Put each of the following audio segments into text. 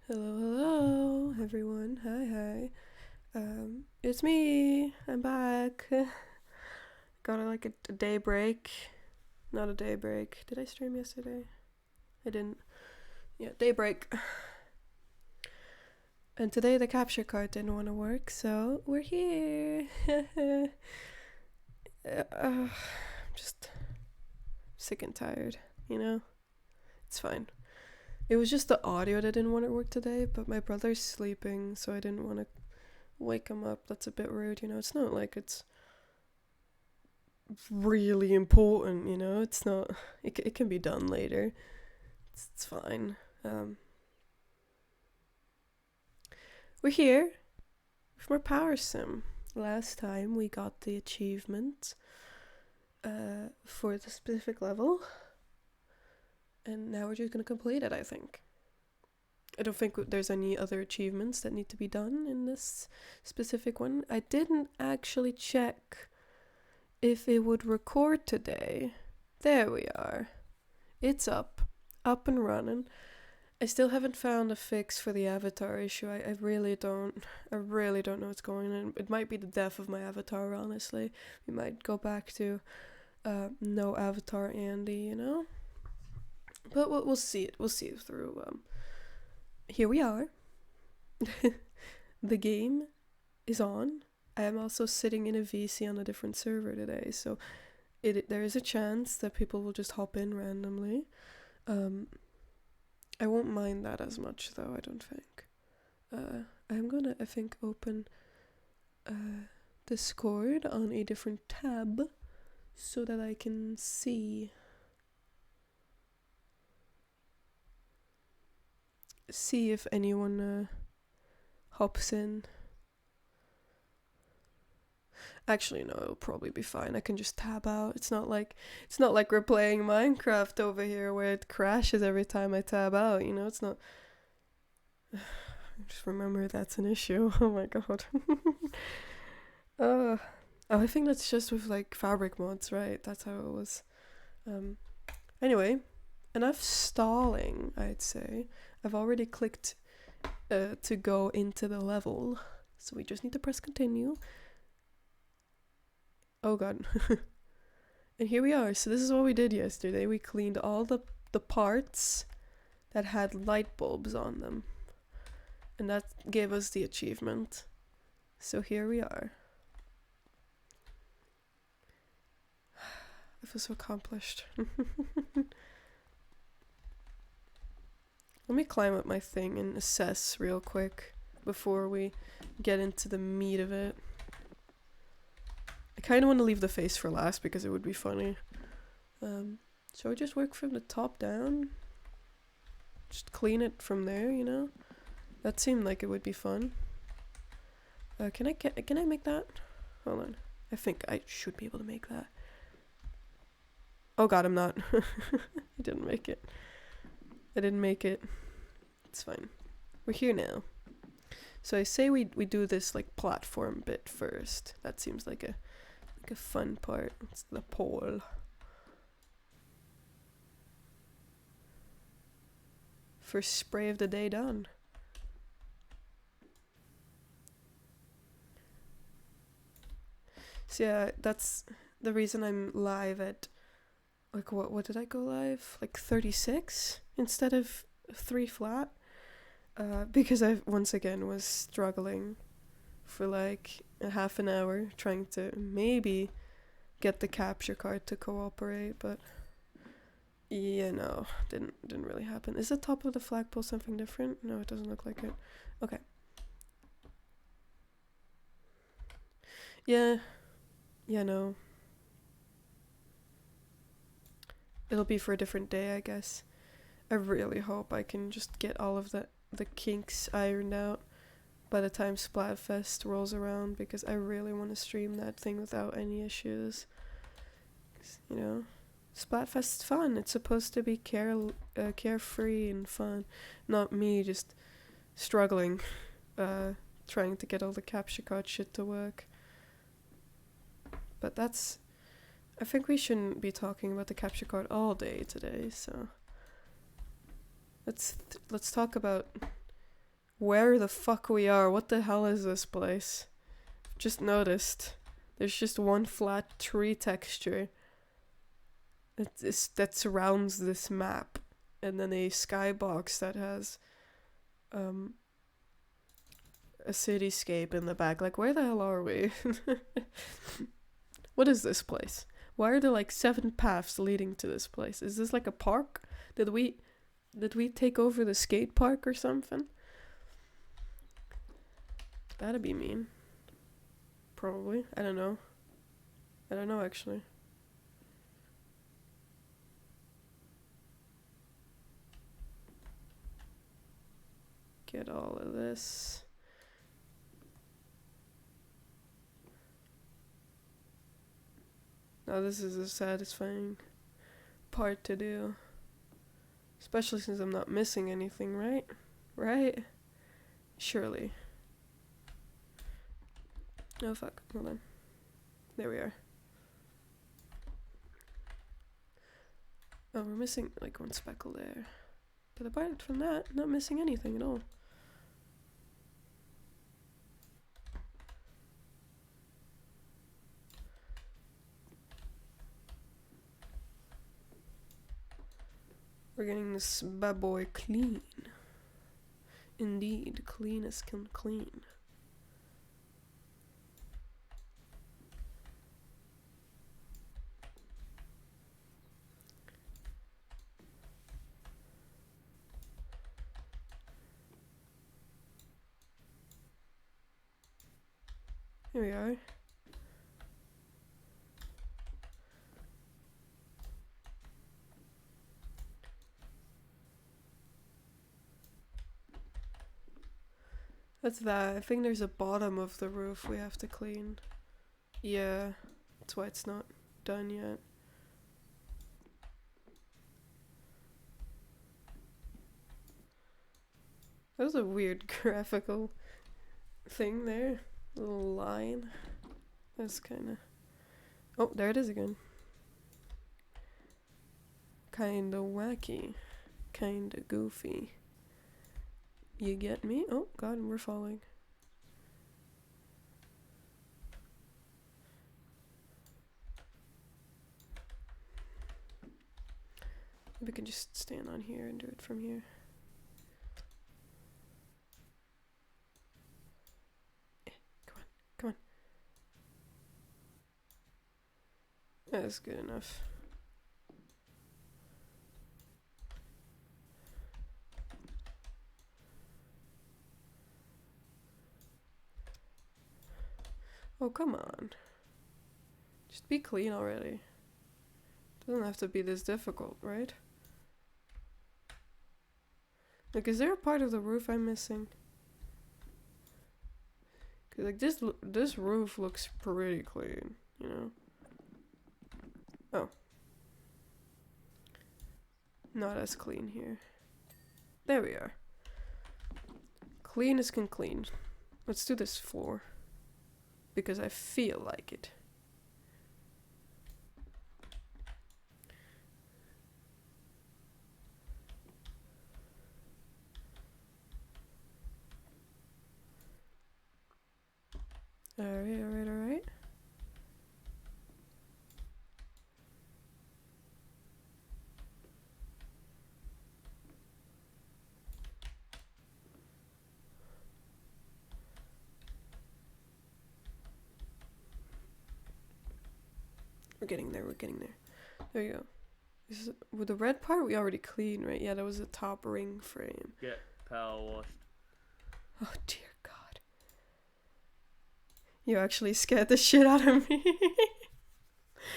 Hello, hello, everyone. Hi. It's me. I'm back. Got a day break. Not a day break. Did I stream yesterday? I didn't. Yeah, day break. And today the capture card didn't want to work, so we're here. Just sick and tired, you know? It's fine. It was just the audio that didn't want to work today, but my brother's sleeping, so I didn't want to wake him up. That's a bit rude, you know? It's not like it's really important, you know? It's not. It can be done later. It's fine. We're here with more Power Sim. Last time we got the achievement for the specific level, and now we're just gonna complete it, I think. I don't think there's any other achievements that need to be done in this specific one. I didn't actually check if it would record today. There we are. It's up and running. I still haven't found a fix for the avatar issue. I really don't know what's going on. It might be the death of my avatar, honestly. We might go back to no avatar Andy, you know? But we'll see it. We'll see it through. Here we are. The game is on. I am also sitting in a VC on a different server today, so there is a chance that people will just hop in randomly. I won't mind that as much, though, I don't think. I'm gonna, I think, open Discord on a different tab so that I can see if anyone hops in. Actually, no, it'll probably be fine. I can just tab out. It's not like we're playing Minecraft over here where it crashes every time I tab out, you know? It's not. Just remember that's an issue. Oh my god. Oh, I think that's just with like fabric mods, right? That's how it was. Anyway, enough stalling, I'd say. I've already clicked to go into the level, so we just need to press continue. Oh god. And here we are. So this is what we did yesterday. We cleaned all the parts that had light bulbs on them. And that gave us the achievement. So here we are. I feel so accomplished. Let me climb up my thing and assess real quick before we get into the meat of it. I kind of want to leave the face for last because it would be funny. Shall we just work from the top down? Just clean it from there, you know? That seemed like it would be fun. Can I make that? Hold on. I think I should be able to make that. Oh god, I'm not. I didn't make it. I didn't make it. It's fine. We're here now. So I say we do this like platform bit first. That seems like a fun part. It's the pole. First spray of the day done. So yeah, that's the reason I'm live at like what did I go live? Like 36 instead of 3 flat. Because I once again was struggling for like a half an hour trying to maybe get the capture card to cooperate, but yeah, no, didn't really happen. Is the top of the flagpole something different? No, it doesn't look like it. Okay. Yeah, no. It'll be for a different day, I guess. I really hope I can just get all of the kinks ironed out by the time Splatfest rolls around, because I really want to stream that thing without any issues. You know, Splatfest's fun. It's supposed to be carefree and fun, not me just struggling, trying to get all the capture card shit to work. But that's. I think we shouldn't be talking about the capture card all day today, so let's talk about where the fuck we are. What the hell is this place? Just noticed. There's just one flat tree texture that surrounds this map. And then a skybox that has a cityscape in the back. Like, where the hell are we? What is this place? Why are there like 7 paths leading to this place? Is this like a park? Did we take over the skate park or something? That'd be mean. Probably. I don't know. I don't know actually. Get all of this. Now this is a satisfying part to do. Especially since I'm not missing anything, right? Right? Surely. Oh fuck, hold on. There we are. Oh, we're missing like 1 speckle there. But apart from that, not missing anything at all. We're getting this bad boy clean. Indeed, clean as can clean. Here we are. That's that. I think there's a bottom of the roof we have to clean. Yeah, that's why it's not done yet. That was a weird graphical thing there. Little line. That's kinda... Oh, there it is again. Kinda wacky. Kinda goofy. You get me? Oh god, we're falling. Maybe we can just stand on here and do it from here. Come on, come on. That's good enough. Oh, come on. Just be clean already. Doesn't have to be this difficult, right? Like, is there a part of the roof I'm missing? Cause like this roof looks pretty clean, you know? Oh. Not as clean here. There we are. Clean as can clean. Let's do this floor. Because I feel like it. Alright, alright, alright. We're getting there, we're getting there. There you go. This is, with the red part we already cleaned, right? Yeah, that was the top ring frame. Get power washed. Oh dear god. You actually scared the shit out of me.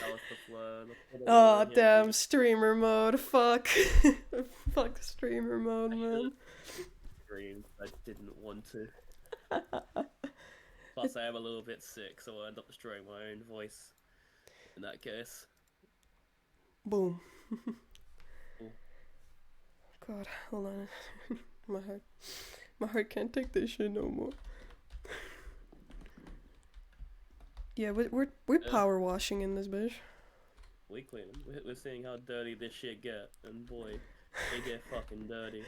That was the flood. Oh damn, streamer mode, fuck. Fuck streamer mode, man. Screamed. I didn't want to. Plus I am a little bit sick, so I end up destroying my own voice. In that case. Boom. God, hold on. My heart can't take this shit no more. Yeah, we're power washing in this bitch. We clean them. We're seeing how dirty this shit get, and boy, they get fucking dirty.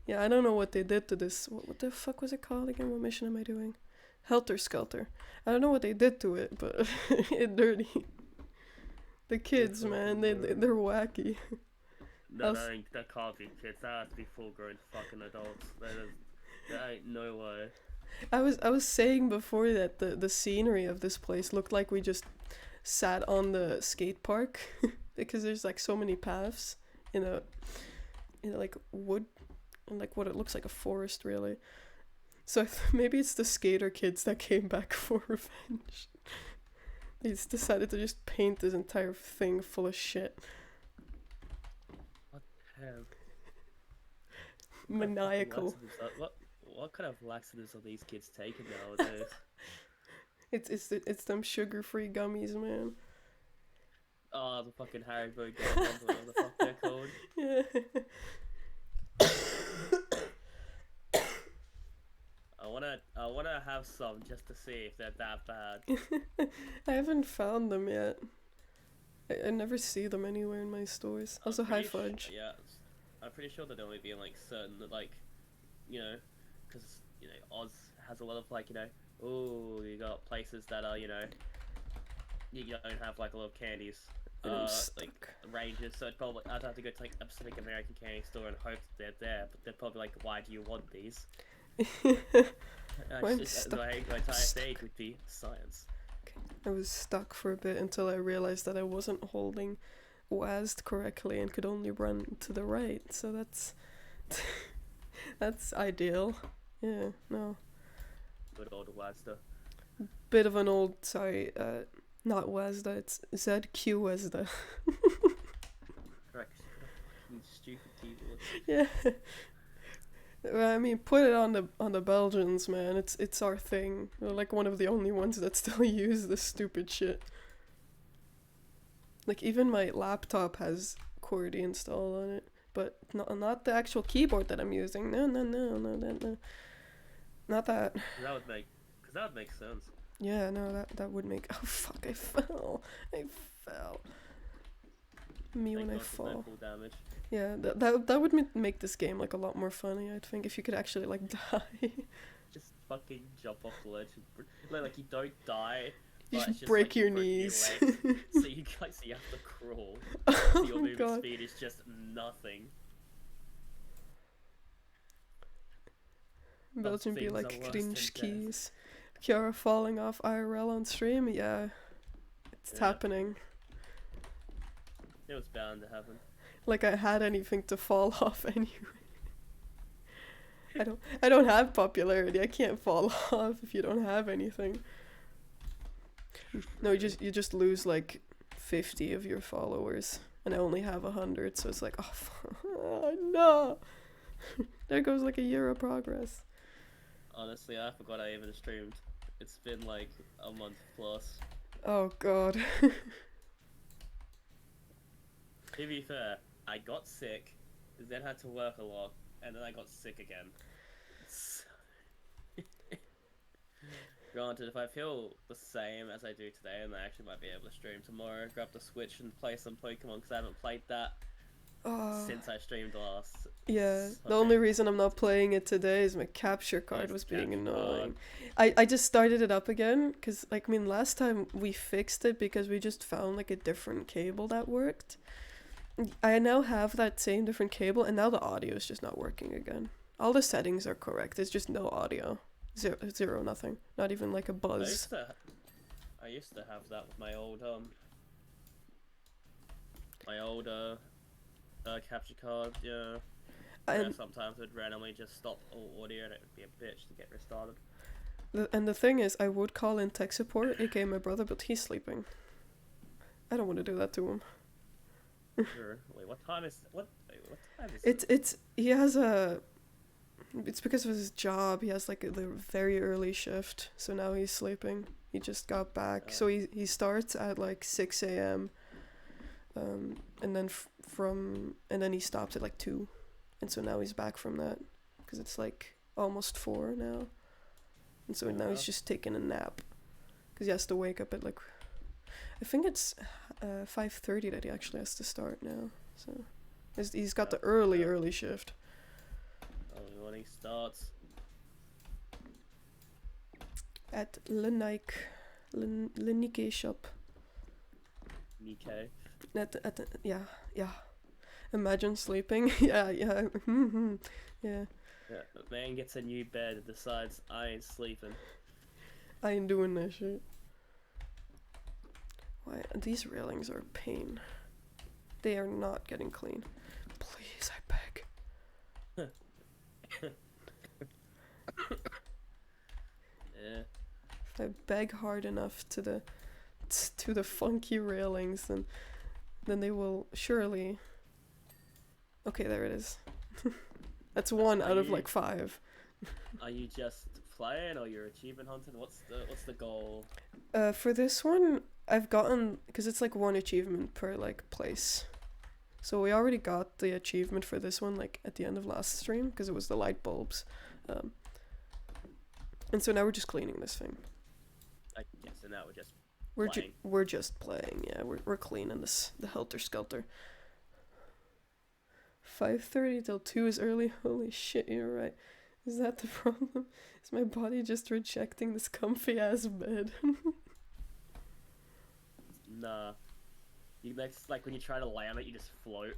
Yeah, I don't know what they did to this. What the fuck was it called again? What mission am I doing? Helter Skelter. I don't know what they did to it, but it's dirty. The kids, man, they're wacky. No, that can't be kids. That has to be full-grown fucking adults. That ain't no way. I was saying before that the scenery of this place looked like we just sat on the skate park because there's like so many paths in a like wood and like what it looks like a forest really. So maybe it's the skater kids that came back for revenge. They just decided to just paint this entire thing full of shit. What the hell? Maniacal. What kind of laxatives are these kids taking nowadays? It's them sugar-free gummies, man. Oh, the fucking Haribo gummies, whatever the fuck they're called. Yeah. I wanna have some just to see if they're that bad. I haven't found them yet. I never see them anywhere in my stores. Also, High Fudge. Yeah, I'm pretty sure they'd only be in like certain like, you know, because you know Oz has a lot of like oh you got places that are you don't have like a lot of candies. Like ranges, so probably I'd have to go to like a Pacific American candy store and hope that they're there, but they're probably like, why do you want these? My entire stage would be science. I was stuck for a bit until I realized that I wasn't holding WASD correctly and could only run to the right, so that's ideal. Yeah, no. Good old WASD. Bit of an old, not WASD, it's ZQ WASD. Correct. Stupid keyboard. Yeah. I mean, put it on the Belgians, man. It's our thing. We're like one of the only ones that still use this stupid shit. Like even my laptop has QWERTY installed on it, but not the actual keyboard that I'm using. No. Not that. That would make sense. Yeah, no, that would make. Oh fuck! I fell. Me when I fall. No full damage. Yeah, that would make this game like a lot more funny. I think if you could actually like die. Just fucking jump off the ledge. Like you don't die. You should just break like your knees. Your so you have to crawl. Oh so your movement God. speed is just nothing. Belgium be like cringe keys. Kiara falling off IRL on stream. Yeah, it's happening. It was bound to happen. Like I had anything to fall off anyway. I don't have popularity. I can't fall off if you don't have anything. No, you just lose like 50 of your followers, and I only have 100, so it's like, oh no. There goes like a year of progress. Honestly, I forgot I even streamed. It's been like a month plus. Oh God. To be fair, I got sick, then had to work a lot, and then I got sick again. Granted, if I feel the same as I do today, then I actually might be able to stream tomorrow, grab the Switch and play some Pokemon, because I haven't played that since I streamed last. Yeah, the only reason I'm not playing it today is my capture card was being annoying. I just started it up again, because, like, I mean, last time we fixed it because we just found, like, a different cable that worked. I now have that same different cable, and now the audio is just not working again. All the settings are correct, it's just no audio. Zero, nothing. Not even, like, a buzz. I used to have that with my old, capture card, yeah. And sometimes it would randomly just stop all audio and it would be a bitch to get restarted. And the thing is, I would call in tech support, aka my brother, but he's sleeping. I don't want to do that to him. Sure. Wait, what time is it? He has a... It's because of his job, he has like the very early shift, so now he's sleeping. He just got back, so he starts at like 6 a.m. And then and then he stops at like 2, and so now he's back from that, because it's like almost 4 now, and so now he's just taking a nap, because he has to wake up at like, I think it's 5:30 that he actually has to start now, so he's got the early shift. Oh railing starts. At Lenike shop. Nikkei. Yeah. Imagine sleeping. Yeah. Yeah. Yeah, man gets a new bed and decides I ain't sleeping. I ain't doing that shit. Why? These railings are a pain. They are not getting clean. Please, I beg. Yeah. If I beg hard enough to the funky railings, then they will surely. Okay, there it is. That's one out of like 5. Are you just playing or you're achievement hunting? What's the goal? For this one, I've gotten, because it's like 1 achievement per like place. So we already got the achievement for this one like at the end of last stream because it was the light bulbs. And so now we're just cleaning this thing. I guess, and now We're just playing. Yeah, we're cleaning this, the helter skelter. 5:30 till 2 is early. Holy shit, you're right. Is that the problem? Is my body just rejecting this comfy ass bed? Nah. That's like when you try to lay on it, you just float.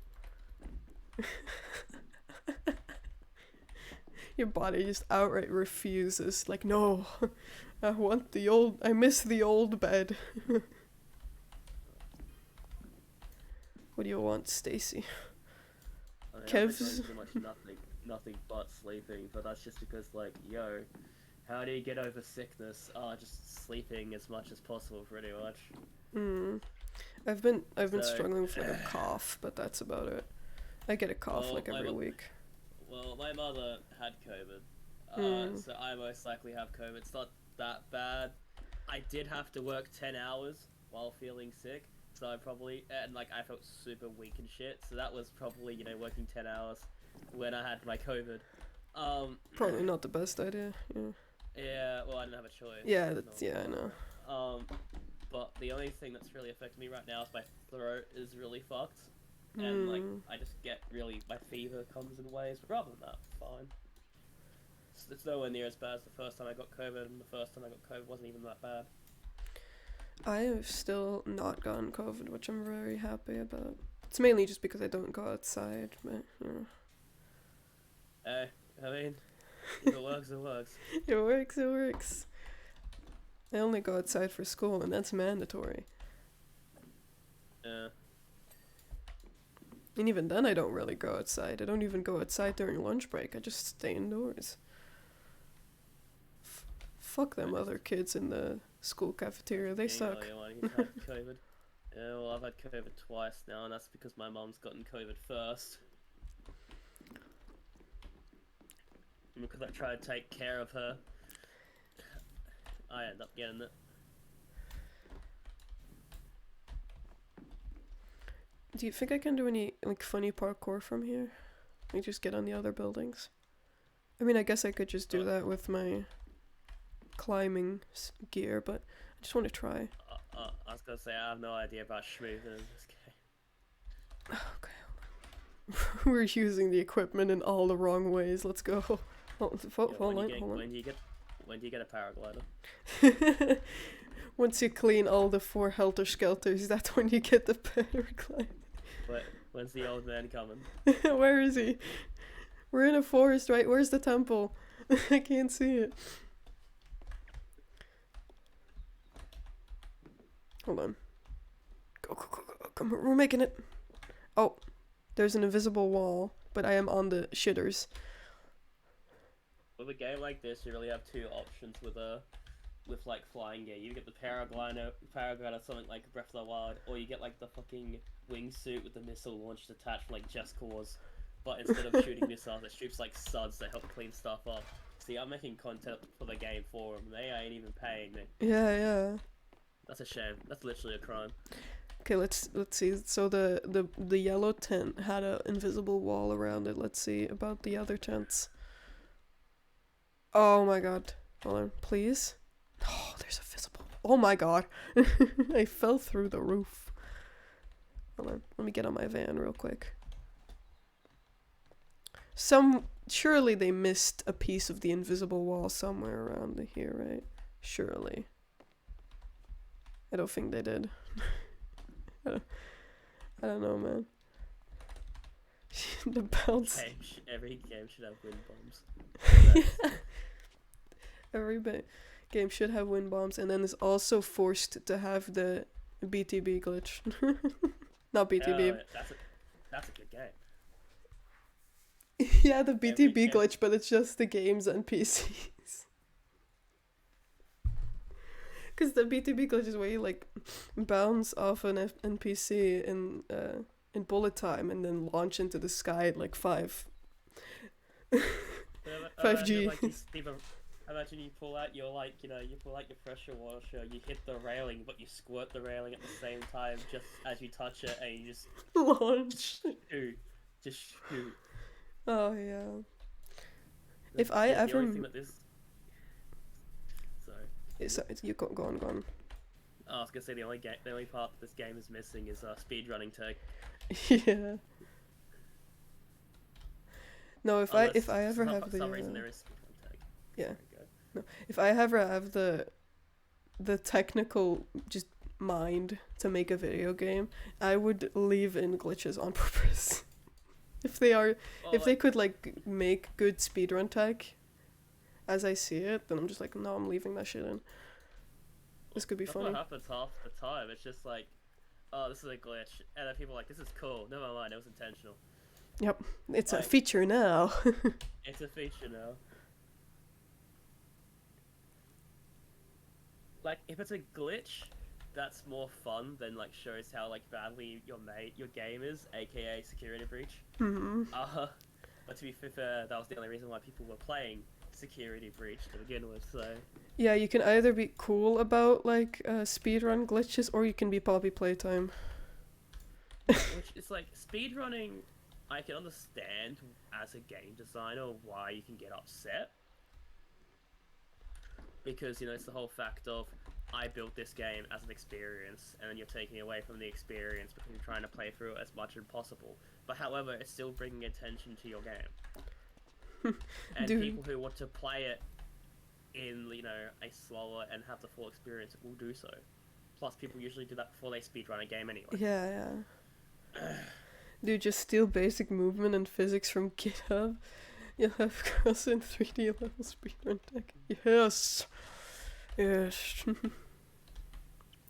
Your body just outright refuses. Like, no, I miss the old bed. What do you want, Stacy? I mean, Kev's. I've been doing pretty much nothing but sleeping, but that's just because, like, yo, how do you get over sickness? Just sleeping as much as possible, pretty much. I've been struggling with like a cough, but that's about it. I get a cough like every week. Well, my mother had COVID, so I most likely have COVID. It's not that bad. I did have to work 10 hours while feeling sick, so I felt super weak and shit. So that was probably, working 10 hours when I had my COVID. Probably not the best idea. Yeah. Yeah. Well, I didn't have a choice. I know. But the only thing that's really affecting me right now is my throat is really fucked. And, I just get my fever comes in waves, but rather than that, fine. It's nowhere near as bad as the first time I got COVID, and the first time I got COVID wasn't even that bad. I have still not gotten COVID, which I'm very happy about. It's mainly just because I don't go outside, but, Hey, I mean, if it works, it works. It works. I only go outside for school, and that's mandatory. Yeah. And even then, I don't really go outside. I don't even go outside during lunch break. I just stay indoors. Fuck them other kids in the school cafeteria. They suck. COVID. Yeah, well, I've had COVID twice now, and that's because my mom's gotten COVID first. And because I try to take care of her, I end up getting it. Do you think I can do any funny parkour from here? Like just get on the other buildings? I mean, I guess I could just do that with my climbing gear, but I just want to try. I was gonna say I have no idea about schmoozing in this game. Okay. We're using the equipment in all the wrong ways. Let's go. Hold on. When do you get a paraglider? Once you clean all the 4 helter skelters, that's when you get the paraglide. When's the old man coming? Where is he? We're in a forest, right? Where's the temple? I can't see it. Hold on. Go. Come on, we're making it. Oh, there's an invisible wall, but I am on the shitters. With a game like this, you really have 2 options with flying gear. You get the paraglider something like Breath of the Wild, or you get like the fucking wingsuit with the missile launched attached from like Just Cause. But instead of shooting missiles, it shoots like suds that help clean stuff up. See, I'm making content for the game for them. They ain't even paying me. Yeah. That's a shame. That's literally a crime. Okay, let's see. So the yellow tent had an invisible wall around it. Let's see about the other tents. Oh my god. Hold on, please. Oh, there's a visible. Oh my god. I fell through the roof. Hold on. Let me get on my van real quick. surely they missed a piece of the invisible wall somewhere around here, right? Surely. I don't think they did. I don't know, man. The bounce. Every game should have wind bombs. Every game should have wind bombs, and then is also forced to have the BTB glitch. Not BTB. That's a good game. Yeah, the BTB glitch, but it's just the games and PCs. Because the BTB glitch is where you like bounce off an NPC in bullet time and then launch into the sky at like 5G. Imagine you pull out your your pressure washer, you hit the railing, but you squirt the railing at the same time just as you touch it, and you just launch. Shoot. Oh yeah. If I ever. Sorry, you go on. I was gonna say the only part that this game is missing is speedrunning tech. Yeah. No, if I ever have for the. some reason there is speedrun tech. Yeah. No, if I ever have the technical just mind to make a video game, I would leave in glitches on purpose. If they could like make good speedrun tech, as I see it, then I'm just like, no, I'm leaving that shit in. This could be funny. That's what happens half the time. It's just like, oh, this is a glitch, and then people are like, this is cool. Never mind, it was intentional. Yep, it's a feature now. It's a feature now. Like, if it's a glitch, that's more fun than like shows how like badly your game is, aka security breach. Mm-hmm. But to be fair, that was the only reason why people were playing security breach to begin with. So yeah, you can either be cool about like speedrun glitches, or you can be Poppy Playtime. Which is like speedrunning. I can understand as a game designer why you can get upset. Because, it's the whole fact of, I built this game as an experience, and then you're taking away from the experience because you're trying to play through it as much as possible. But however, it's still bringing attention to your game. And people who want to play it in, a slower and have the full experience will do so. Plus, people usually do that before they speedrun a game anyway. Yeah. Dude, just steal basic movement and physics from GitHub. You'll have girls in 3D level speedrun tech. Yes. I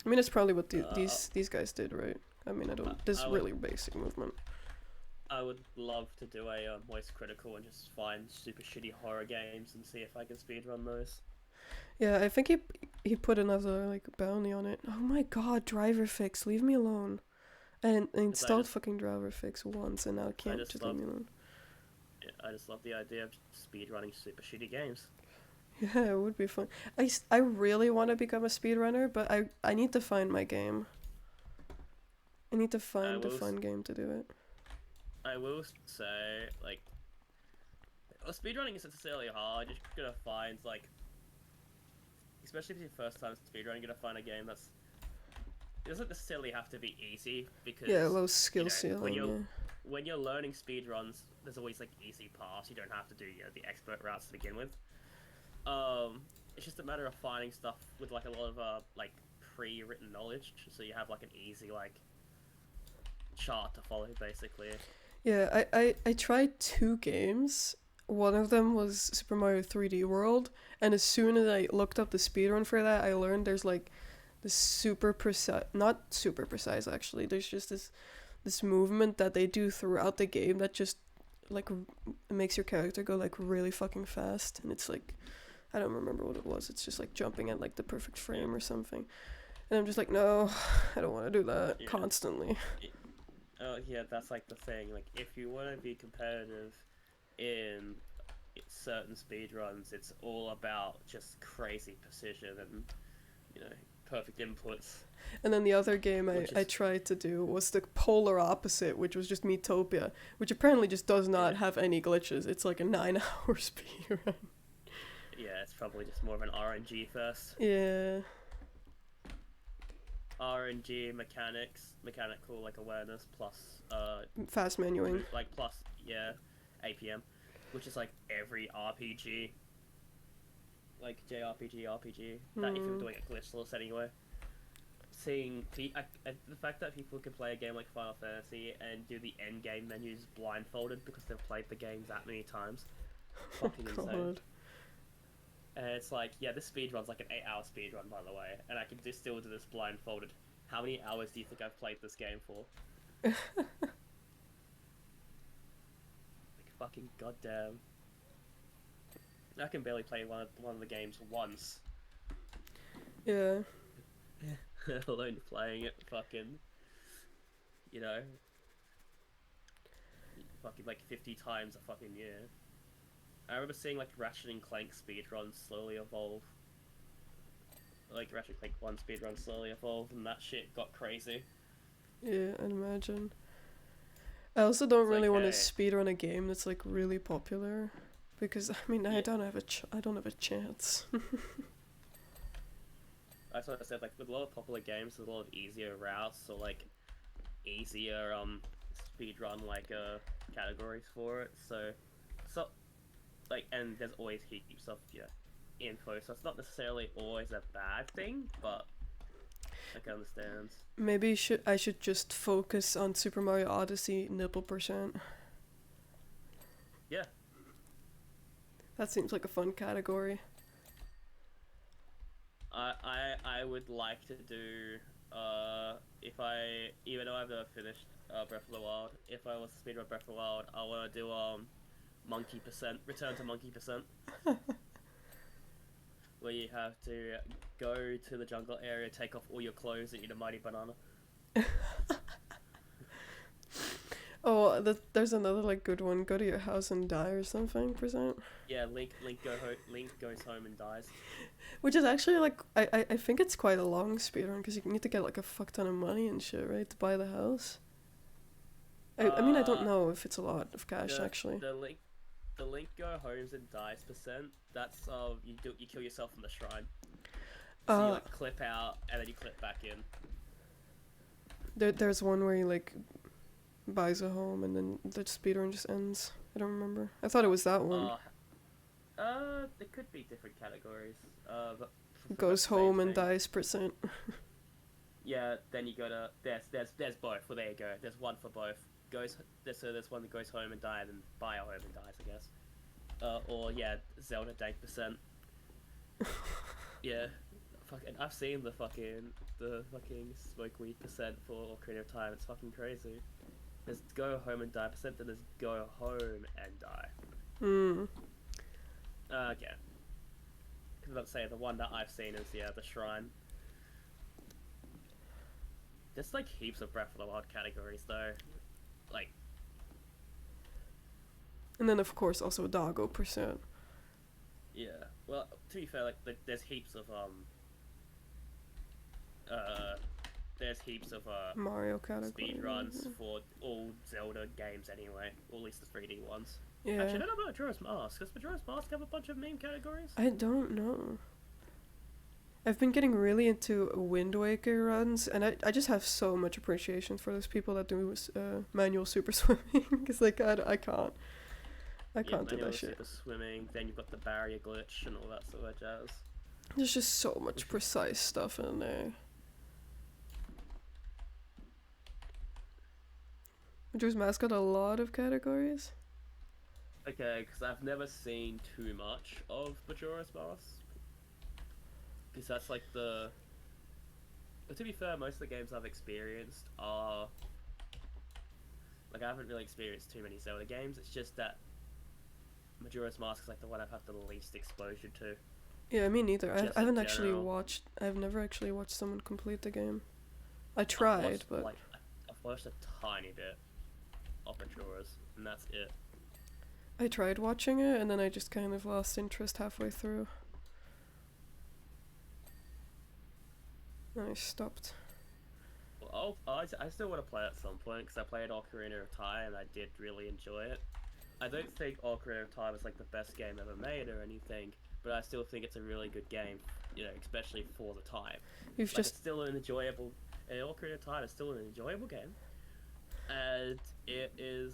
mean, it's probably what these guys did, right? I mean, this is really basic movement. I would love to do a Moist Critical and just find super shitty horror games and see if I can speedrun those. Yeah, I think he put another like bounty on it. Oh my god, driver fix, leave me alone. And installed fucking driver fix once, and now I can't just leave me alone. Yeah, I just love the idea of speedrunning super shitty games. Yeah, it would be fun. I really want to become a speedrunner, but I need to find my game. I need to find a fun game to do it. I will say, like, speedrunning isn't necessarily hard. You're just gonna find, like, especially if it's your first time speedrunning, you're gonna find a game that's. It doesn't necessarily have to be easy because. Yeah, low skill ceiling. When you're learning speedruns, there's always like easy paths. You don't have to do the expert routes to begin with. It's just a matter of finding stuff with like a lot of like pre-written knowledge, so you have like an easy like chart to follow basically. Yeah, I tried 2 games. One of them was Super Mario 3D World, and as soon as I looked up the speedrun for that, I learned there's like this super precise, not super precise actually. There's just this movement that they do throughout the game that just like makes your character go like really fucking fast, and it's like I don't remember what it was. It's just like jumping at like the perfect frame or something, and I'm just like, no, I don't want to do that constantly. Yeah, that's like the thing. Like, if you want to be competitive in certain speedruns, it's all about just crazy precision and perfect inputs. And then the other game I tried to do was the polar opposite, which was just Metopia, which apparently just does not have any glitches. It's like a 9-hour speedrun. Yeah, it's probably just more of an RNG first. Yeah. RNG mechanical like awareness plus fast menuing. Like plus APM. which is like every RPG, like JRPG, RPG. That if you're Hmm. doing a glitchless anyway. Seeing the fact that people can play a game like Final Fantasy and do the end game menus blindfolded because they've played the game that many times, Oh fucking insane. god. And it's like, yeah, this speed run's like an 8 hour speed run, by the way, and I can just still do this blindfolded. How many hours do you think I've played this game for? Like fucking goddamn. I can barely play one of the games once, Yeah. let alone playing it fucking, you know, fucking like 50 times a fucking year. I remember seeing like Ratchet and Clank speedruns slowly evolve. Like Ratchet and Clank 1 speedrun slowly evolved, and that shit got crazy. Yeah, I'd imagine. I also don't It's like, really want to hey, speedrun a game that's like really popular, because I mean I yeah, don't have I don't have a chance. that's what I said. Like with a lot of popular games, there's a lot of easier routes, or like easier speedrun like categories for it. So like, and there's always heaps of info, so it's not necessarily always a bad thing, but I can understand. Maybe I should just focus on Super Mario Odyssey nipple percent. Yeah, That seems like a fun category. I would like to do if I even though I've never finished Breath of the Wild, if I was to speedrun Breath of the Wild, I want to do monkey percent, return to monkey percent, where you have to go to the jungle area, take off all your clothes, and eat a mighty banana. Oh, there's another like good one. Go to your house and die or something percent. Yeah, Link goes home and dies. Which is actually like I think it's quite a long speedrun because you need to get like a fuck ton of money and shit, right, to buy the house. I mean I don't Uh, know if it's a lot of cash the actually. the Link the Link go homes and dies percent. That's you kill yourself in the shrine. So you Uh like clip out and then you clip back in. there's one where he like buys a home and then the speedrun just ends. I don't remember. I thought it was that one. Uh, there could be different categories. But for the Goes same home and thing. dies percent. Yeah, then you go to there's both. Well, there you go. There's one for both. There's one that goes home and dies, and Bio home and dies, I guess. Or yeah, Zelda dank percent. Yeah, fucking. I've seen the fucking smoke weed percent for Ocarina of Time. It's fucking crazy. There's go home and die percent, then there's go home and die. Hmm. Okay. Because let's say the one that I've seen is the shrine. There's like heaps of Breath of the Wild categories though. Like And then of course also doggo percent. yeah. Well, to be fair, like there's heaps of uh there's heaps of Mario category. speed runs for all Zelda games anyway, or at least the 3D ones. Actually, I Yeah. don't know about Majora's Mask. Does Majora's Mask have a bunch of meme categories? I don't know. I've been getting really into Wind Waker runs, and I just have so much appreciation for those people that do manual super swimming. Because like I can't, I Yeah, can't do manual that shit. super swimming. Then you've got the barrier glitch and all that sort of jazz. There's just so much Which is precise stuff in there. Majora's Mask got a lot of categories. okay, because I've never seen too much of Majora's Mask. Because that's like the. But to be fair, most of the games I've experienced are. Like, I haven't really experienced too many Zelda games. It's just that Majora's Mask is like the one I've had the least exposure to. Yeah, me neither. Just I in haven't actually general. watched. I've never actually watched someone complete the game. I I've tried, watched but like I've watched a tiny bit of Majora's, and that's it. I tried watching it, and then I just kind of lost interest halfway through. And I stopped. Well, I still want to play it at some point because I played Ocarina of Time and I did really enjoy it. I don't think Ocarina of Time is like the best game ever made or anything, but I still think it's a really good game, especially for the time. You've Like, it's just still an enjoyable. And Ocarina of Time is still an enjoyable game, and it is.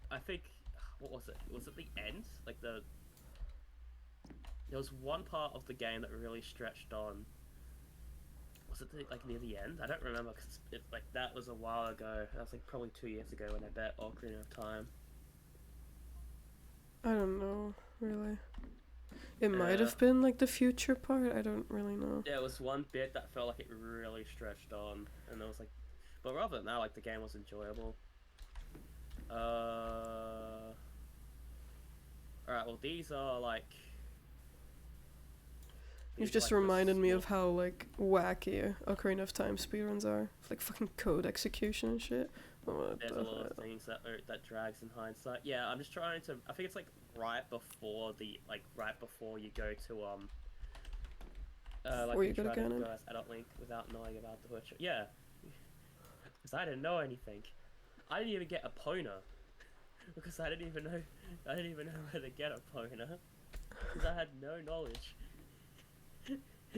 I think what was it? Was it the end? Like there was one part of the game that really stretched on. Was it like near the end? I don't remember because like that was a while ago. That was like probably 2 years ago when I bet Ocarina of Time. I don't know, really. It might Uh, have been like the future part. I don't really know. there was one bit that felt like it really stretched on, and there was like, but rather than that, like the game was enjoyable. All right. Well, these are like You've these are just like the reminded me small. of how like wacky Ocarina of Time speedruns are. Like fucking code execution and shit. What There's the a lot of hell? things that drags in hindsight. Yeah, I'm just trying to. I think it's like right before you go to like Before you you go to try to go Ganon. as adult Link without knowing about the Witcher. Yeah, because I didn't know anything. I didn't even get a Pona because I didn't even know where to get a Pona because I had no knowledge.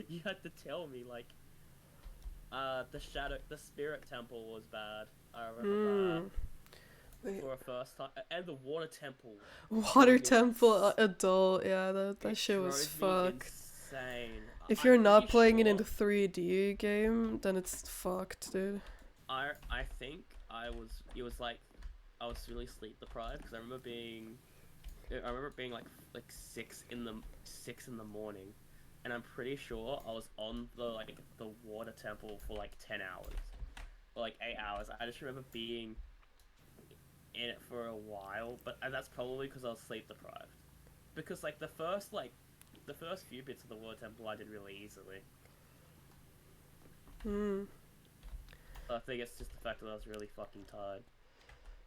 You had to tell me like the spirit temple was bad. I remember that Hmm. Wait. for a first time, and the water temple Water drove me Temple adult. Yeah, that it shit was drove me fucked. insane. If I'm you're pretty not playing it in the sure 3D game, then it's fucked, dude. I think it was like I was really sleep deprived because I remember it being like 6 in the morning, and I'm pretty sure I was on the water temple for like 10 hours or like 8 hours. I just remember being in it for a while, but and that's probably because I was sleep deprived. Because like the first few bits of the water temple I did really easily. Hmm. So I think it's just the fact that I was really fucking tired.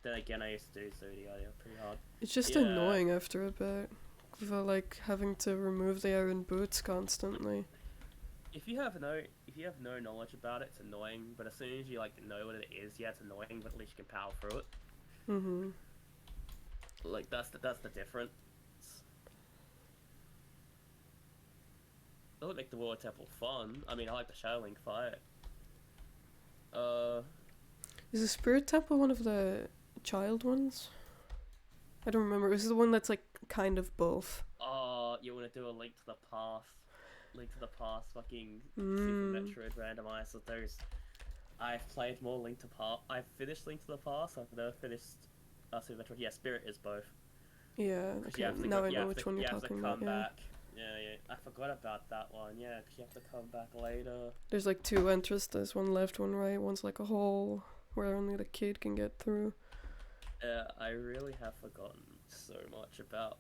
Then again, I used to do Zodiac pretty hard. It's just Yeah, annoying after a bit. Without like having to remove the iron boots constantly. if you have no knowledge about it, it's annoying. But as soon as you like know what it is, yeah, it's annoying. But at least you can power through it. Mm-hmm. Like that's the difference. It doesn't make the water temple fun. I mean, I like the Shadow Link fight. Uh, Is the Spirit Temple one of the child ones? I don't remember. Is it the one that's like kind of both? oh, you want to do a Link to the Past? Link to the Past, fucking Super Mm. Metroid randomizer. Those I've played more Link to Past. I've finished Link to the Past. I've never finished Super Metroid. Yeah, Spirit is both. Yeah, Because okay. Now I know which one you're you have to talking about, come yeah. back. Yeah, yeah. I forgot about that one. Yeah, because you have to come back later. There's like two entrances. There's one left, one right. One's like a hole where only the kid can get through. I really have forgotten so much about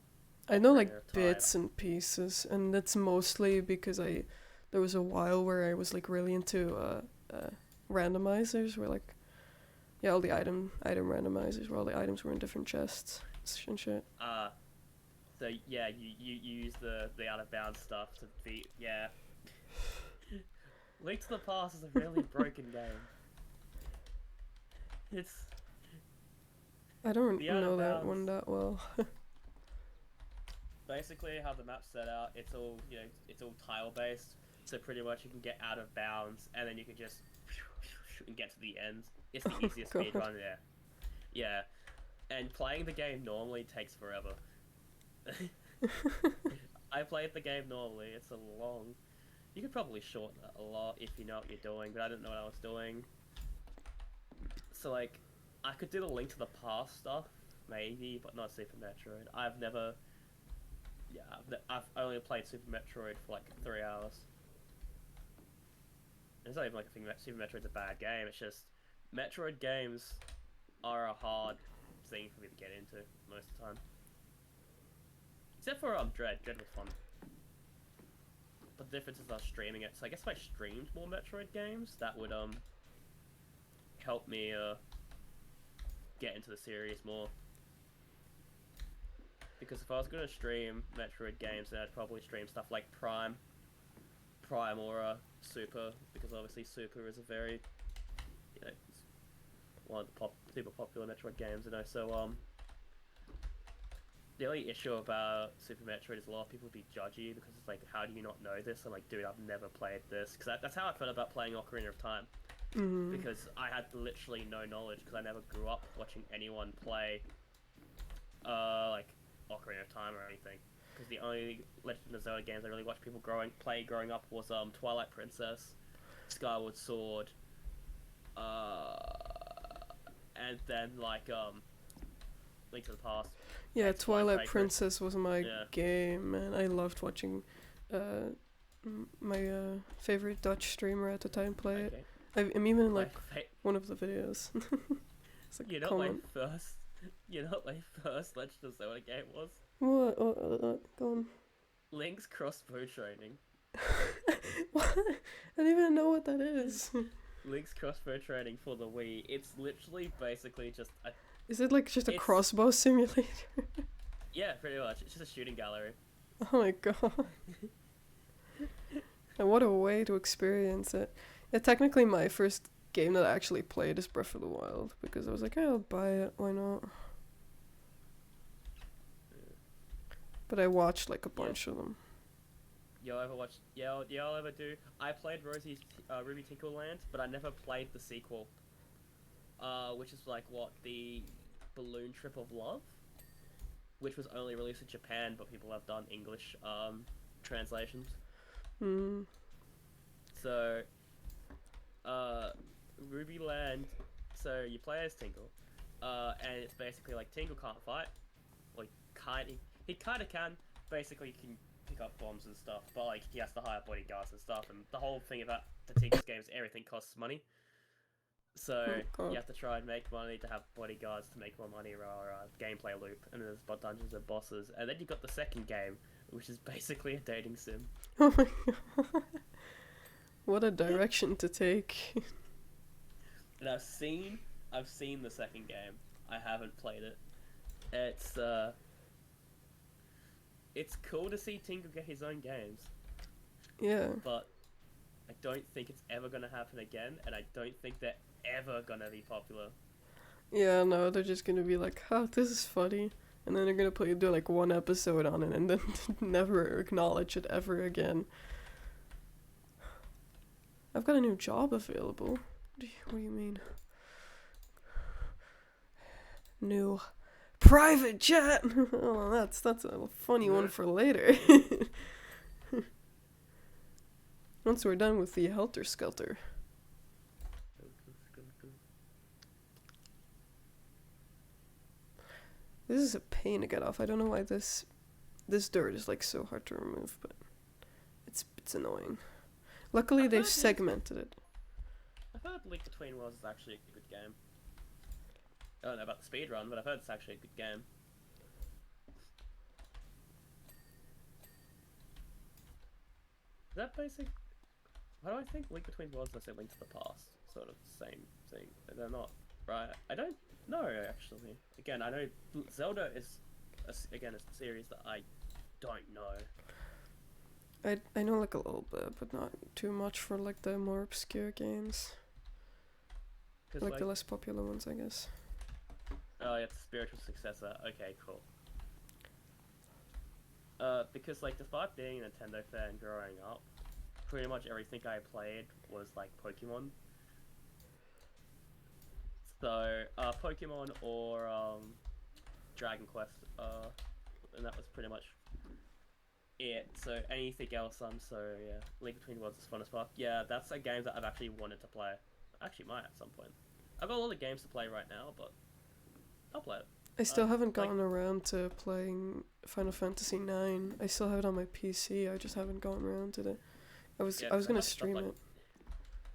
I know like Ocarina of Time. bits and pieces, and that's mostly because there was a while where I was like really into randomizers, where like yeah, all the item randomizers, where all the items were in different chests and shit. So yeah, you use the out of bounds stuff to beat. Yeah, Link to the Past is a really broken game. It's I don't the out of know that bounds. one that well. Basically, how the map's set out, it's all tile based. So pretty much you can get out of bounds, and then you can just and get to the end. It's the easiest God. speed run there. Yeah, and playing the game normally takes forever. I played the game normally. It's a long. You could probably shorten it a lot if you know what you're doing, but I didn't know what I was doing. So like, I could do the Link to the Past stuff, maybe, but not Super Metroid. I've never. Yeah, I've only played Super Metroid for like 3 hours. It's not even like a thing that Super Metroid's a bad game. It's just Metroid games are a hard thing for me to get into most of the time. Except for Dread. Dread was fun. But the difference is I was streaming it. So I guess if I streamed more Metroid games, that would help me get into the series more. Because if I was gonna stream Metroid games, then I'd probably stream stuff like Prime or Super, because obviously Super is a very, one of the super popular Metroid games, So the only issue about Super Metroid is a lot of people would be judgy because it's like, how do you not know this? I'm like, dude, I've never played this, because that's how I felt about playing Ocarina of Time, because I had literally no knowledge because I never grew up watching anyone play like Ocarina of Time or anything. Because the only Legend of Zelda games I really watched people growing up was Twilight Princess, Skyward Sword, uh, and then like Link to the Past, Yeah, X1 Twilight playthrough. Princess was my Yeah. game, man. I loved watching my favorite Dutch streamer at the time play it. Okay. I'm even in My like one of the videos. It's like you a know what my comment. first you know what my first Legend of Zelda game was? What? Go on. Link's crossbow training. What? I don't even know what that is. Link's crossbow training for the Wii. It's literally basically just a Is it like just a it's crossbow simulator? yeah, pretty much. It's just a shooting gallery. Oh my god. And what a way to experience it. Yeah, technically my first game that I actually played is Breath of the Wild because I was like, I'll buy it, why not? But I watched like a bunch of them. Y'all ever watch? Yeah, y'all ever do? I played Ruby Tinkle Land, but I never played the sequel. Which is like what the Balloon Trip of Love, which was only released in Japan, but people have done English translations. Hmm. So, uh, Ruby Land. So you play as Tinkle, and it's basically like Tinkle can't fight, like he kind of can. Basically, you can pick up bombs and stuff, but like he has to hire bodyguards and stuff. And the whole thing about the Tinkle's game is everything costs money. So Oh god. you have to try and make money to have bodyguards to make more money or gameplay loop, and then there's dungeons and bosses, and then you got the second game, which is basically a dating sim. Oh my god. What a direction to take. And I've seen the second game. I haven't played it. It's cool to see Tinker get his own games, Yeah. but I don't think it's ever gonna happen again, and I don't think they're ever gonna be popular. Yeah, no, they're just gonna be like, oh, this is funny. And then they're gonna do like one episode on it and then never acknowledge it ever again. I've got a new job available. What do you mean? New private jet! Oh, that's a funny one for later. Once we're done with the Helter Skelter. This is a pain to get off. I don't know why this dirt is like so hard to remove, but it's annoying. Luckily they've segmented it. I've heard Link Between Worlds is actually a good game. I don't know about the speedrun, but I've heard it's actually a good game. Is that basic? Why do I think Link Between Worlds and I say Link to the Past? Sort of same thing. They're not, right? I don't know, actually. Again, I know Zelda is, again, a series that I don't know. I know like a little bit, but not too much for like the more obscure games. Like the less popular ones, I guess. Oh, yeah, it's a spiritual successor. Okay, cool. Because like, despite being a Nintendo fan growing up, pretty much everything I played was like Pokemon. So, Pokemon or Dragon Quest, and that was pretty much it. So anything else, yeah, Link Between Worlds is fun as fuck. Yeah, that's a game that I've actually wanted to play. I actually might at some point. I've got a lot of games to play right now, but I'll play it. I still haven't gotten around to playing Final Fantasy IX. I still have it on my PC. I just haven't gotten around to it. I was gonna stream it.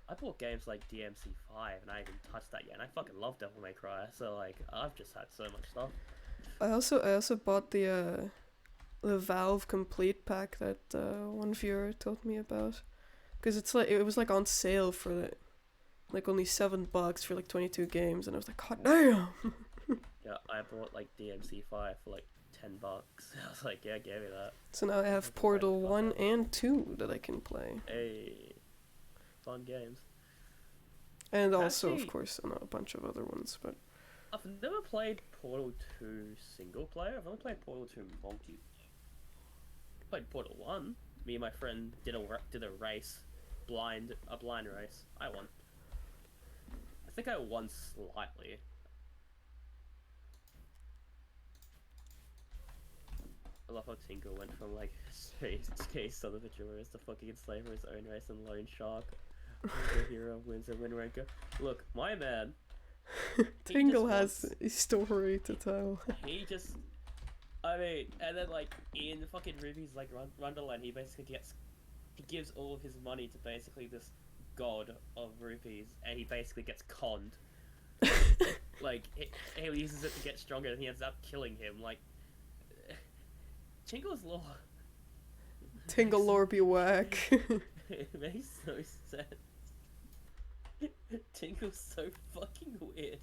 I bought games like DMC5 and I haven't touched that yet, and I fucking love Devil May Cry. So like, I've just had so much stuff. I also bought the Valve Complete pack that one viewer told me about, because it was like on sale for like only $7 for like 22 games, and I was like, god damn. Yeah, I bought like DMC5 for like $10. I was like, yeah, give me that. So now I have Portal 1 and 2 that I can play. Hey, fun games. And also, of course, a bunch of other ones, but I've never played Portal 2 single player. I've only played Portal 2 multi. I played Portal 1. Me and my friend did a race, a blind race. I won. I think I won slightly. I love how Tingle went from like straight son of a jurist to fucking enslaver his own race and loan shark. The hero wins a win ranker. Look, my man. Tingle has a story to tell. He just, I mean, and then like in fucking Ruby's like Wonderland, he gives all of his money to basically this god of rupees, and he basically gets conned. Like he uses it to get stronger, and he ends up killing him. Like Tingle's lore. Tingle lore be whack. It makes no sense. Tingle's so fucking weird.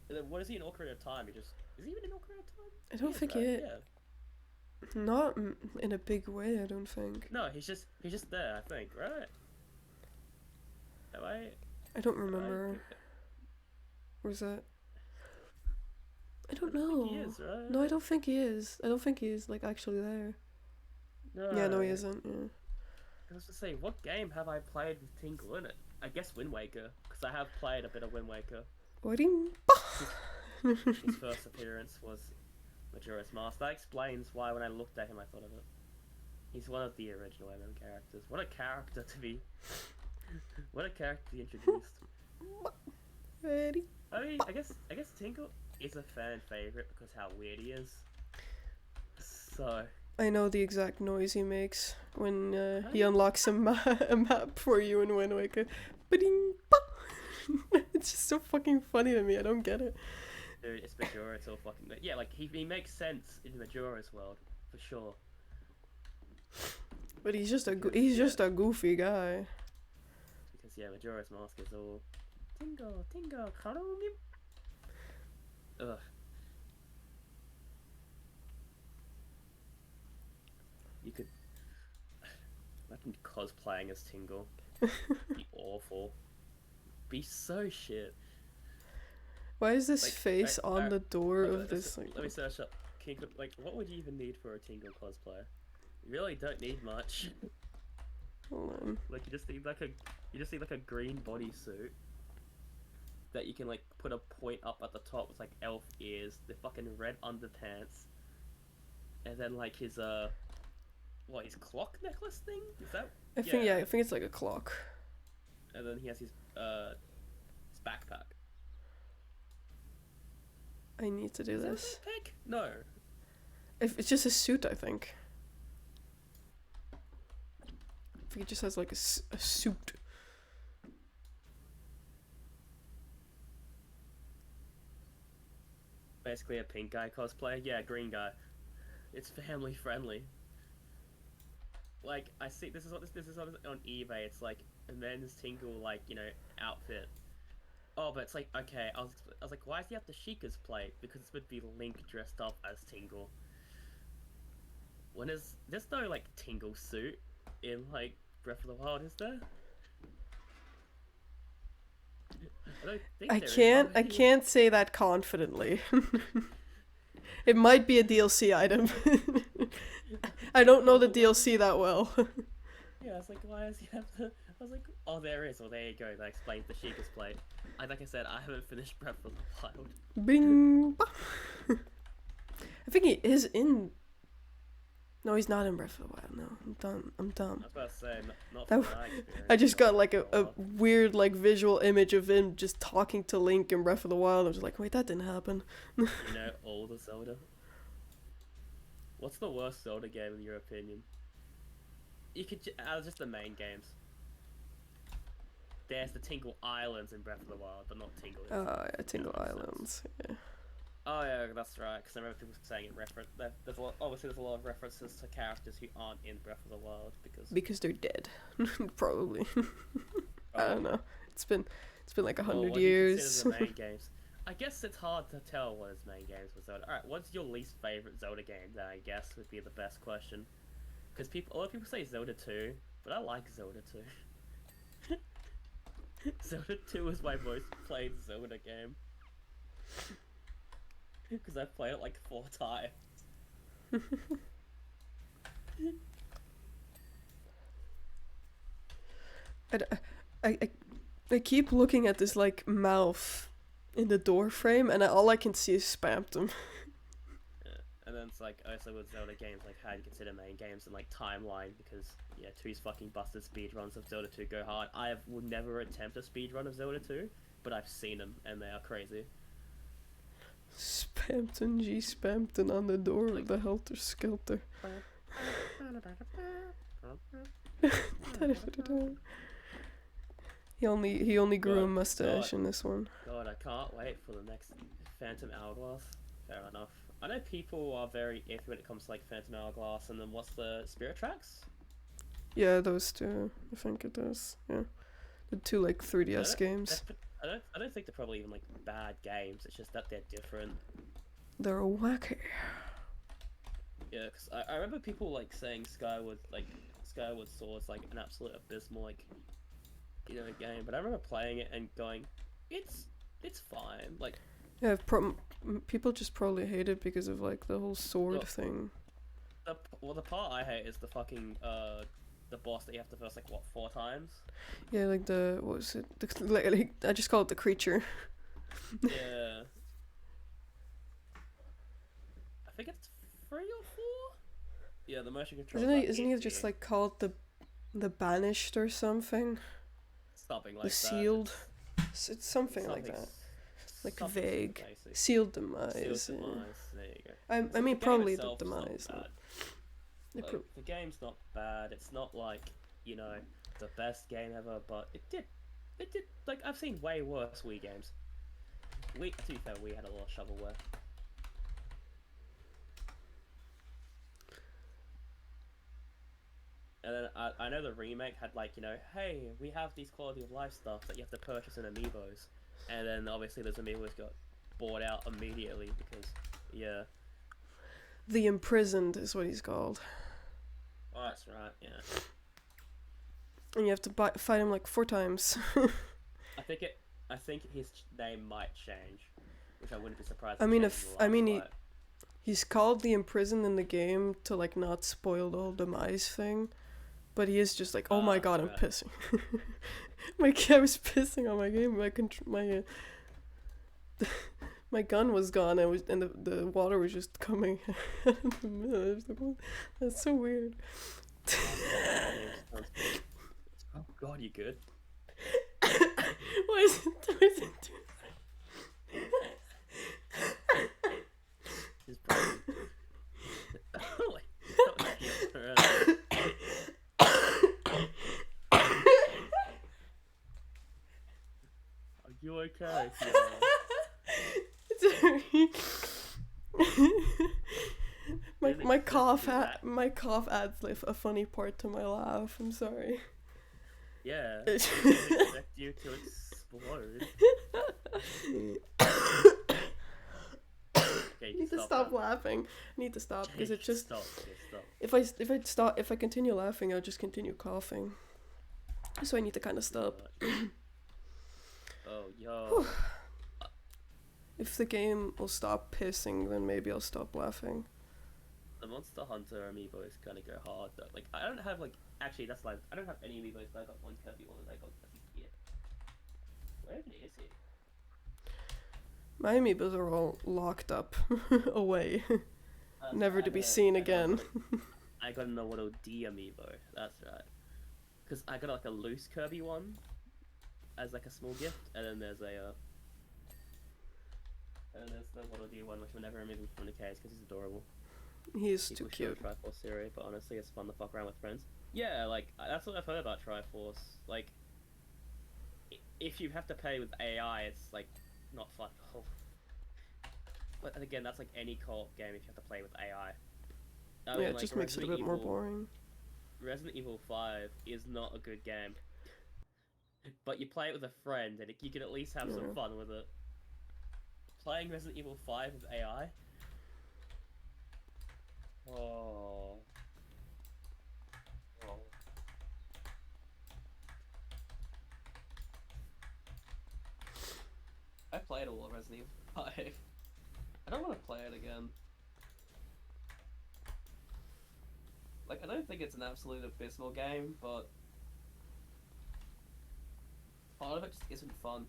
And then what is he in Ocarina of Time? Is he even in Ocarina of Time? I don't think right? he is. Yeah. Not in a big way, I don't think. No, he's just there, I think, right? Am I don't remember. Was that? I don't know. He is, right? No, I don't think he is. I don't think he is like actually there. No. Yeah, no, he isn't. Yeah. I was to say, what game have I played with Tingle in it? I guess Wind Waker, because I have played a bit of Wind Waker. His first appearance was Majora's Mask. That explains why when I looked at him I thought of it. He's one of the original MM characters. What a character to be... what a character to be introduced. Ready? I mean, I guess Tingle is a fan favorite because how weird he is. So... I know the exact noise he makes when he unlocks a map for you in Wind Waker. Ba-ding, ba! It's just so fucking funny to me. I don't get it. Dude, it's Majora. It's all fucking... Yeah, like, he makes sense in Majora's world, for sure. But he's just just a goofy guy. Because, yeah, Majora's Mask is all... Tingle, Karumi. Ugh. You could... Imagine cosplaying as Tingle. Be awful. Be so shit. Why is this like, face on the door of this? Like, let me search up Tingle. Like, what would you even need for a Tingle cosplayer? You really don't need much. Hold on. Like, you just need like a green bodysuit that you can like put a point up at the top with like elf ears, the fucking red underpants, and then like his his clock necklace thing? Is that? I think it's like a clock. And then he has his backpack. I need to do this. Backpack? No. If it's just a suit, I think. I think it just has like a suit. Basically a pink guy cosplay. Yeah, green guy. It's family friendly. Like, I see this is what on eBay. It's like a men's Tingle outfit. Oh, but it's like, okay, I was like, why does he have the Sheikah's plate? Because it would be Link dressed up as Tingle. There's no like Tingle suit in like Breath of the Wild, is there? I can't say that confidently. It might be a DLC item. I don't know the DLC that well. Yeah, I was like, why does he have the... I was like, oh, there is. Well, there you go. That explains the Sheikah's plate. And like I said, I haven't finished Breath of the Wild. Bing! I think he is in... No, he's not in Breath of the Wild. No, I'm dumb. I was about to say, not from my experience. I just got like a weird like visual image of him just talking to Link in Breath of the Wild. I was like, wait, that didn't happen. You know, all the Zelda. What's the worst Zelda game in your opinion? You could out of just the main games. There's the Tingle Islands in Breath of the Wild, but not Tingle. Oh yeah, Tingle Islands. Yeah. Oh yeah, that's right. Because I remember people saying it reference. There's obviously there's a lot of references to characters who aren't in Breath of the Wild because they're dead, probably. I don't know. It's been like 100 what do you consider the main games? I guess it's hard to tell what his main games were Zelda. Alright, what's your least favorite Zelda game? Then I guess would be the best question. Because a lot of people say Zelda 2, but I like Zelda 2. Zelda 2 is my most played Zelda game. Because I've played it like 4 times. I keep looking at this like mouth in the door frame, and all I can see is Spamton. And then it's like also with Zelda games, like how do you consider main games and like timeline, because yeah, Two's fucking busted speedruns of Zelda 2 go hard. Would never attempt a speedrun of Zelda 2, but I've seen them and they are crazy. Spampton G Spampton on the door Like, of the Helter Skelter. He only grew a mustache in this one. God, I can't wait for the next Phantom Hourglass. Fair enough. I know people are very iffy when it comes to like Phantom Hourglass, and then what's the Spirit Tracks? Yeah, those two. I think it is. Yeah, the two like 3DS games. I don't think they're probably even like bad games. It's just that they're different. They're wacky. Yeah, because I remember people like saying Skyward Sword's like an absolute abysmal like game, but I remember playing it and going, it's fine. Like, yeah, people just probably hate it because of like the whole sword thing. The part I hate is the fucking the boss that you have to first like what 4 times. Yeah, like what was it? Like I just call it the creature. Yeah. I think it's 3 or 4. Yeah, the motion control. Isn't he just like called the banished or something? Something like the that. Sealed. It's something like that. Like vague. Sealed demise. Sealed demise. There you go. I mean, probably the demise. Like, the game's not bad. It's not like the best game ever, but it did. Like I've seen way worse Wii games. To be fair, we had a lot of shovelware. And then I know the remake had like hey, we have these quality of life stuff that you have to purchase in amiibos, and then obviously those amiibos got bought out immediately because yeah. The Imprisoned is what he's called. Oh, that's right, yeah. And you have to fight him like 4 times. I think his name might change, which I wouldn't be surprised. He's called the Imprisoned in the game to like not spoil the whole demise thing, but he is just like, oh my god, I'm pissing. I was pissing on my game. My gun was gone. And the water was just coming out of the middle. I was like, oh, that's so weird. Oh god, you good? Why is it doing He's probably... Are you okay? my cough adds like a funny part to my laugh. I'm sorry. Yeah. I expect you to explode. Okay, I need to stop laughing. I need to stop because it's just stop. if I continue laughing, I'll just continue coughing. So I need to kind of stop. Oh, yo. If the game will stop pissing, then maybe I'll stop laughing. The Monster Hunter amiibos kind of go hard though. Like I don't have actually that's like I don't have any amiibos, but I got one Kirby one that I got as a kid. Where even is he? My amiibos are all locked up away, never to be seen again. I got an Waddle D amiibo. That's right. Because I got like a loose Kirby one as like a small gift, and then there's the Waddle D one, which will never remove him from the case because he's adorable. He is too cute. Triforce series, but honestly, it's fun to fuck around with friends. Yeah, like that's what I've heard about Triforce. Like, if you have to play with AI, it's like not fun. Oh. But again, that's like any co-op game if you have to play with AI. It just makes it a bit more boring. Resident Evil 5 is not a good game, but you play it with a friend, and you can at least have some fun with it. Playing Resident Evil 5 with AI. Oh. I played a lot of Resident Evil 5. I don't want to play it again. Like, I don't think it's an absolute abysmal game, but part of it just isn't fun.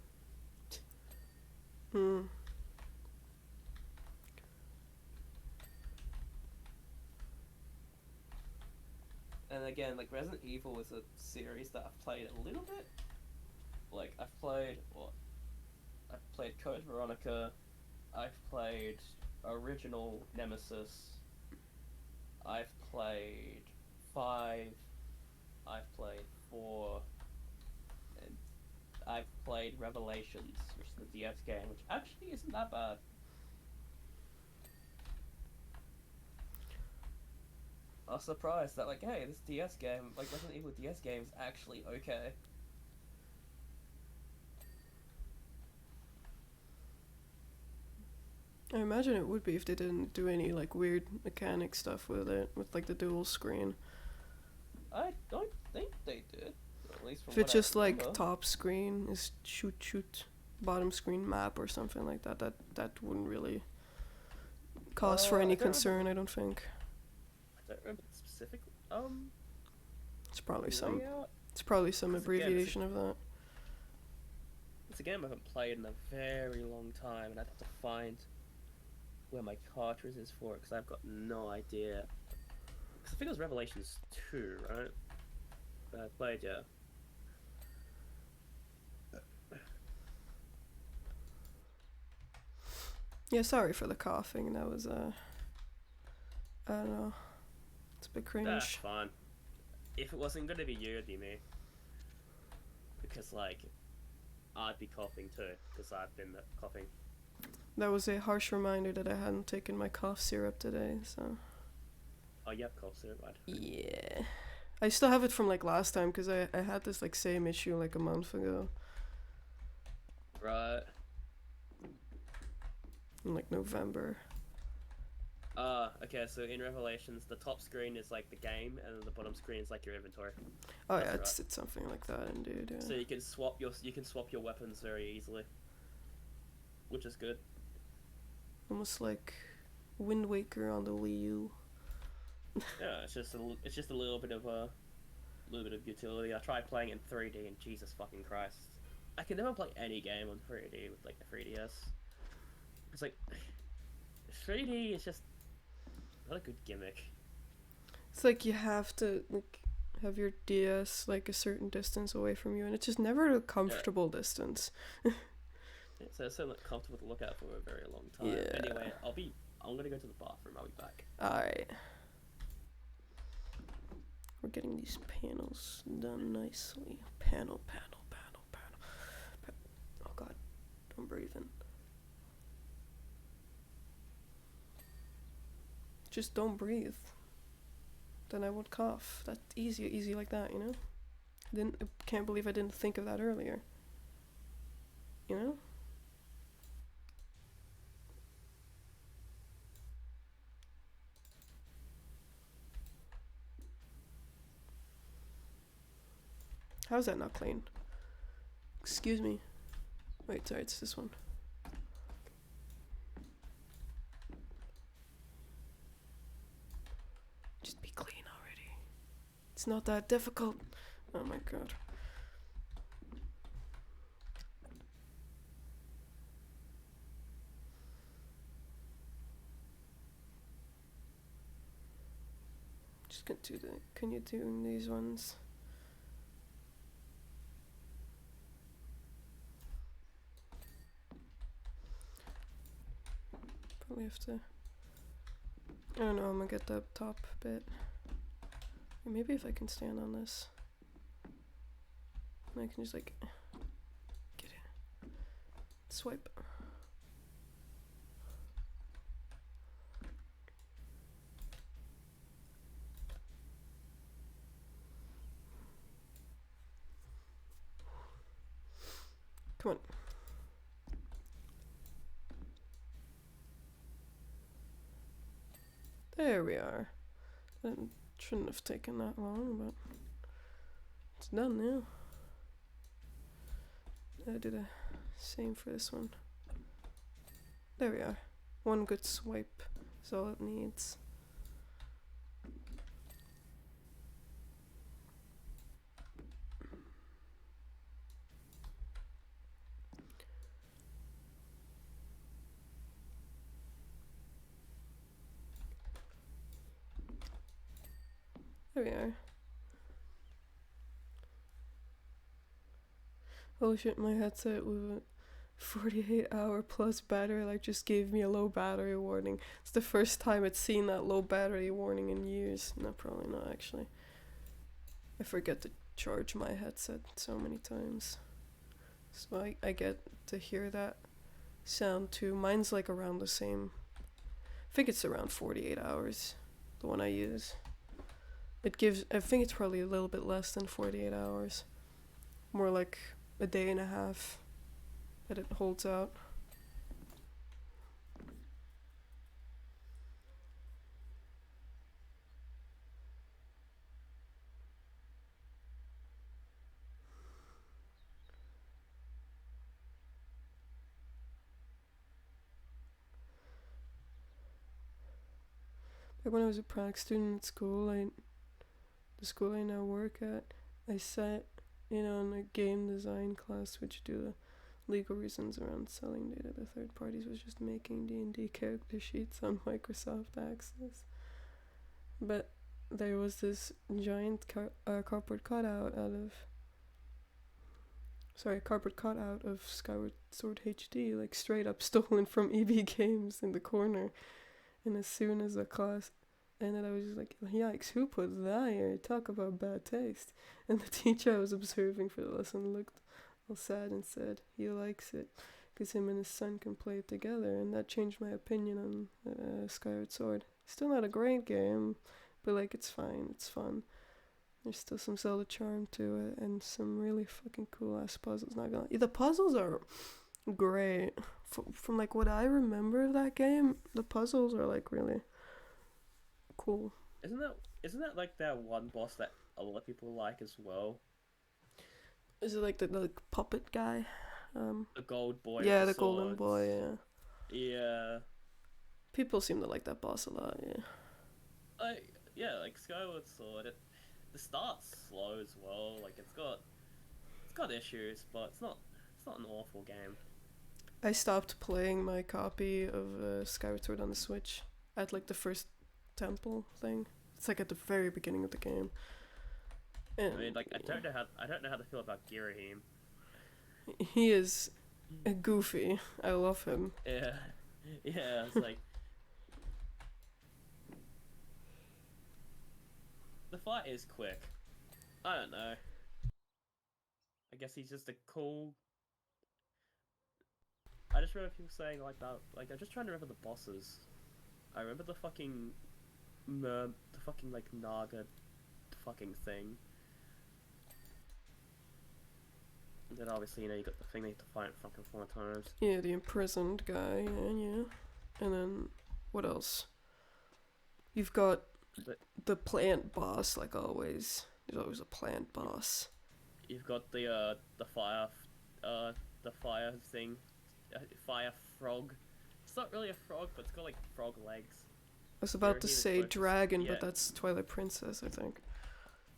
again, like Resident Evil is a series that I've played a little bit. Like I've played what? I've played Code Veronica. I've played original Nemesis. I've played 5. I've played 4. And I've played Revelations, which is the DS game, which actually isn't that bad. I was surprised that like, hey, this DS game, like Resident Evil DS game, is actually okay. I imagine it would be if they didn't do any like weird mechanic stuff with it, with like the dual screen. I don't think they did. At least from If it's what I just like remember. top screen is shoot, bottom screen map or something like that, that wouldn't really cause for I any don't remember. concern, I don't think. I don't remember specifically. It's probably some Layout. it's probably some 'Cause again, abbreviation of that. It's a game I haven't played in a very long time, and I'd have to find where my cartridge is for it because I've got no idea. Because I think it was Revelations 2, right? That I played, yeah. Yeah, sorry for the coughing. That was I don't know. It's a bit That's cringe. fine. If it wasn't gonna be you, it'd be me. Because like, I'd be coughing too, because I've been coughing. That was a harsh reminder that I hadn't taken my cough syrup today, so. Oh, you have cough syrup, right? Yeah. I still have it from like last time because I had this like same issue like a month ago Right. in like November. Okay, so in Revelations, the top screen is like the game, and then the bottom screen is like your inventory. Oh That's yeah, right. it's something like that indeed. Yeah. So you can swap your weapons very easily, which is good. Almost like Wind Waker on the Wii U. Yeah, it's just a little bit of utility. I tried playing in 3D, and Jesus fucking Christ, I can never play any game on 3D with like the 3DS. It's like 3D is just not a good gimmick. It's like you have to like have your DS like a certain distance away from you, and it's just never a comfortable distance. So it's so not comfortable to look at for a very long time. Yeah. Anyway, I'm gonna go to the bathroom. I'll be back. Alright. We're getting these panels done nicely. Panel. Oh god, I'm breathing. Just don't breathe. Then I would cough. That's easy like that, you know? I can't believe I didn't think of that earlier. You know? How's that not clean? Excuse me. Wait, sorry, it's this one. Just be clean already. It's not that difficult. Oh my god. Just continue doing these ones. Probably have to. I don't know, I'm gonna get the top bit. Maybe if I can stand on this. And I can just like get it. Swipe. Come on. There we are. That shouldn't have taken that long, but it's done now. I do the same for this one. There we are. One good swipe is all it needs. There we are. Oh shit, my headset with a 48-hour plus battery like just gave me a low battery warning. It's the first time it's seen that low battery warning in years. No, probably not actually. I forget to charge my headset so many times. So I get to hear that sound too. Mine's like around the same. I think it's around 48 hours, the one I use. It gives, I think it's probably a little bit less than 48 hours. More like a day and a half that it holds out. Back when I was a prac student at school, the school I now work at, I sat in on a game design class which due to legal reasons around selling data to third parties was just making D&D character sheets on Microsoft Access. But there was this giant cardboard cutout of Skyward Sword HD, like straight up stolen from EB Games in the corner. And as soon as the class ended, I was just like, yikes, who put that here? Talk about bad taste. And the teacher I was observing for the lesson looked all sad and said, he likes it, because him and his son can play it together. And that changed my opinion on Skyward Sword. Still not a great game, but like, it's fine, it's fun. There's still some Zelda charm to it, and some really fucking cool ass puzzles. Not gonna lie. The puzzles are great. From like what I remember of that game, the puzzles are like really cool. Isn't that like that one boss that a lot of people like as well? Is it like the puppet guy? The gold boy. Yeah, with the golden boy. swords. Yeah, Yeah. people seem to like that boss a lot. Yeah, Like Skyward Sword. The start's slow as well. Like it's got issues, but it's not an awful game. I stopped playing my copy of Skyward Sword on the Switch at like the first temple thing. It's like at the very beginning of the game. And I mean, like I don't know how to feel about Girahim. he is a goofy. I love him. Yeah, yeah. It's like the fight is quick. I don't know. I guess he's just a cool. I just remember people saying like that. Like I'm just trying to remember the bosses. I remember the fucking, the fucking like Naga, fucking thing. And then obviously you got the thing they have to fight fucking 4 times. Yeah, the imprisoned guy. Yeah. And then what else? You've got But the plant boss, like always. There's always a plant boss. you've got the fire, the fire thing, fire frog. It's not really a frog, but it's got like frog legs. I was about to Girahim is say both dragon, yeah. but that's Twilight Princess, I think.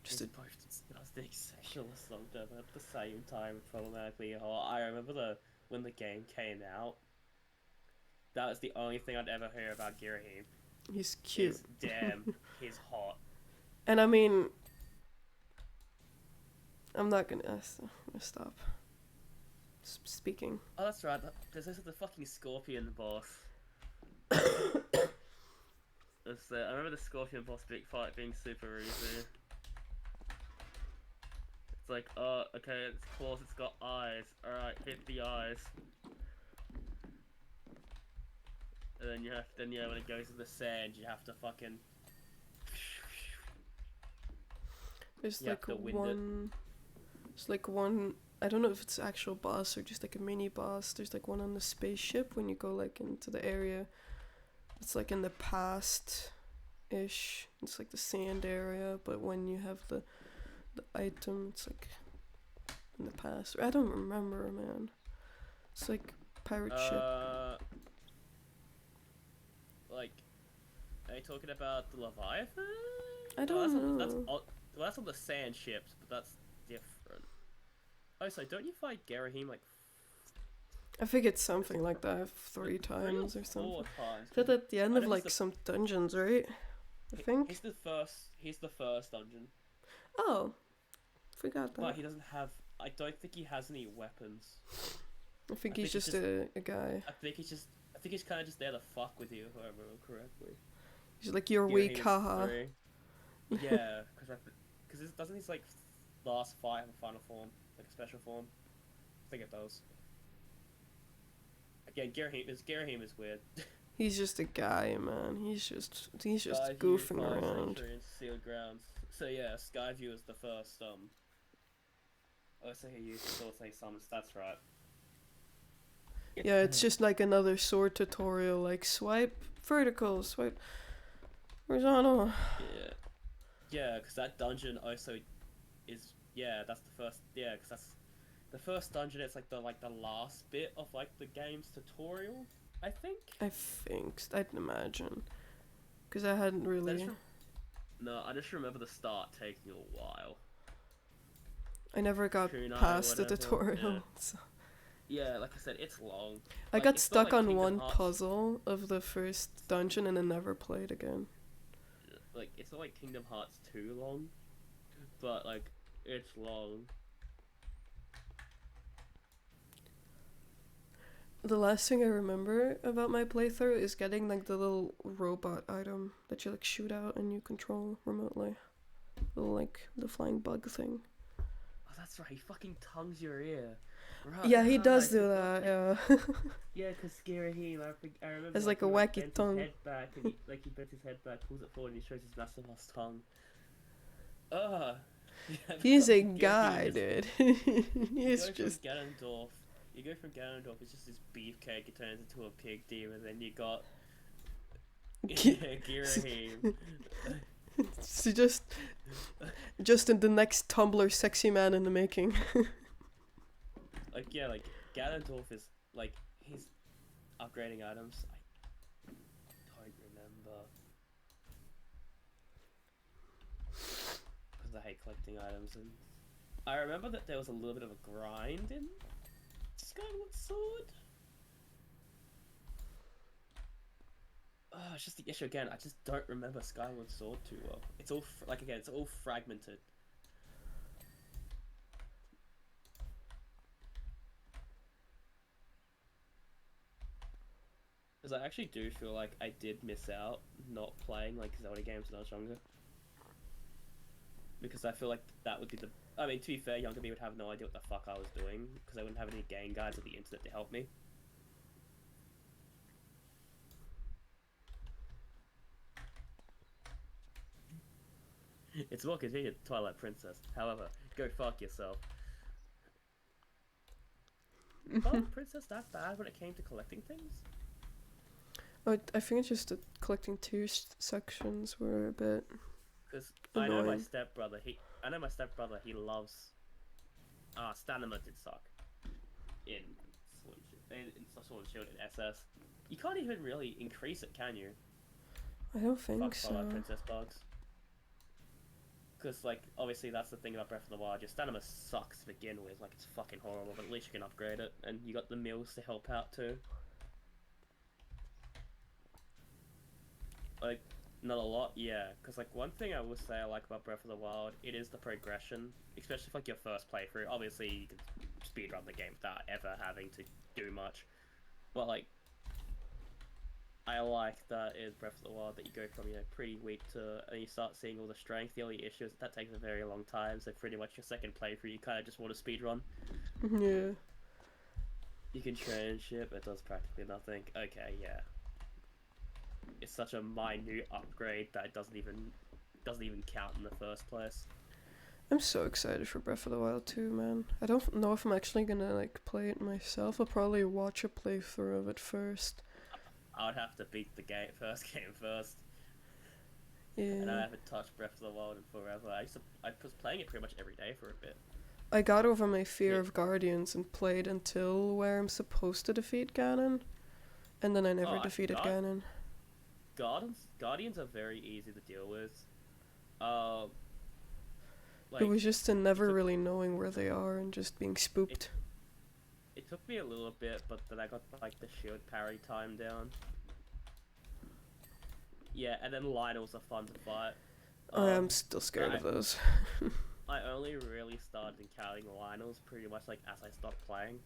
Just Just a, both disgusting sexual assault at the same time, problematically hot. I remember when the game came out. That was the only thing I'd ever hear about Girahim. he's cute. Is damn, he's hot. And I mean, I'm not gonna, stop speaking. Oh, that's right. There's also the fucking scorpion boss. I remember the scorpion boss fight being super easy. It's like, oh, okay, it's claws, it's got eyes. Alright, hit the eyes. And then when it goes in the sand, you have to fucking. There's You have like to wind one. There's like one. I don't know if it's actual boss or just like a mini boss. There's like one on the spaceship when you go like into the area. It's like in the past ish. It's like the sand area, but when you have the item, it's like in the past. I don't remember, man. It's like pirate ship. Like, are you talking about the Leviathan? I don't know. Well, that's on the sand ships, but that's different. Oh, so don't you fight Girahim like I think it's something like that 3 times or something. 4 times? Is that at the end I of know like some dungeons, right? I think. He's the first dungeon. Oh, forgot that. But he doesn't have I don't think he has any weapons. I think I he's think he's just just a guy. I think he's kind of just there to fuck with you, if I remember correctly. He's like, you're weak, Girahim is haha. 3. Yeah, because doesn't his like last fight have a final form, like a special form? I think it does. Again, Girahim is weird. He's just a guy, man. He's just Skyview, goofing Fire around. Sanctuary, and Sealed Grounds. So yeah, Skyview is the first oh, so he used facilitate summons. That's right. Yeah, it's just like another sword tutorial, like swipe vertical, swipe horizontal. Yeah, yeah, because that dungeon also is that's the first because that's the first dungeon. It's like the last bit of like the game's tutorial, I think. I'd imagine, because I hadn't really. No, I just remember the start taking a while. I never got Kunai, past the whatever. tutorial. Yeah. So. Yeah, like I said, it's long. I Like, got it's not stuck like on Kingdom one Hearts. puzzle of the first dungeon and then never played again. Like, it's not like Kingdom Hearts 2 long, but like it's long. The last thing I remember about my playthrough is getting like the little robot item that you like shoot out and you control remotely. Like the flying bug thing. Oh, that's right. He fucking tongues your ear. Right. Yeah, he does I do forgot. that. Yeah. Yeah, because Girahim, I remember. It's like a he, wacky bends tongue. his head back, and he bends his head back, pulls it forward, and he shows his massive ass tongue. Ugh. Yeah, He's a Girahim guy, is- dude. You He's go just. from Ganondorf. You go from Ganondorf. It's just this beefcake. It turns into a pig demon. Then you got Girahim. So just in the next Tumblr sexy man in the making. Like Ganondorf is like he's upgrading items. I don't remember because I hate collecting items, and I remember that there was a little bit of a grind in Skyward Sword. It's just the issue again. I just don't remember Skyward Sword too well. It's all it's all fragmented. Because I actually do feel like I did miss out not playing like Zelda games when I was younger. Because I feel like that would be the. I mean, to be fair, younger me would have no idea what the fuck I was doing because I wouldn't have any game guides or the internet to help me. It's more convenient, Twilight Princess. However, go fuck yourself. Twilight Princess that bad when it came to collecting things? I think it's just that collecting tier sections were a bit. Because I know my annoying. stepbrother. He loves. Stamina did suck. In Sword and Shield in SS. You can't even really increase it, can you? I don't think Fuck so. Twilight Princess bugs. Because, like, obviously that's the thing about Breath of the Wild. Your stamina sucks to begin with. Like, it's fucking horrible, but at least you can upgrade it. And you got the meals to help out, too. Like, not a lot, yeah. Because, like, one thing I will say I like about Breath of the Wild, it is the progression. Especially for, like, your first playthrough. Obviously, you can speedrun the game without ever having to do much. But, like, I like that in Breath of the Wild that you go from, pretty weak to, and you start seeing all the strength. The only issue is that takes a very long time, so pretty much your second playthrough, you kind of just want to speedrun. Yeah. You can train shit, but it does practically nothing. Okay, yeah. It's such a minute upgrade that it doesn't even count in the first place. I'm so excited for Breath of the Wild 2, man. I don't know if I'm actually gonna like play it myself. I'll probably watch a playthrough of it first. I would have to beat the first game first. Yeah. And I haven't touched Breath of the Wild in forever. I was playing it pretty much every day for a bit. I got over my fear of Guardians and played until where I'm supposed to defeat Ganon, and then I never defeated Ganon. Guardians are very easy to deal with. It was just in never really knowing where they are and just being spooked. It took me a little bit, but then I got like the shield parry time down. Yeah, and then Lionel's are fun to fight. I am still scared of those. I only really started encountering Lionels pretty much like as I stopped playing,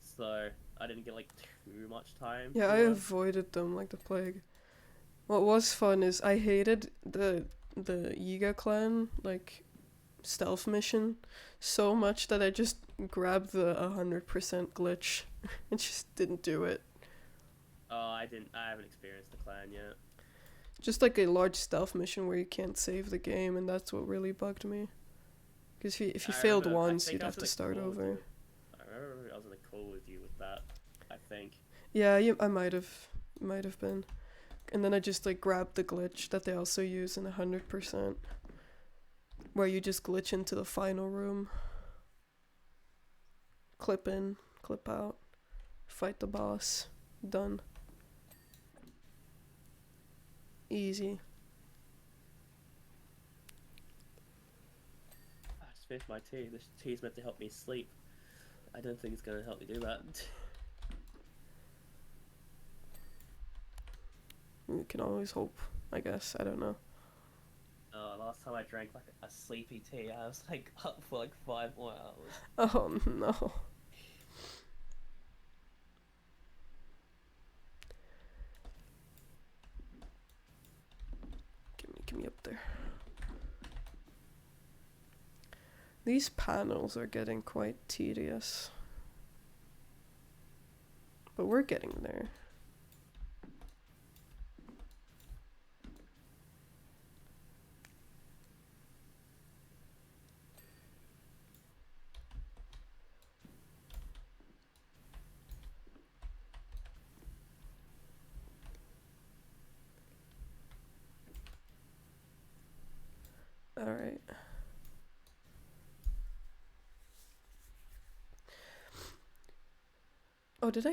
so I didn't get like too much time Yeah, to I avoided them like the plague. What was fun is I hated the Yiga clan like stealth mission so much that I just grabbed the 100% glitch and just didn't do it. Oh, I didn't. I haven't experienced the clan yet. Just like a large stealth mission where you can't save the game, and that's what really bugged me. Because if you I failed remember. I once, think you'd I have was in to a start call with over. you. I remember I was in a call with you with that. I think. Yeah, I might have been. And then I just like grabbed the glitch that they also use in 100%, where you just glitch into the final room, clip in, clip out, fight the boss, done. Easy. I just finished my tea. This tea is meant to help me sleep. I don't think it's gonna help me do that. We can always hope, I guess. I don't know. Last time I drank like a sleepy tea, I was like up for like 5 more hours. Oh no. Give me up there. These panels are getting quite tedious. But we're getting there. Alright. Oh, did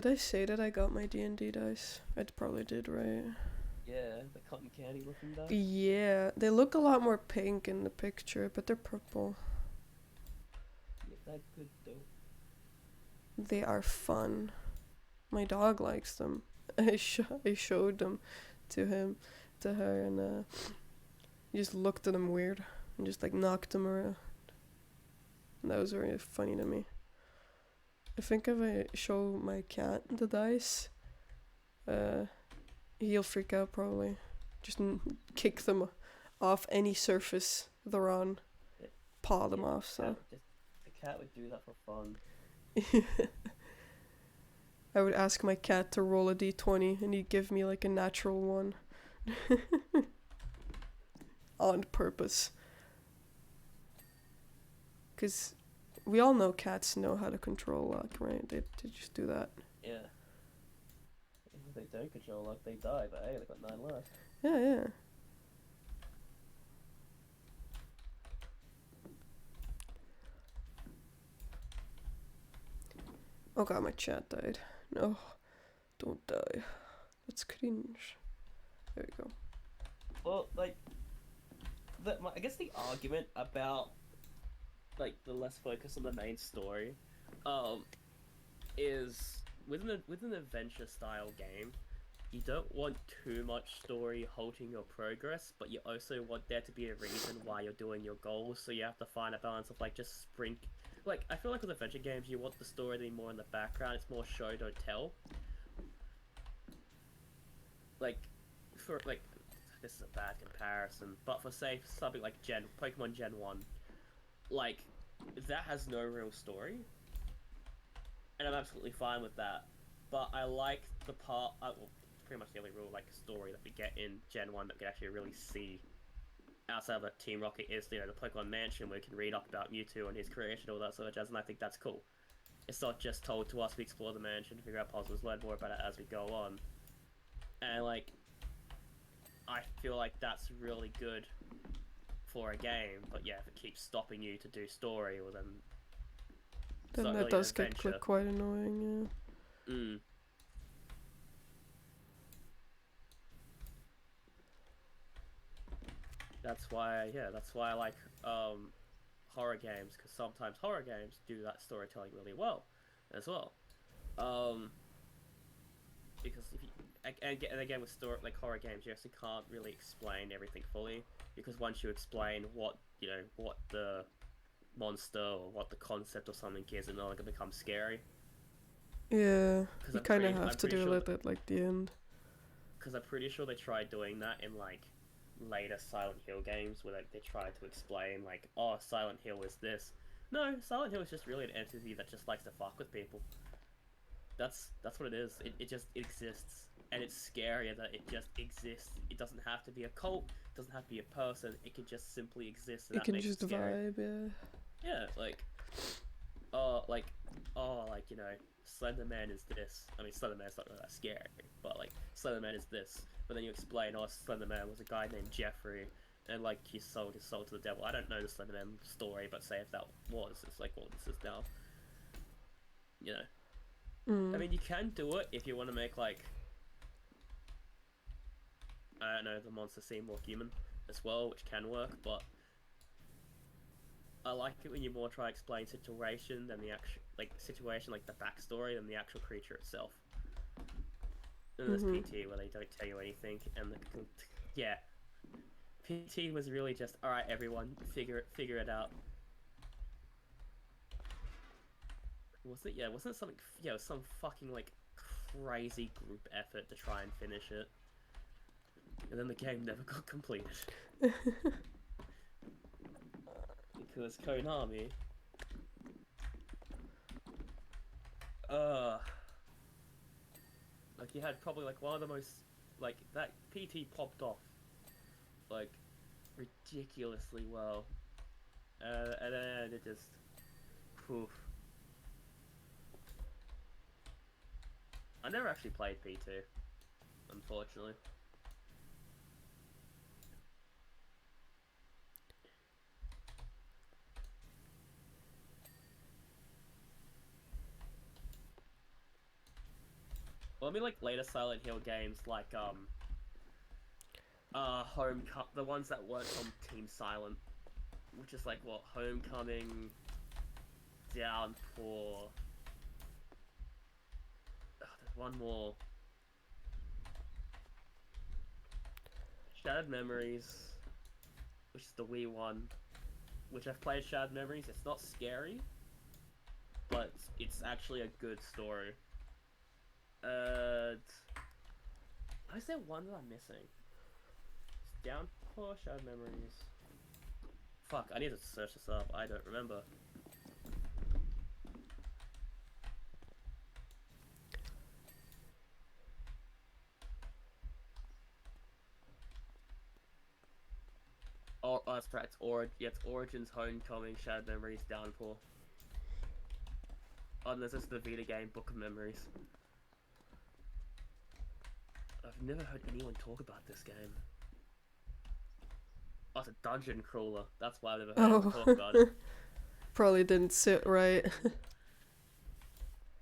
I say that I got my D&D dice? I probably did, right? Yeah, the cotton candy looking dice. Yeah, they look a lot more pink in the picture, but they're purple. Yeah, that good though. They are fun. My dog likes them. I showed them to him, to her, and he just looked at them weird and just like knocked them around. And that was very funny to me. I think if I show my cat the dice, uh, he'll freak out probably. Just kick them off any surface they're on, Yeah, paw them yeah, off. So the cat would do that for fun. I would ask my cat to roll a d20 and he'd give me like a natural one. On purpose. Because we all know cats know how to control luck, right? They just do that. Yeah. If they don't control luck, they die. But hey, they got 9 left. Yeah, yeah. Oh god, my chat died. No, don't die. That's cringe. There we go. Well, like, I guess the argument about like the less focus on the main story, um, is with an adventure style game, you don't want too much story halting your progress, but you also want there to be a reason why you're doing your goals. So you have to find a balance of like just sprint. Like I feel like with adventure games, you want the story to be more in the background. It's more show don't tell. Like for like this is a bad comparison, but for say something like Pokemon Gen 1, like that has no real story, and I'm absolutely fine with that. But I like the part, well, pretty much the only real like story that we get in Gen 1 that we can actually really see outside of Team Rocket is, you know, the Pokemon Mansion where we can read up about Mewtwo and his creation and all that sort of jazz, and I think that's cool. It's not just told to us, we explore the mansion, figure out puzzles, learn more about it as we go on. And like I feel like that's really good for a game, but yeah, if it keeps stopping you to do story, well then it's Then not that really an does get adventure. quite annoying, yeah. That's why I like horror games, because sometimes horror games do that storytelling really well as well. Um, because if you and again with story like horror games, you actually can't really explain everything fully because once you explain what what the monster or what the concept or something is, it's not gonna become scary. Yeah, Because you kind of have I'm to pretty do sure it at like the end. because I'm pretty sure they tried doing that in like later Silent Hill games where they tried to explain like, oh, Silent Hill is this. No, Silent Hill is just really an entity that just likes to fuck with people. That's what it is. It just exists, and it's scarier that it just exists. It doesn't have to be a cult. It doesn't have to be a person. It can just simply exist, and It that can makes it just scary. vibe, yeah. Yeah, oh, like, like Slender Man is this. I mean, Slender Man's not really that scary, but like Slender Man is this. But then you explain, oh, Slender Man was a guy named Jeffrey, and like he sold his soul to the devil. I don't know the Slender Man story, but say if that was, it's like, well, this is now, you know. I Mm. mean, you can do it if you want to make like, I don't know, the monster seem more human as well, which can work. But I like it when you more try to explain situation than the actual situation, like the backstory, than the actual creature itself. And there's Mhm. PT where they don't tell you anything, and yeah, PT was really just all right. Everyone, figure it out. Was it? Yeah, wasn't it something? Yeah, it was some fucking like crazy group effort to try and finish it, and then the game never got completed because Konami. Uh, like you had probably like one of the most like that PT popped off like ridiculously well, and then it just poof. I never actually played P2, unfortunately. Well, I mean, like later Silent Hill games, like the ones that worked on Team Silent, which is like what Homecoming, Downpour. There's one more, Shattered Memories, which is the Wii one, which I've played Shattered Memories. It's not scary, but it's actually a good story. Uh, is there one that I'm missing? It's Downpour, Shattered Memories. Fuck, I need to search this up. I don't remember. Oh, that's right. It's Origins, Homecoming, Shattered Memories, Downpour. Oh, and there's just the Vita game, Book of Memories. I've never heard anyone talk about this game. Oh, it's a dungeon crawler. That's why I've never heard anyone talk Oh. about it. Probably didn't sit right.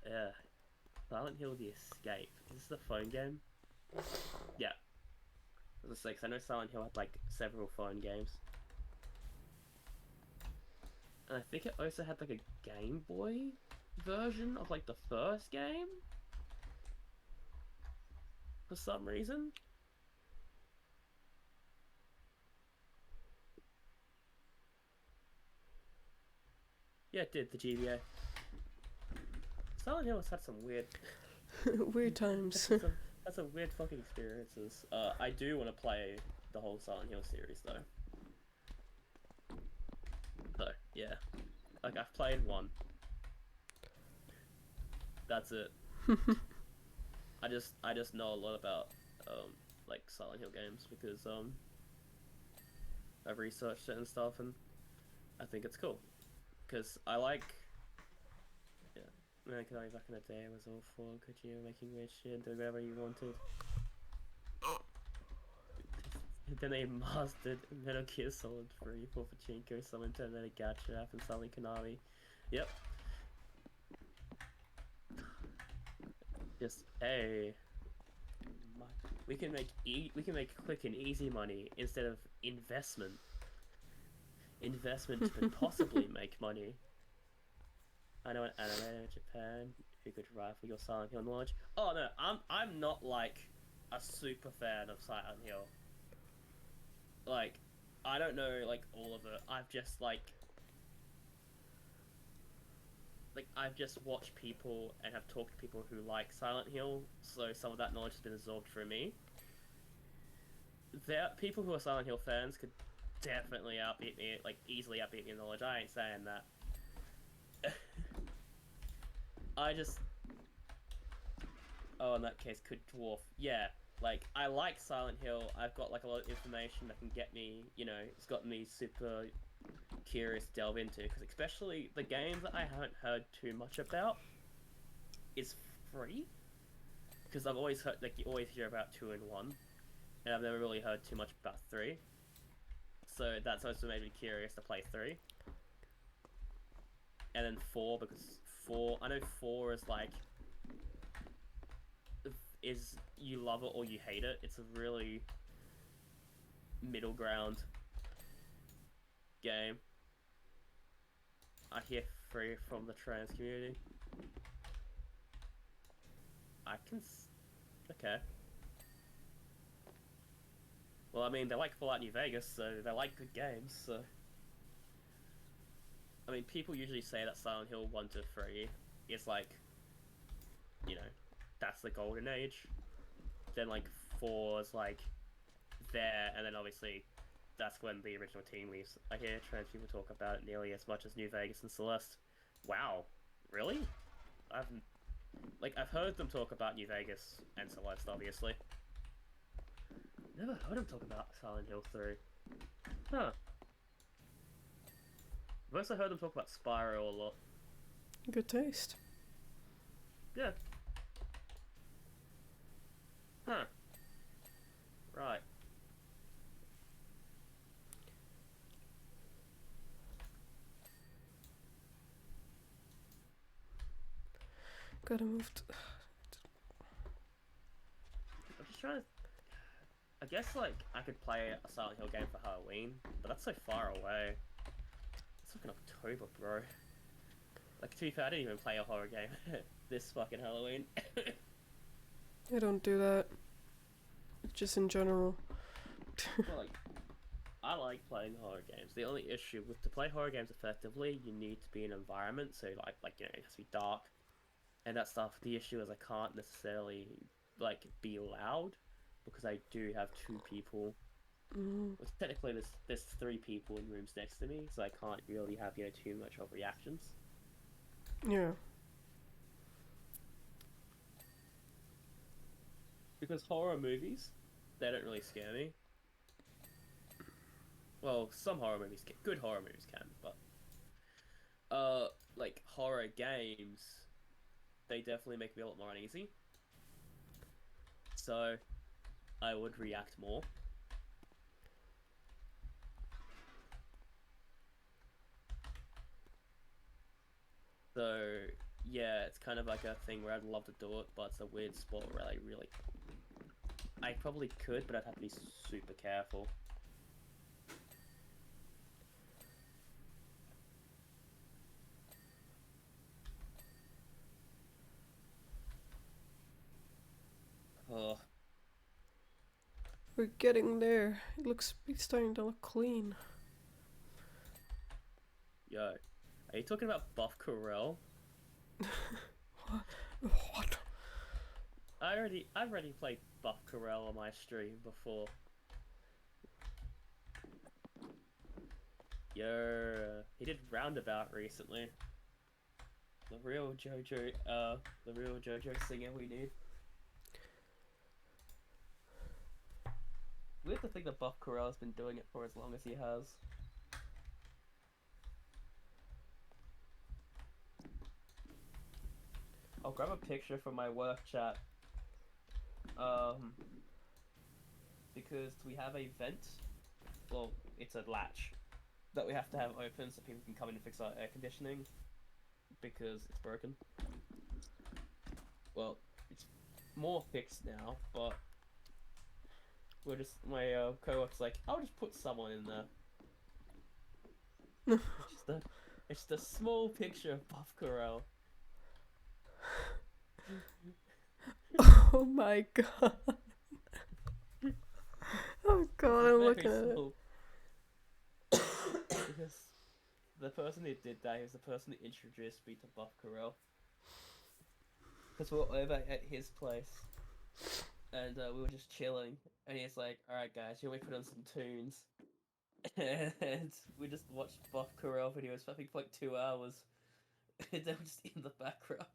Yeah. Silent Hill: The Escape. Is this the phone game? Yeah. I was like, 'cause I know Silent Hill had like several phone games. And I think it also had like a Game Boy version of like the first game for some reason. Yeah, it did, the GBA. Silent Hill has had some weird Weird times. that's some weird fucking experiences. I do want to play the whole Silent Hill series though. So yeah, like I've played one. That's it. I just know a lot about like Silent Hill games because I've researched it and stuff, and I think it's cool because I like yeah. Man, could I back in the day was awful. Could you making weird shit, do whatever you wanted. Then they mastered Metal Gear Solid 3 for Pachinko, some internet gacha app, and selling Konami. Yep. Just hey, we can make quick and easy money instead of investment. Investment to possibly make money. I know an animator in Japan who could rival your Silent Hill knowledge. Oh no, I'm not like a super fan of Silent Hill. Like, I don't know like all of it. I've just watched people and have talked to people who like Silent Hill, so some of that knowledge has been absorbed through me. There, people who are Silent Hill fans could definitely outbeat me, like easily outbeat me in knowledge. I ain't saying that. I just, oh, in that case, could dwarf. Yeah, like I like Silent Hill. I've got like a lot of information that can get me, it's got me super curious to delve into because especially the games that I haven't heard too much about is free because I've always heard like you always hear about 2 and 1, and I've never really heard too much about 3. So that's also made me curious to play 3, and then 4 because 4 I know 4 is like is you love it or you hate it. It's a really middle ground game. I hear 3 from the trans community. I can. Okay. Well, I mean, they like Fallout New Vegas, so they like good games, so. I mean, people usually say that Silent Hill 1 to 3 is like, you know, that's the golden age. Then, like, 4 is like there, and then obviously that's when the original team leaves. I hear trans people talk about it nearly as much as New Vegas and Celeste. Wow. Really? I've I've heard them talk about New Vegas and Celeste, obviously. Never heard them talk about Silent Hill 3. Huh. I've also heard them talk about Spyro a lot. Good taste. Yeah. Huh. Right. Gotta move. I'm just trying to. I guess, like, I could play a Silent Hill game for Halloween, but that's so far away. It's like in October, bro. Like, to be fair, I didn't even play a horror game this fucking Halloween. I don't do that. Just in general. Well, like, I like playing horror games. The only issue with to play horror games effectively, you need to be in an environment, so it has to be dark and that stuff. The issue is I can't necessarily like be loud because I do have 2 people. Mm. Well, technically, there's 3 people in rooms next to me, so I can't really have too much of reactions. Yeah. Because horror movies, they don't really scare me. Well, some horror movies can. Good horror movies can, but like horror games, they definitely make me a lot more uneasy. So, I would react more. So, yeah, it's kind of like a thing where I'd love to do it, but it's a weird spot where I probably could, but I'd have to be super careful. Oh, We're getting there. It's starting to look clean. yo. Are you talking about Buff Corel? What? I've already played Buff Corel on my stream before. Yo, he did Roundabout recently. The real JoJo singer we need. Weird to think that Buff Corel has been doing it for as long as he has. I'll grab a picture from my work chat. Because we have a vent. Well, it's a latch that we have to have open so people can come in and fix our air conditioning because it's broken. Well, it's more fixed now, but my co-worker's like, I'll just put someone in there. It's the small picture of Buff Corral. Oh my god. Oh god, I'm Very looking at it. small. Because the person who did that is the person who introduced me to Buff Corral. Because we were over at his place, and we were just chilling, and he's like, "Alright, guys, you want me to put on some tunes?" And we just watched Buff Corral videos for I think for like 2 hours. And they were just in the background.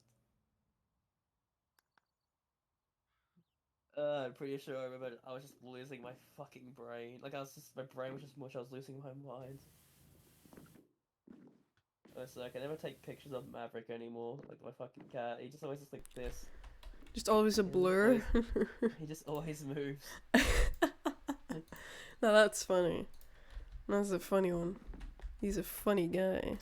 I'm pretty sure I remember I was just losing my fucking brain. Like, my brain was just mush, I was losing my mind. So I can never take pictures of Maverick anymore. Like my fucking cat, he just always just like this. Just always a blur. He just always moves. Now that's funny. That's a funny one. He's a funny guy.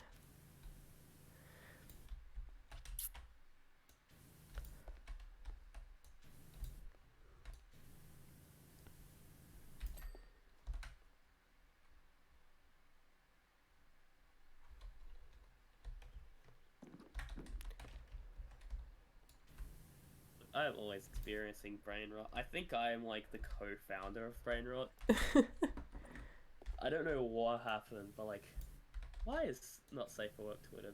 I am always experiencing brain rot. I think I am like the co-founder of brain rot. I don't know what happened, but like, why is not safe for work Twitter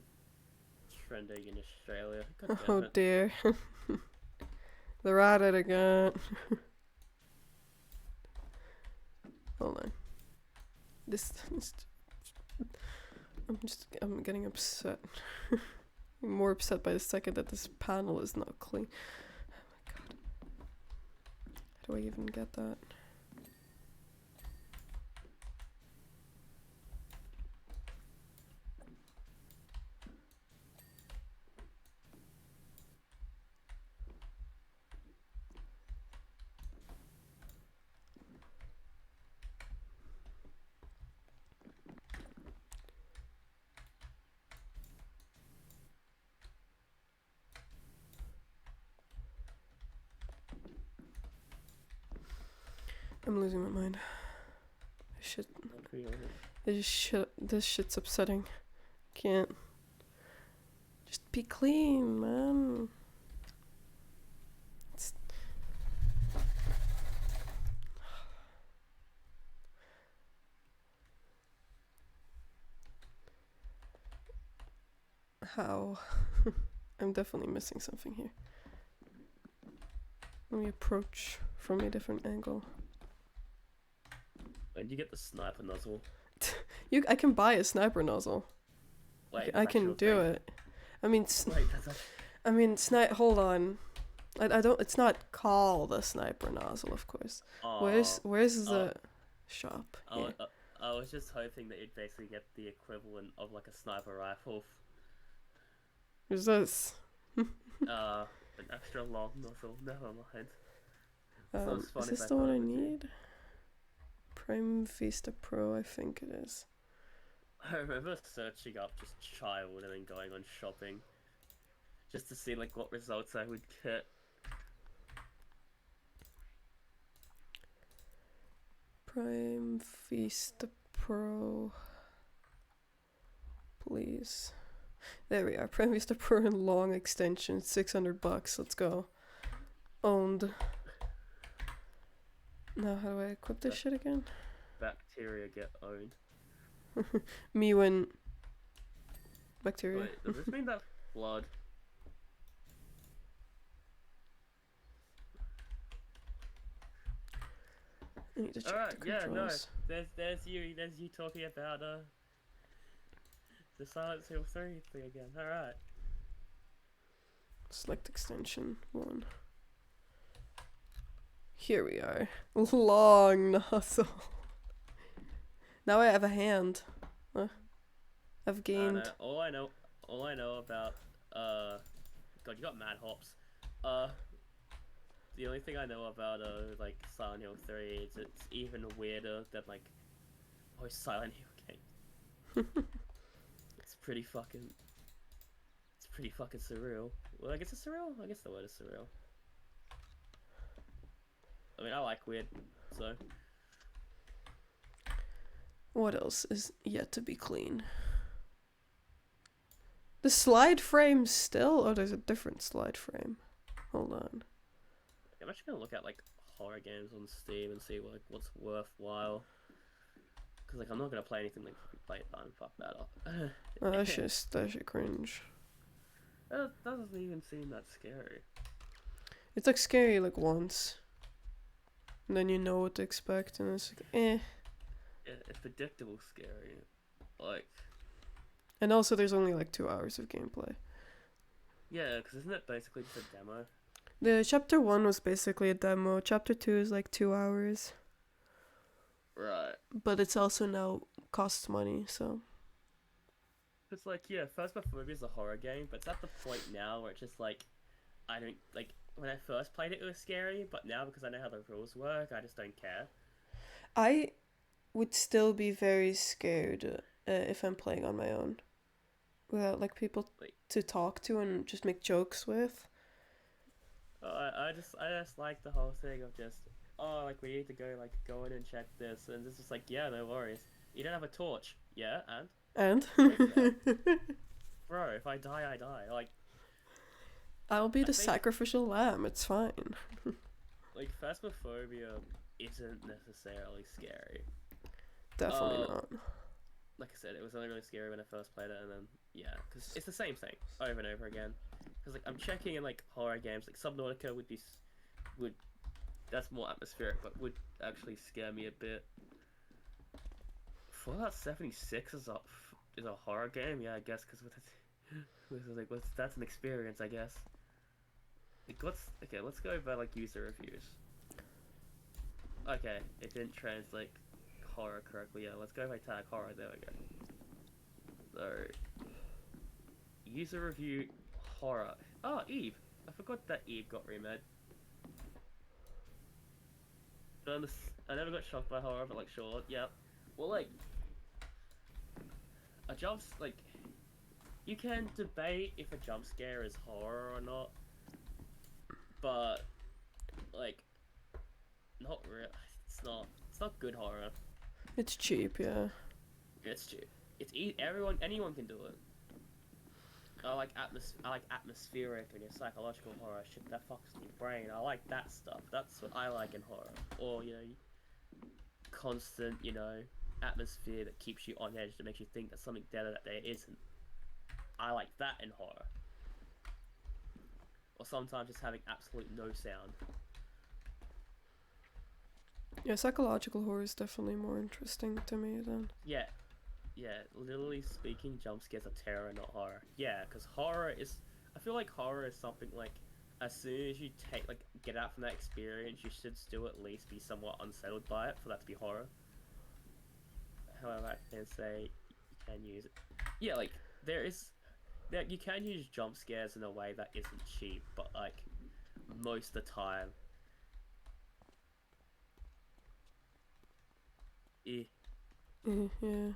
trending in Australia? God damn Oh it. dear. They're at it again. Hold on. I'm getting upset. I'm more upset by the second that this panel is not clean. Oh my god. How do I even get that? I'm losing my mind. Shit. This shit's upsetting. Can't. Just be clean, man. How? I'm definitely missing something here. Let me approach from a different angle. When do you get the sniper nozzle? I can buy a sniper nozzle. Wait, I can do it. I mean, hold on. I don't. It's not called a sniper nozzle, of course. Where's the shop? I was just hoping that you'd basically get the equivalent of like a sniper rifle. Who's this? An extra long nozzle. Never mind. Is this the one I need? Prime Vista Pro, I think it is. I remember searching up just child and then going on shopping, just to see like what results I would get. Prime Vista Pro. Please. There we are. Prime Vista Pro and long extension. $600. Let's go. Owned. Now how do I equip this shit again? Bacteria get owned. Me when bacteria. Wait, does this mean that blood? I need to check the controls. There's you talking about the Silent Hill 3 thing again. Alright. Select extension 1. Here we are. Long nozzle. Now I have a hand. I've gained. All I know about God, you got mad hops. The only thing I know about like Silent Hill 3 is it's even weirder than like most Silent Hill games. It's pretty fucking surreal. Well, I guess it's surreal. I guess the word is surreal. I mean, I like weird, so. What else is yet to be clean? The slide frame still? Oh, there's a different slide frame. Hold on. I'm actually gonna look at like horror games on Steam and see like what's worthwhile. Cause like I'm not gonna play anything like Playtime. Fuck that up. Oh, that shit cringe. That doesn't even seem that scary. It's like scary like once. And then you know what to expect and it's like, eh. Yeah, it's predictable scary. Like. And also there's only like 2 hours of gameplay. Yeah, because isn't it basically just a demo? The chapter 1 was basically a demo. Chapter 2 is like 2 hours. Right. But it's also now costs money, so. It's like, yeah, Phasmophobia is a horror game, but it's at the point now where it's just like, I don't, like, when I first played it, it was scary, but now because I know how the rules work, I just don't care. I would still be very scared if I'm playing on my own. Without like people Like, to talk to and just make jokes with. I just like the whole thing of just, oh, like, we need to go in and check this, and it's just like, yeah, no worries. You don't have a torch. Yeah, and? And? Bro, if I die, I die. Like, I'll be I the think, sacrificial lamb, it's fine. like, Phasmophobia isn't necessarily scary. Definitely not. Like I said, it was only really scary when I first played it, and then, yeah, because it's the same thing over and over again. Because, like, I'm checking in, like, horror games, like, Subnautica would, that's more atmospheric, but would actually scare me a bit. Fallout 76 is a horror game, yeah, I guess, because that's an experience, I guess. Like, let's go by, like, user reviews. Okay, it didn't translate horror correctly, yeah, let's go by tag horror, there we go. So, user review horror. Oh, Eve! I forgot that Eve got remade. I never got shocked by horror, but like, sure, yeah. Well, like, like, you can debate if a jump scare is horror or not, but, like, not real. It's not good horror. It's cheap, yeah. It's cheap. Anyone can do it. I like atmospheric and your psychological horror shit that fucks with your brain. I like that stuff. That's what I like in horror. Or, you know, constant, you know, atmosphere that keeps you on edge, that makes you think that something there that there isn't. I like that in horror. Or sometimes just having absolute no sound. Yeah, psychological horror is definitely more interesting to me than. Yeah, literally speaking, jump scares are terror, not horror. Yeah, because horror is. I feel like horror is something like, as soon as you get out from that experience, you should still at least be somewhat unsettled by it for that to be horror. However, I can say you can use it. Yeah, like, you can use jump scares in a way that isn't cheap, but like, most of the time. Eh. Yeah.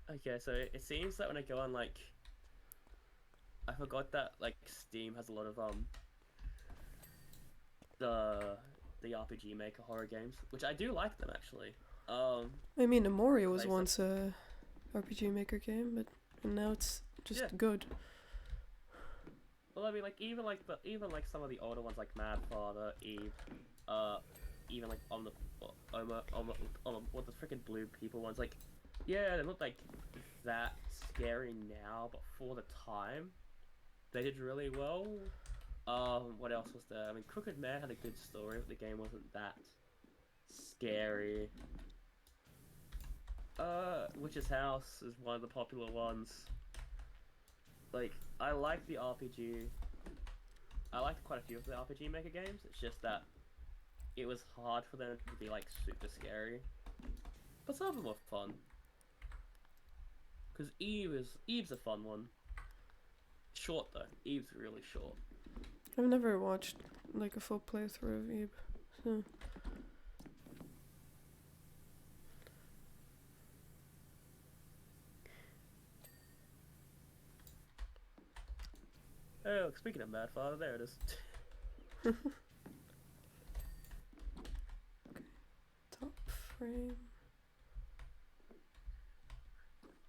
Okay, so it seems that when I go on, like, I forgot that, like, Steam has a lot of the RPG Maker horror games, which I do like them actually. I mean, Amoria was once a RPG Maker game, but and now it's just good. Well, I mean, like, even some of the older ones like Mad Father, Eve, even like on the what the freaking Blue People ones, like, yeah, they look like that scary now, but for the time, they did really well. What else was there? I mean, Crooked Man had a good story, but the game wasn't that scary. Witch's House is one of the popular ones. Like, I like the RPG. I liked quite a few of the RPG Maker games. It's just that it was hard for them to be, like, super scary. But some of them were fun. Because Eve's a fun one. Short, though. Eve's really short. I've never watched, like, a full playthrough of Eve, so. Oh, look, speaking of Mad Father, there it is. Top frame.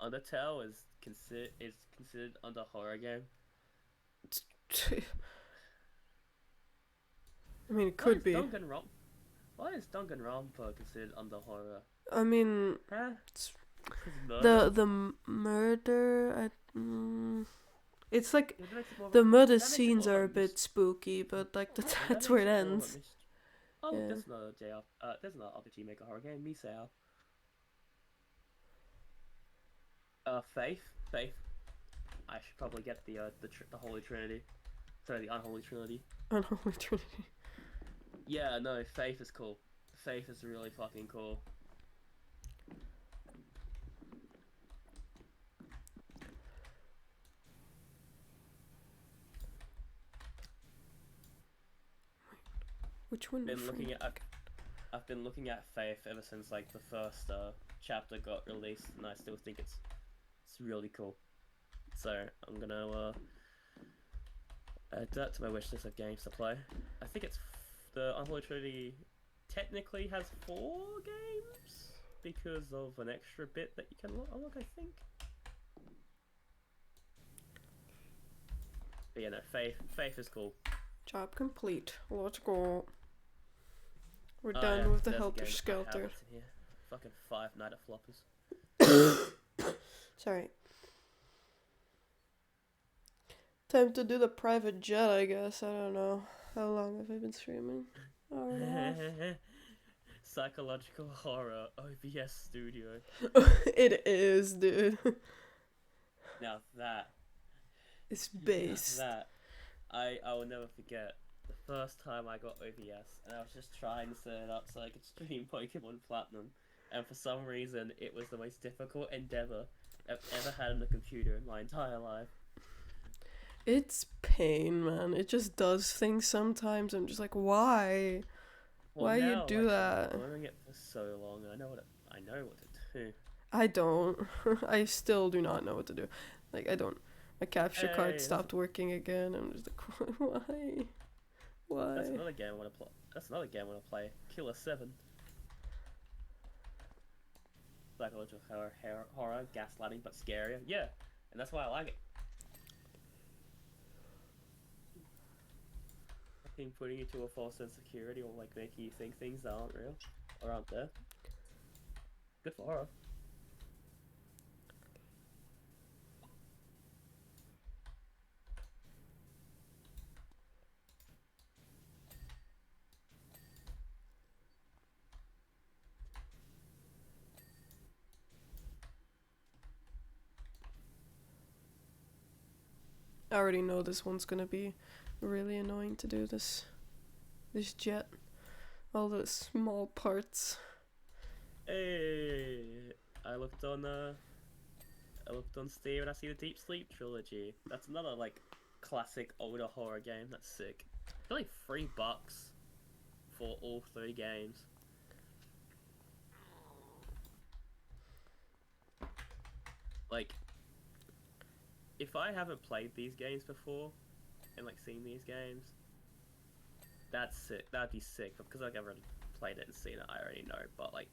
Undertale is considered under horror game. I mean, it Why could is be. Danganronpa? Why is Danganronpa considered under horror? I mean, Huh? it's Because murder. the murder. It's like Yeah, that makes it more. the murder That makes it scenes more of are a a bit spooky, but like Yeah, that that's where makes it it more of a ends. mystery. Oh, look, Yeah. there's another JR. There's another RPG Maker horror game. Misao. Faith. Faith. I should probably get the Holy Trinity. Sorry, the Unholy Trinity. Unholy Trinity. Yeah, no, Faith is cool. Faith is really fucking cool. Which one? Been looking at I've been looking at Faith ever since like the first chapter got released, and I still think it's really cool. So I'm gonna add that to my wish list of games to play. I think the Unholy Trinity technically has 4 games because of an extra bit that you can unlock, I think. But yeah, no, Faith is cool. Job complete. Let's go. We're Oh, done yeah, with the there's a Helter game I have Skelter. what's in here. Fucking Five Nights at Floppers. Sorry. Time to do the private jet, I guess. I don't know. How long have I been streaming? Hour and a half. Psychological horror OBS Studio. It is, dude. Now that It's based. I will never forget the first time I got OBS, and I was just trying to set it up so I could stream Pokemon Platinum, and for some reason it was the most difficult endeavor I've ever had on a computer in my entire life. It's pain, man. It just does things sometimes. I'm just like, why? Well, Why you now, do like, that? I've been doing it for so long, and I know what to do. I don't. I still do not know what to do. Like, I don't. My capture card Hey, stopped working again. I'm just like, why? Why? that's another game I want to play. That's another game I want to play. Killer 7. Psychological horror, gaslighting, but scarier. Yeah, and that's why I like it. Fucking putting you to a false sense of security, or like making you think things that aren't real or aren't there. Good for horror. I already know this one's gonna be really annoying to do this jet. All the small parts. Hey, I looked on Steam and I see the Deep Sleep trilogy. That's another like classic older horror game. That's sick. It's only $3 for all 3 games. Like, if I haven't played these games before and like seen these games, that's sick. That'd be sick. But because like I've already played it and seen it, I already know. But like,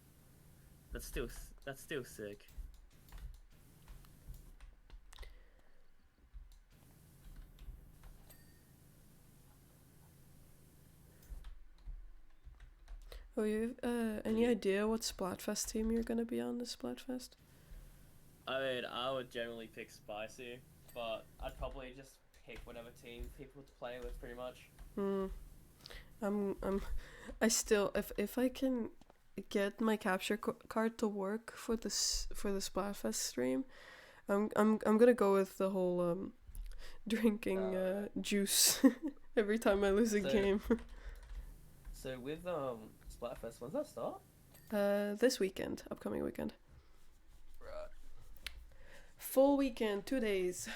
that's still sick. Oh, you any idea what Splatfest team you're gonna be on this Splatfest? I mean, I would generally pick Spicy, but I'd probably just pick whatever team people to play with, pretty much. Hmm. I still, if I can get my capture card to work for the Splatfest stream, I'm gonna go with the whole drinking juice every time I lose a So- game. So with Splatfest, when's that start? This weekend, upcoming weekend, Right. full weekend, 2 days.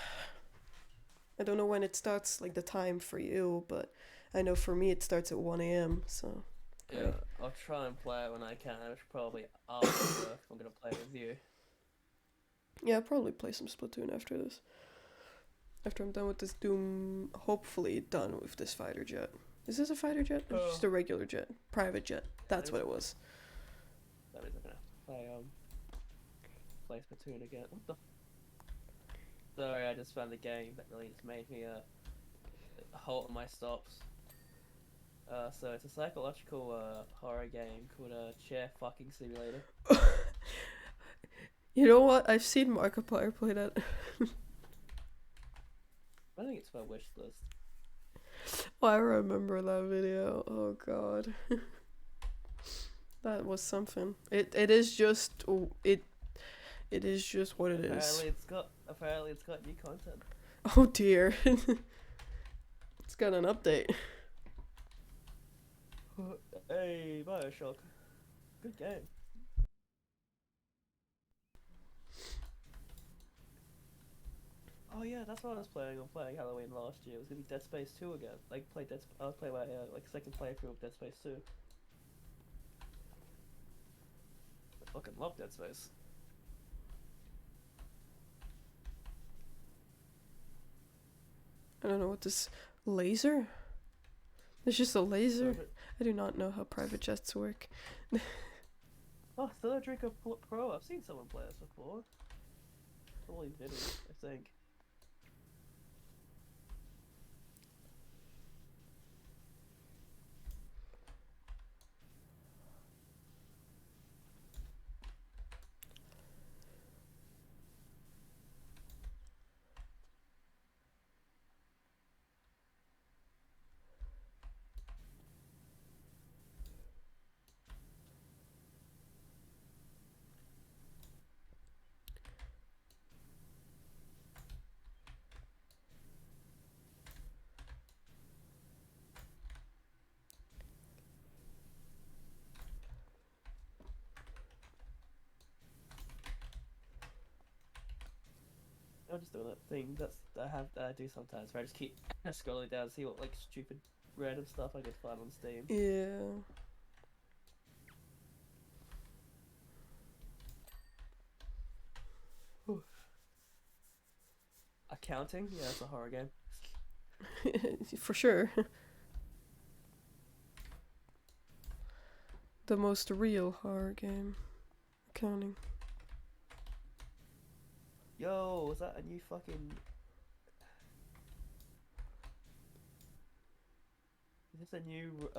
I don't know when it starts, like the time for you, but I know for me it starts at 1 a.m. So Yeah, I'll try and play it when I can. I should probably after work. I'm gonna play with you. yeah, I'll probably play some Splatoon after this. After I'm done with this Doom, hopefully done with this fighter jet. Is this a fighter jet? Or just a regular jet? Private jet. That's what it was. That means I'm gonna play play Splatoon again. What the? Sorry, I just found the game that really just made me halt on my stops. So it's a psychological horror game called Chair Fucking Simulator. You know what? I've seen Markiplier play that. I think it's my wish list. Oh, I remember that video. Oh god. That was something. It is just it is just what it is. Apparently it's got new content. Oh dear. It's got an update. Hey, Bioshock. Good game. Oh yeah, that's what I was playing. I'm playing Halloween last year. It was gonna be Dead Space 2 again. I was playing my like second playthrough of Dead Space 2. I fucking love Dead Space. I don't know what this laser. It's just a laser. I do not know how private jets work. Oh, Stellar Drinker Pro. I've seen someone play this before. Probably Vinny, I think. I'm just doing that thing that I do sometimes where I just keep scrolling down to see what like stupid random stuff I can find on Steam. Yeah. Accounting? Yeah, it's a horror game. For sure. The most real horror game. Accounting. Yo, is that a new fucking... Is this a new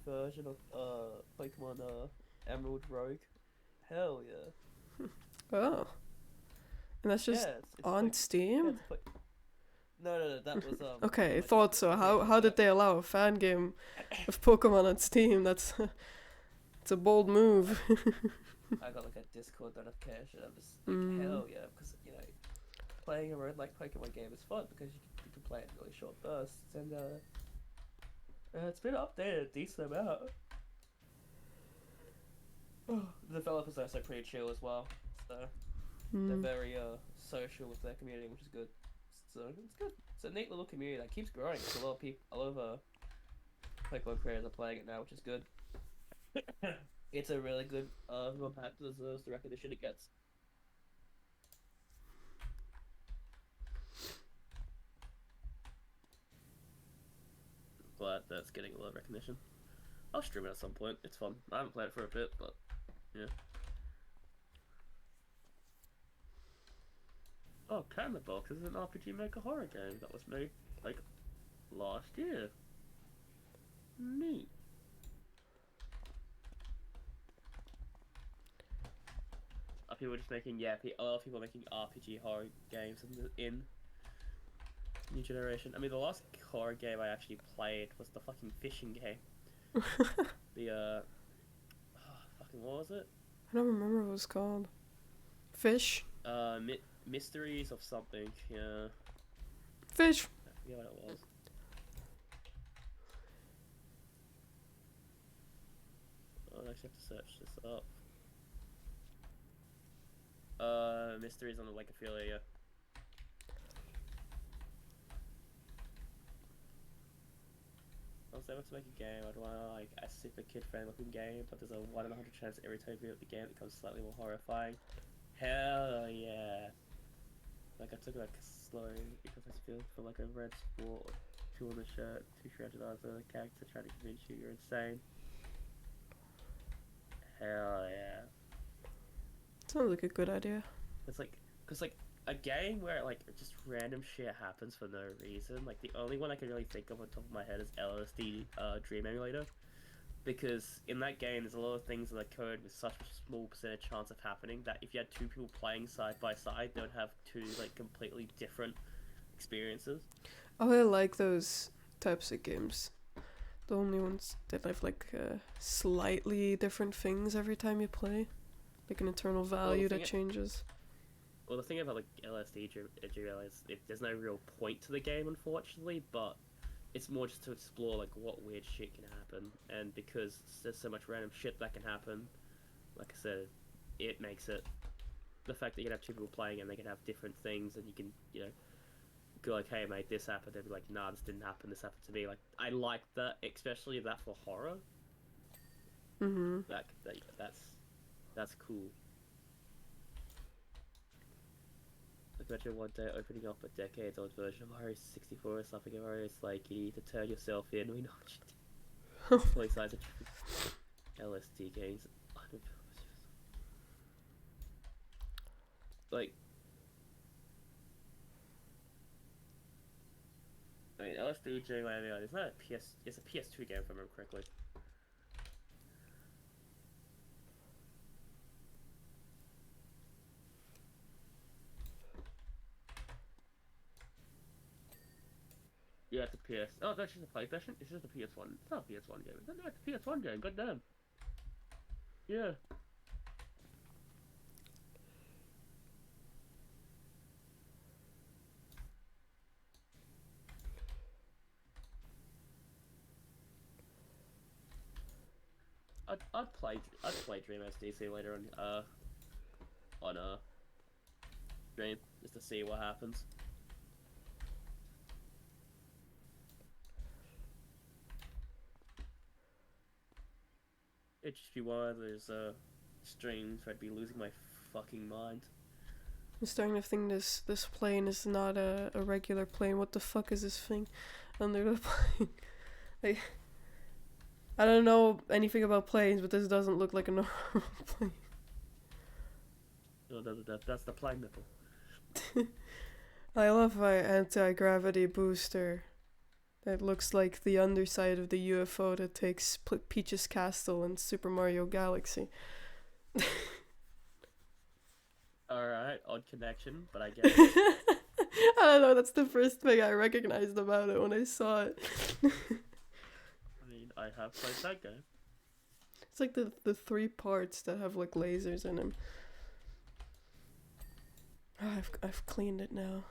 version of Pokemon Emerald Rogue? Hell yeah. Oh. And that's just Yeah, it's on like, Steam? yeah, no, that was Okay, I like, thought so. How did they allow a fan game of Pokemon on Steam? That's it's a bold move. I got like a Discord notification. I'm just like, hell yeah, because you know, playing a roguelike Pokemon game is fun because you can play it in really short bursts, and it's been updated a decent amount. The developers are also pretty chill as well, so they're very social with their community, which is good. So it's good. It's a neat little community that keeps growing. So a lot of Pokemon creators are playing it now, which is good. It's a really good map that deserves the recognition it gets. Glad that's getting a lot of recognition. I'll stream it at some point. It's fun. I haven't played it for a bit, but yeah. Oh, Candlebox is an RPG Maker horror game that was made like last year. Neat. Are people just making a lot of people making RPG horror games in new generation? I mean, the last horror game I actually played was the fucking fishing game. The fucking what was it? I don't remember what it was called. Fish? Mysteries of something. Yeah. Fish. I forget what it was. Oh, I actually have to search this up. Mysteries on the Wikipedia. I was able to make a game. I'd want like a super kid-friendly looking game, but there's a 1 in 100 chance every time you beat the game it becomes slightly more horrifying. Hell yeah! Like I took like slow because I feel like a red sport, 2 on the shirt, 2 shredded eyes on the character trying to convince you you're insane. Hell yeah! Sounds like a good idea. It's like, cause like a game where like just random shit happens for no reason. Like the only one I can really think of on top of my head is LSD Dream Emulator, because in that game there's a lot of things that are coded with such a small percentage chance of happening that if you had two people playing side by side, they would have two like completely different experiences. Oh, I like those types of games. The only ones that have like slightly different things every time you play, like an internal value that changes. Well, the thing about like LSD is there's no real point to the game, unfortunately, but it's more just to explore like what weird shit can happen, and because there's so much random shit that can happen, like I said, it makes it the fact that you can have two people playing and they can have different things, and you can go like, hey mate, this happened. They'd be like, nah, this didn't happen. This happened to me. Like I like that, especially that for horror. Mhm. That's cool. Like imagine one day opening up a decades-old version of Mario 64 or something. And Mario, it's like you need to turn yourself in. We know what you do. Play sides of LSD games. Like, I mean, LSD during my MMO, it's not a PS. It's a PS2 game if I remember correctly. Yeah, it's a PS. Oh, that's just a PlayStation. It's just a PS1. It's not a PS1 game. No, it's a PS1 game. God damn. Yeah. I'd play Dream SDC later on Dream just to see what happens. It'd just be one of those streams where I'd be losing my fucking mind. I'm starting to think this plane is not a regular plane. What the fuck is this thing under the plane? Like, I don't know anything about planes, but this doesn't look like a normal plane. Oh, that's the plane nipple. I love my anti-gravity booster. That looks like the underside of the UFO that takes Peach's castle in Super Mario Galaxy. Alright, odd connection, but I get it. I don't know, that's the first thing I recognized about it when I saw it. I mean, I have played that game. It's like the three parts that have like lasers in them. Oh, I've cleaned it now.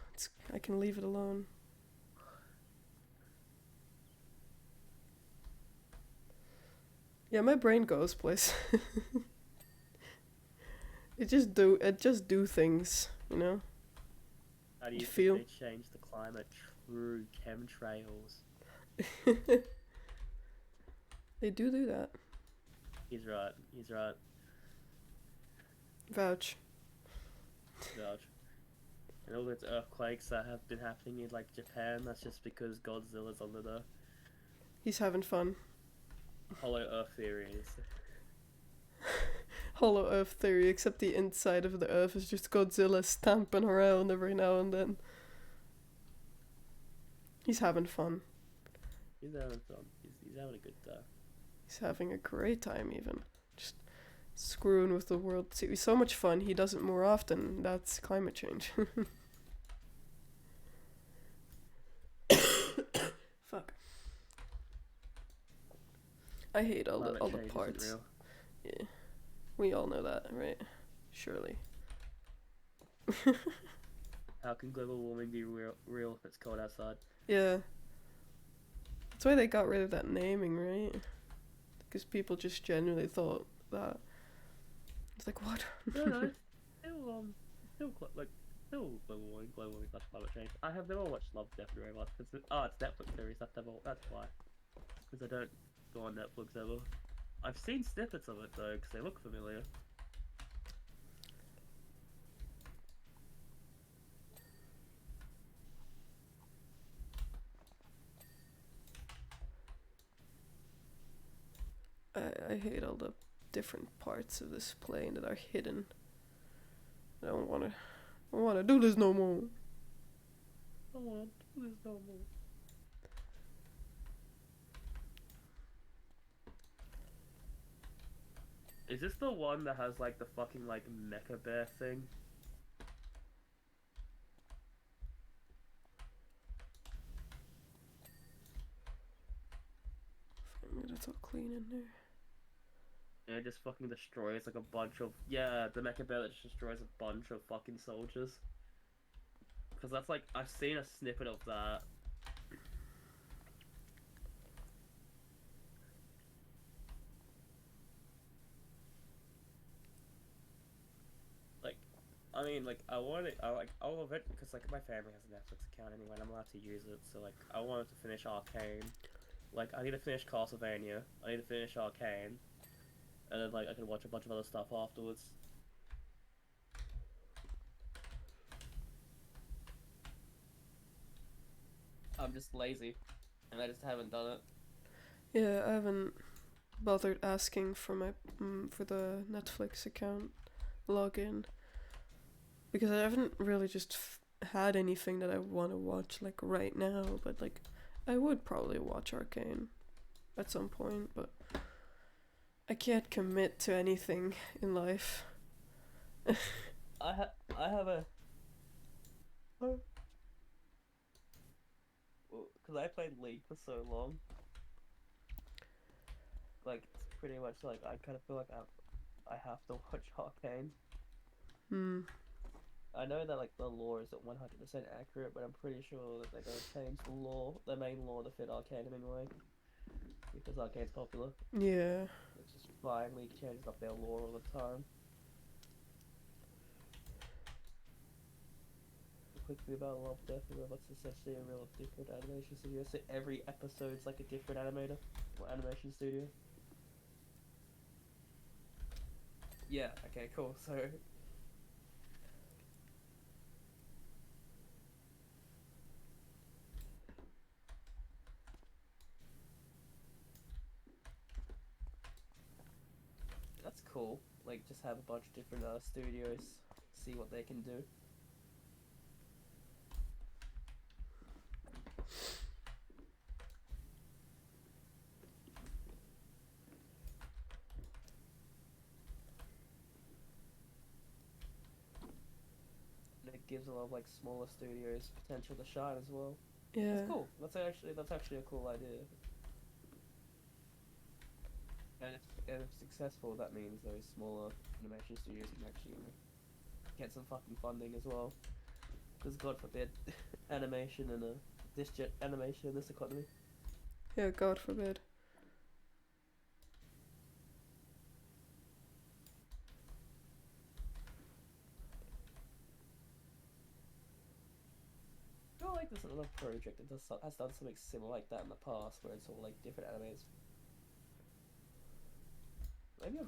I can leave it alone. Yeah, my brain goes places. It just do things, you know. How do you feel? think they change the climate? True chemtrails. They do that. He's right. Vouch. Vouch. And all those earthquakes that have been happening in like Japan, that's just because Godzilla's under the He's having fun. hollow earth theories. Hollow Earth theory, except the inside of the Earth is just Godzilla stamping around every now and then. He's having fun. He's having fun. He's having a good time. He's having a great time, even. Just screwing with the world. It's so much fun, he does it more often. That's climate change. Fuck. I hate all the parts. Real. Yeah. We all know that, right? Surely. How can global warming be real if it's cold outside? Yeah. That's why they got rid of that naming, right? Because people just genuinely thought that. It's like, what? No. Still global warming slash climate change. I have never watched Love, Death and Robots. It's Netflix series. That's why. Because I don't go on Netflix ever. I've seen snippets of it though, because they look familiar. I hate all the different parts of this plane that are hidden. I don't wanna do this no more. I want this no more. Is this the one that has like the fucking like mecha bear thing? I'm gonna talk clean in there. And it just fucking destroys like a bunch of the mecha bear that just destroys a bunch of fucking soldiers. Because that's like I've seen a snippet of that. Like, I mean, like I want it. I'll love it because like my family has a Netflix account anyway, and I'm allowed to use it. So like I wanted to finish Arcane. Like I need to finish Castlevania. I need to finish Arcane, and then like I can watch a bunch of other stuff afterwards. I'm just lazy, and I just haven't done it. Yeah, I haven't bothered asking for my for the Netflix account login because I haven't really just had anything that I want to watch like right now. But like, I would probably watch Arcane at some point, but I can't commit to anything in life. I have a because I played League for so long. Like it's pretty much like I kind of feel like I have to watch Arcane. Hmm. I know that like the lore isn't 100% accurate, but I'm pretty sure that they're gonna change the lore, the main lore, to fit Arcane anyway, because Arcane's popular. Yeah. It's just finally changes up their lore all the time. Quickly about Love, Death, and Robots is essentially a real different animation studio. So every episode's like a different animator or animation studio. Yeah. Okay. Cool. So that's cool. Like, just have a bunch of different studios, see what they can do. And it gives a lot of like smaller studios potential to shine as well. Yeah. That's cool. That's actually a cool idea. And if successful, that means those smaller animation studios can actually get some fucking funding as well. Because God forbid, animation and animation in this economy. Yeah. God forbid. I feel like there's another project that has done something similar like that in the past, where it's all like different animes. Maybe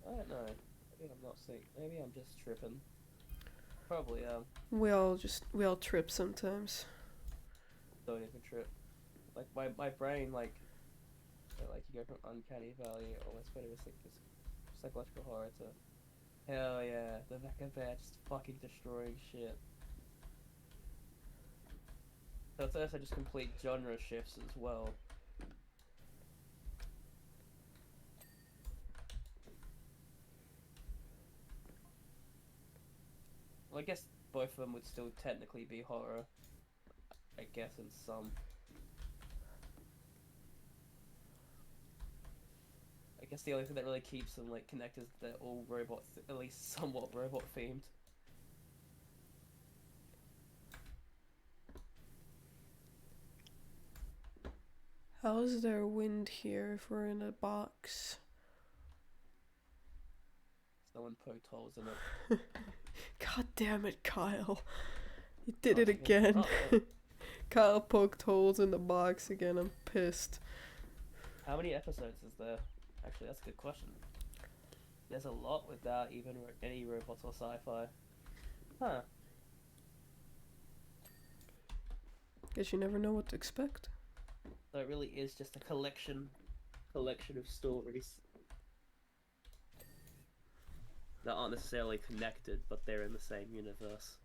I don't know. Maybe I'm not sick. Maybe I'm just tripping. Probably am. We all trip sometimes. Don't even trip. Like my brain like you go from uncanny valley almost kind of a psychological horror to hell yeah, the mecha bear just fucking destroying shit. So it's also just complete genre shifts as well. Well, I guess both of them would still technically be horror. I guess in some. I guess the only thing that really keeps them like connected is that they're all at least somewhat robot themed. How is there wind here if we're in a box? Someone poked holes in it. God damn it, Kyle. You did Oh, it okay. again. Oh, Kyle poked holes in the box again. I'm pissed. how many episodes is there? Actually, that's a good question. There's a lot without even any robots or sci-fi. Huh. Guess you never know what to expect. So it really is just a collection of stories. that aren't necessarily connected, but they're in the same universe.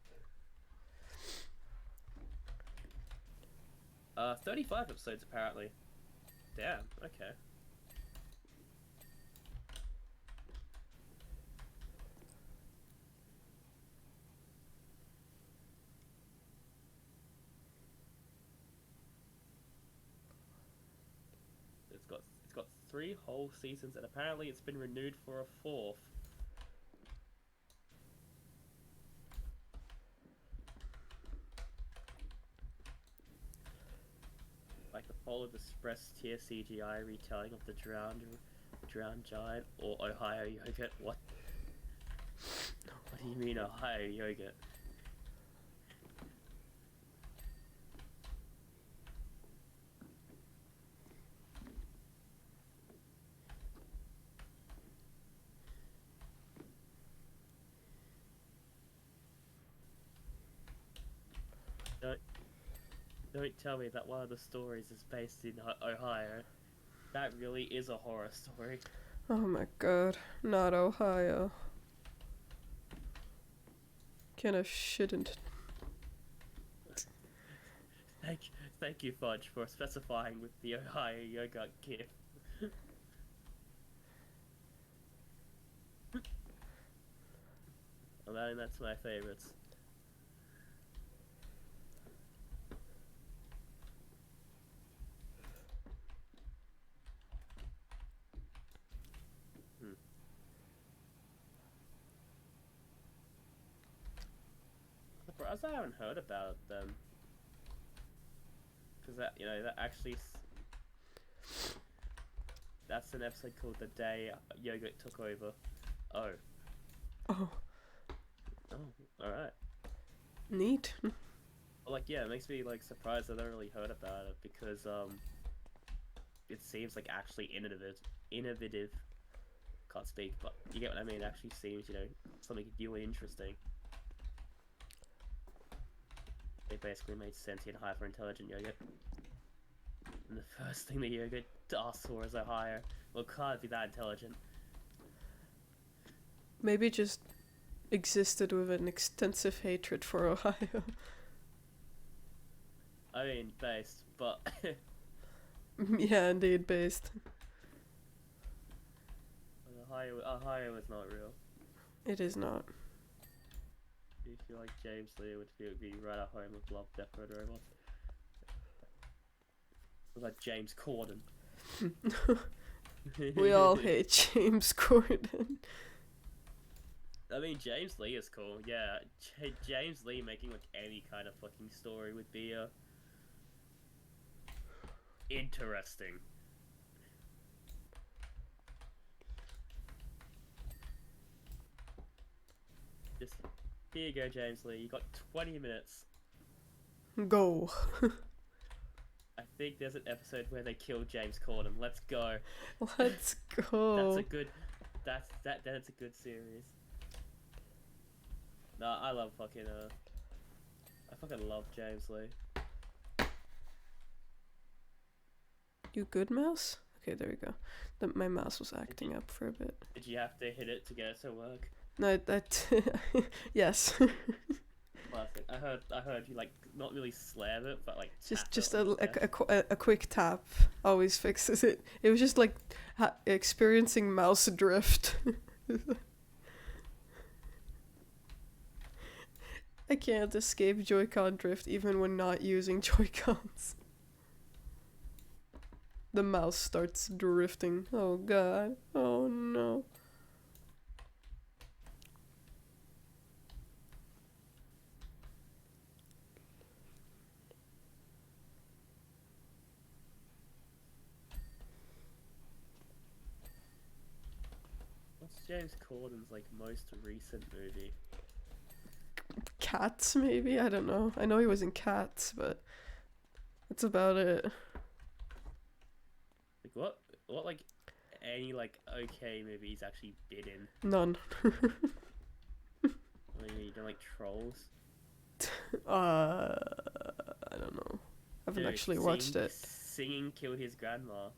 35 episodes apparently. Damn, okay. It's got 3 whole seasons, and apparently it's been renewed for a 4th. Like the Polar Express tier CGI retelling of the drowned giant, or Ohio yogurt. What? What do you mean Ohio yogurt? Don't don't tell me that one of the stories is based in Ohio. That really is a horror story. Oh my god, not Ohio. Kinda shouldn't. Thank you, Fudge, for specifying with the Ohio yogurt gif. I mean, that's my favorites. Surprised I haven't heard about them. Because that actually... That's an episode called The Day Yogurt Took Over. Oh. Oh. Oh, alright. Neat. Well, like, yeah, it makes me, like, surprised I never really heard about it, because, it seems, like, actually innovative. Can't speak, but you get what I mean. It actually seems, something new and interesting. They basically made sentient, hyper-intelligent yogurt. And the first thing the yogurt asks for is Ohio. Well, it can't be that intelligent. Maybe just existed with an extensive hatred for Ohio. I mean, based, but... Yeah, indeed, based. Ohio is not real. It is not. If you like James Lee, it would be right at home with Love, Death, Road Robots. What about James Corden? We all hate James Corden. I mean, James Lee is cool, yeah. James Lee making, like, any kind of fucking story would be, interesting. Just, here you go, James Lee. You got 20 minutes. Go. I think there's an episode where they kill James Corden. Let's go. Let's go. That's a good. That's a good series. No, I love fucking I fucking love James Lee. You good, mouse? Okay, there we go. My mouse was acting up for a bit. Did you have to hit it to get it to work? No, that. Yes. Classic. I heard you, like, not really slam it, but like just a quick tap always fixes it. It was just like experiencing mouse drift. I can't escape Joy-Con drift even when not using Joy-Cons. The mouse starts drifting. Oh god. Oh no. What's James Corden's, like, most recent movie? Cats, maybe? I don't know. I know he was in Cats, but that's about it. Like, what, like, any, like, okay movie he's actually been in? None. I mean, you don't like Trolls? I don't know. I haven't actually watched it. Singing killed his grandma.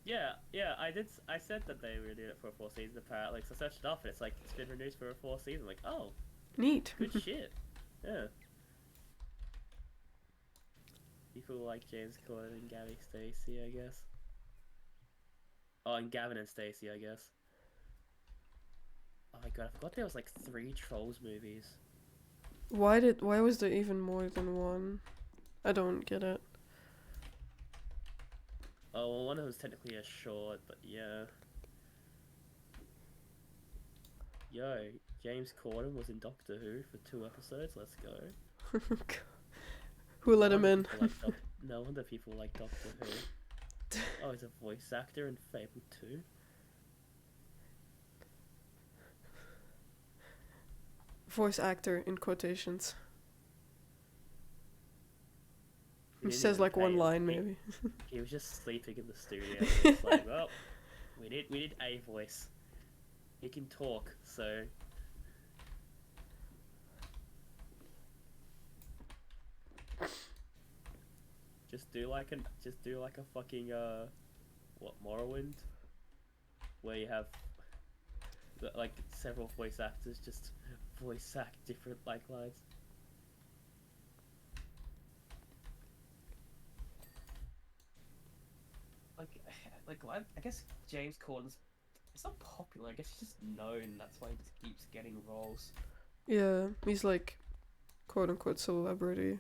yeah, I did. I said that they renewed it for a fourth season. Apparently, so I searched it up, and it's like it's been renewed for a fourth season. Like, oh, Neat. good shit. Yeah. People like James Corden and Gabby Stacey, I guess. Oh, and Gavin and Stacey, I guess. Oh my god, I forgot there was like 3 Trolls movies. Why was there even more than one? I don't get it. Oh, well, one of them was technically a short, but yeah. Yo, James Corden was in Doctor Who for 2 episodes. Let's go. Who let No him wonder in? people like no wonder people like Doctor Who. Oh, he's a voice actor in Fable 2. Voice actor in quotations. He Didn't says even like pay one him. line maybe. He was just sleeping in the studio. And it's like, well, we need a voice. He can talk, so just do like a fucking what, Morrowind, where you have like several voice actors just voice act different like lines. Like I guess James Corden's, it's not popular. I guess he's just known. That's why he just keeps getting roles. Yeah, he's like quote unquote celebrity.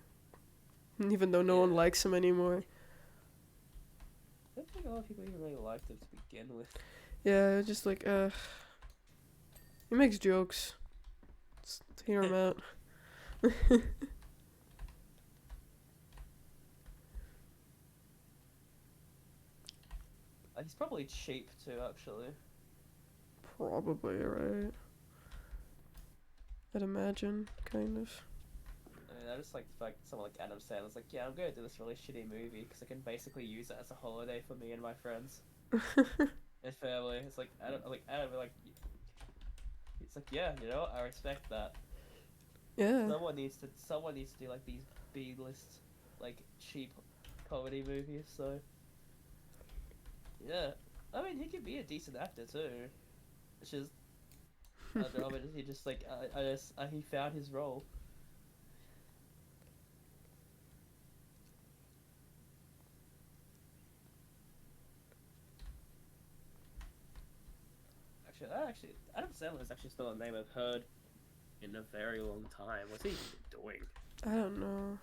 Even though no one Yeah. likes him anymore. I don't think a lot of people even really liked him to begin with. Yeah, just like he makes jokes. Just hear him out. He's probably cheap too, actually. Probably, right? I'd imagine, kind of. I mean, I just like the fact that someone like Adam Sandler's like, yeah, I'm gonna do this really shitty movie because I can basically use it as a holiday for me and my friends and family. It's like Adam, like, it's like, yeah, you know what? I respect that. Yeah. Someone needs to do like these B-list, like cheap comedy movies. So yeah, I mean, he could be a decent actor too. It's just I don't know. I mean, he just like he found his role. Actually, Adam Sandler is actually still a name I've heard in a very long time. What's he even doing? I don't know.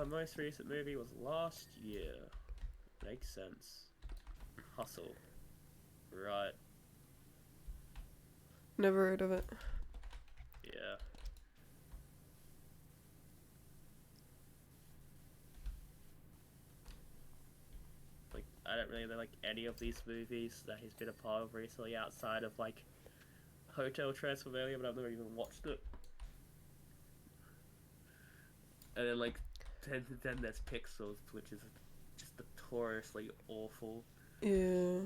Most recent movie was last year. Makes sense. Hustle. Right. Never heard of it. Yeah. Like, I don't really like any of these movies that he's been a part of recently outside of like Hotel Transylvania, but I've never even watched it. And then like then there's Pixels, which is just notoriously awful. Yeah.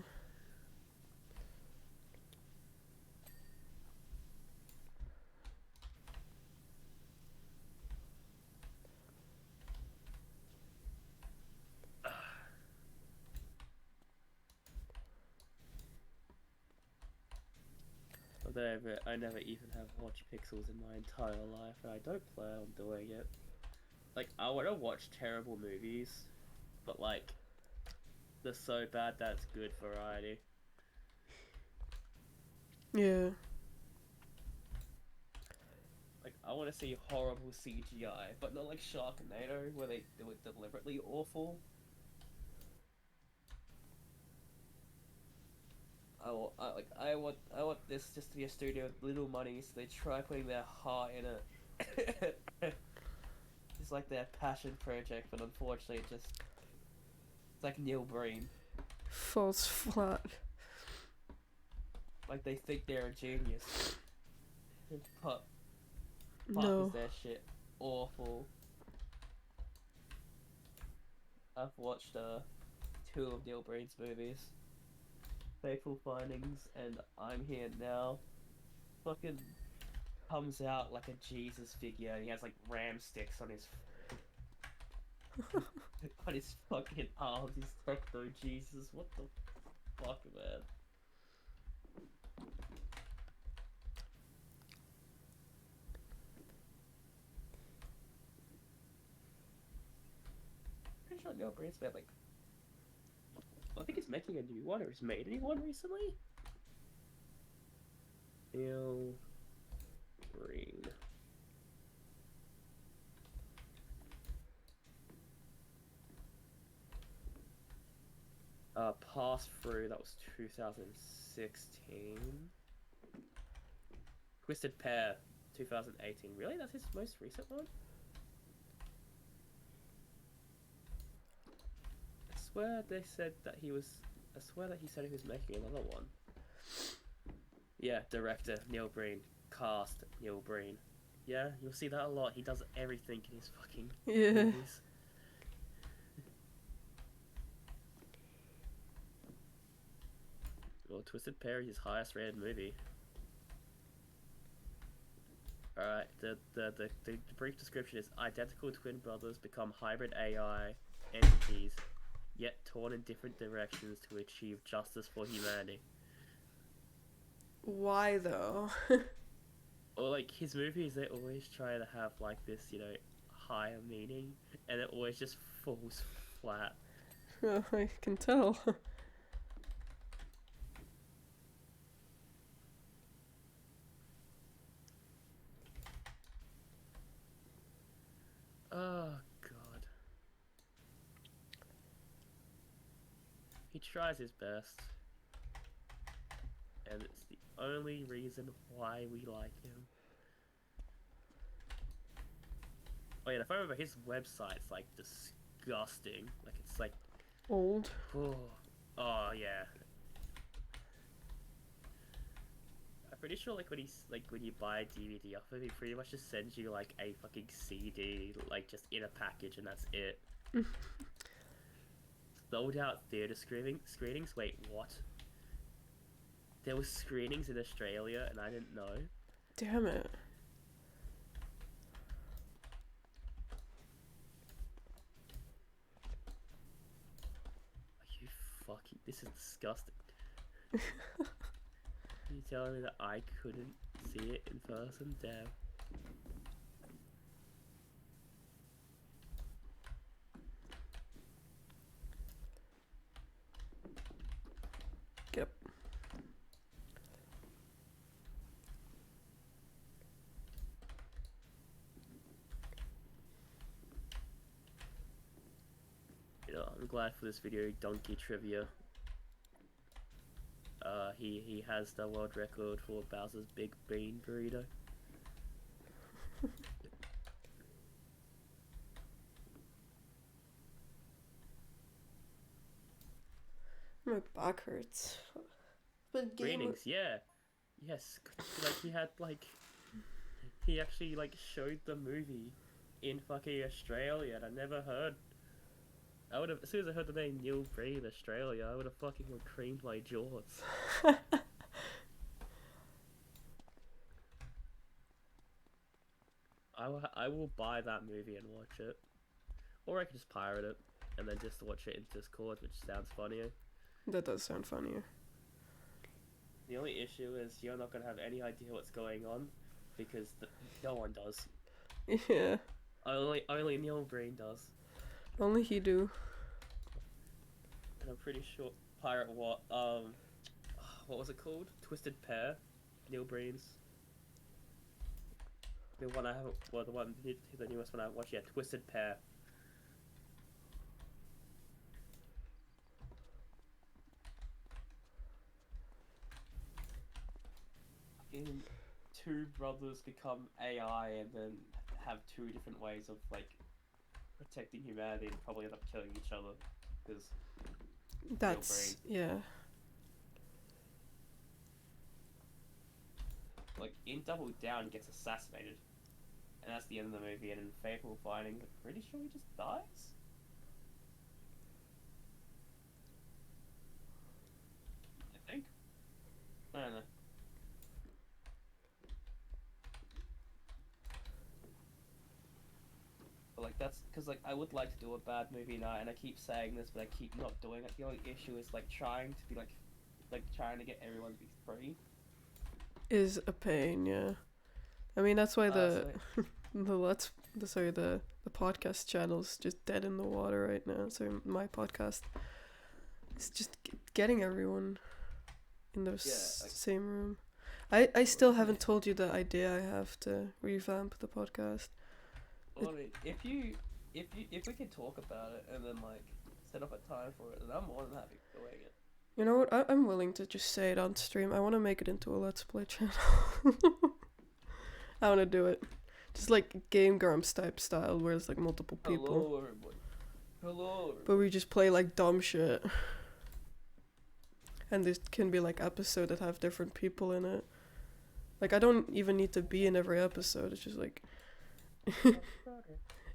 I never even have watched Pixels in my entire life, and I don't plan on doing it. Like, I want to watch terrible movies, but like, they're so bad that it's good variety. Yeah. Like, I want to see horrible CGI, but not like Sharknado, where they do it deliberately awful. I want this just to be a studio with little money, so they try putting their heart in it. It's like their passion project, but unfortunately, it's like Neil Breen. Falls flat. Like they think they're a genius, but Fuck, is No. their shit awful. I've watched two of Neil Breen's movies, Fateful Findings and I'm Here Now. Fucking comes out like a Jesus figure and he has like ram sticks on his on his fucking arms. He's techno Jesus. What the fuck, man? Pretty sure Neil Breen's made like, I think he's making a new one or he's made a new one recently. Neil Breen. Pass Through, that was 2016. Twisted Pair, 2018. Really? That's his most recent one? I swear they said that he was... I swear that he said he was making another one. Yeah, director, Neil Breen. Cast, Neil Breen. Yeah, you'll see that a lot. He does everything in his fucking movies. Well, Twisted Pair is his highest rated movie. Alright, the brief description is identical twin brothers become hybrid AI entities, yet torn in different directions to achieve justice for humanity. Why though? Or like his movies, they always try to have like this, you know, higher meaning, and it always just falls flat. Oh, I can tell. Oh god. He tries his best. And it's the only reason why we like him. Oh yeah, if I remember, his website's like disgusting. Like it's like Old. oh yeah. I'm pretty sure like when you buy a DVD off of him, he pretty much just sends you like a fucking CD, like just in a package, and that's it. Sold out theater screenings. Wait, what? There was screenings in Australia, and I didn't know. Damn it. Are you fucking? This is disgusting. You telling me that I couldn't see it in person? Damn. Get up. You know, I'm glad for this video, Donkey Trivia. He has the world record for Bowser's Big Bean Burrito. My back hurts. But Screenings, yeah. Yes, like he had like... He actually like showed the movie in fucking Australia, and I never heard... I would have, as soon as I heard the name Neil Breen Australia, I would have fucking creamed my jaws. I will buy that movie and watch it. Or I could just pirate it, and then just watch it in Discord, which sounds funnier. That does sound funnier. The only issue is you're not going to have any idea what's going on, because no one does. Yeah. Only Neil Breen does. Only he do. And I'm pretty sure what was it called? Twisted Pair, Neil Breen's. The one I haven't, well, the newest one I watched, yeah, Twisted Pair. In two brothers become AI and then have two different ways of like protecting humanity and probably end up killing each other because That's yeah. Like in Double Down, he gets assassinated. and that's the end of the movie. And in Fatal Findings, I'm pretty sure he just dies. I think. I don't know. But like that's because like I would like to do a bad movie night, and I keep saying this, but I keep not doing it. The only issue is like trying to be like trying to get everyone to be free. Is a pain, yeah. I mean, that's why So the podcast channel's just dead in the water right now. So my podcast is just getting everyone in the same room. I still haven't told you the idea I have to revamp the podcast. well, I mean, if we can talk about it and then like set up a time for it, then I'm more than happy doing it. You know what? I'm willing to just say it on stream. I want to make it into a Let's Play channel. I want to do it. Just like Game Grumps type style, where it's like multiple people. Hello, everybody. Hello, everybody. But we just play like dumb shit. And there can be like episodes that have different people in it. Like, I don't even need to be in every episode. It's just like...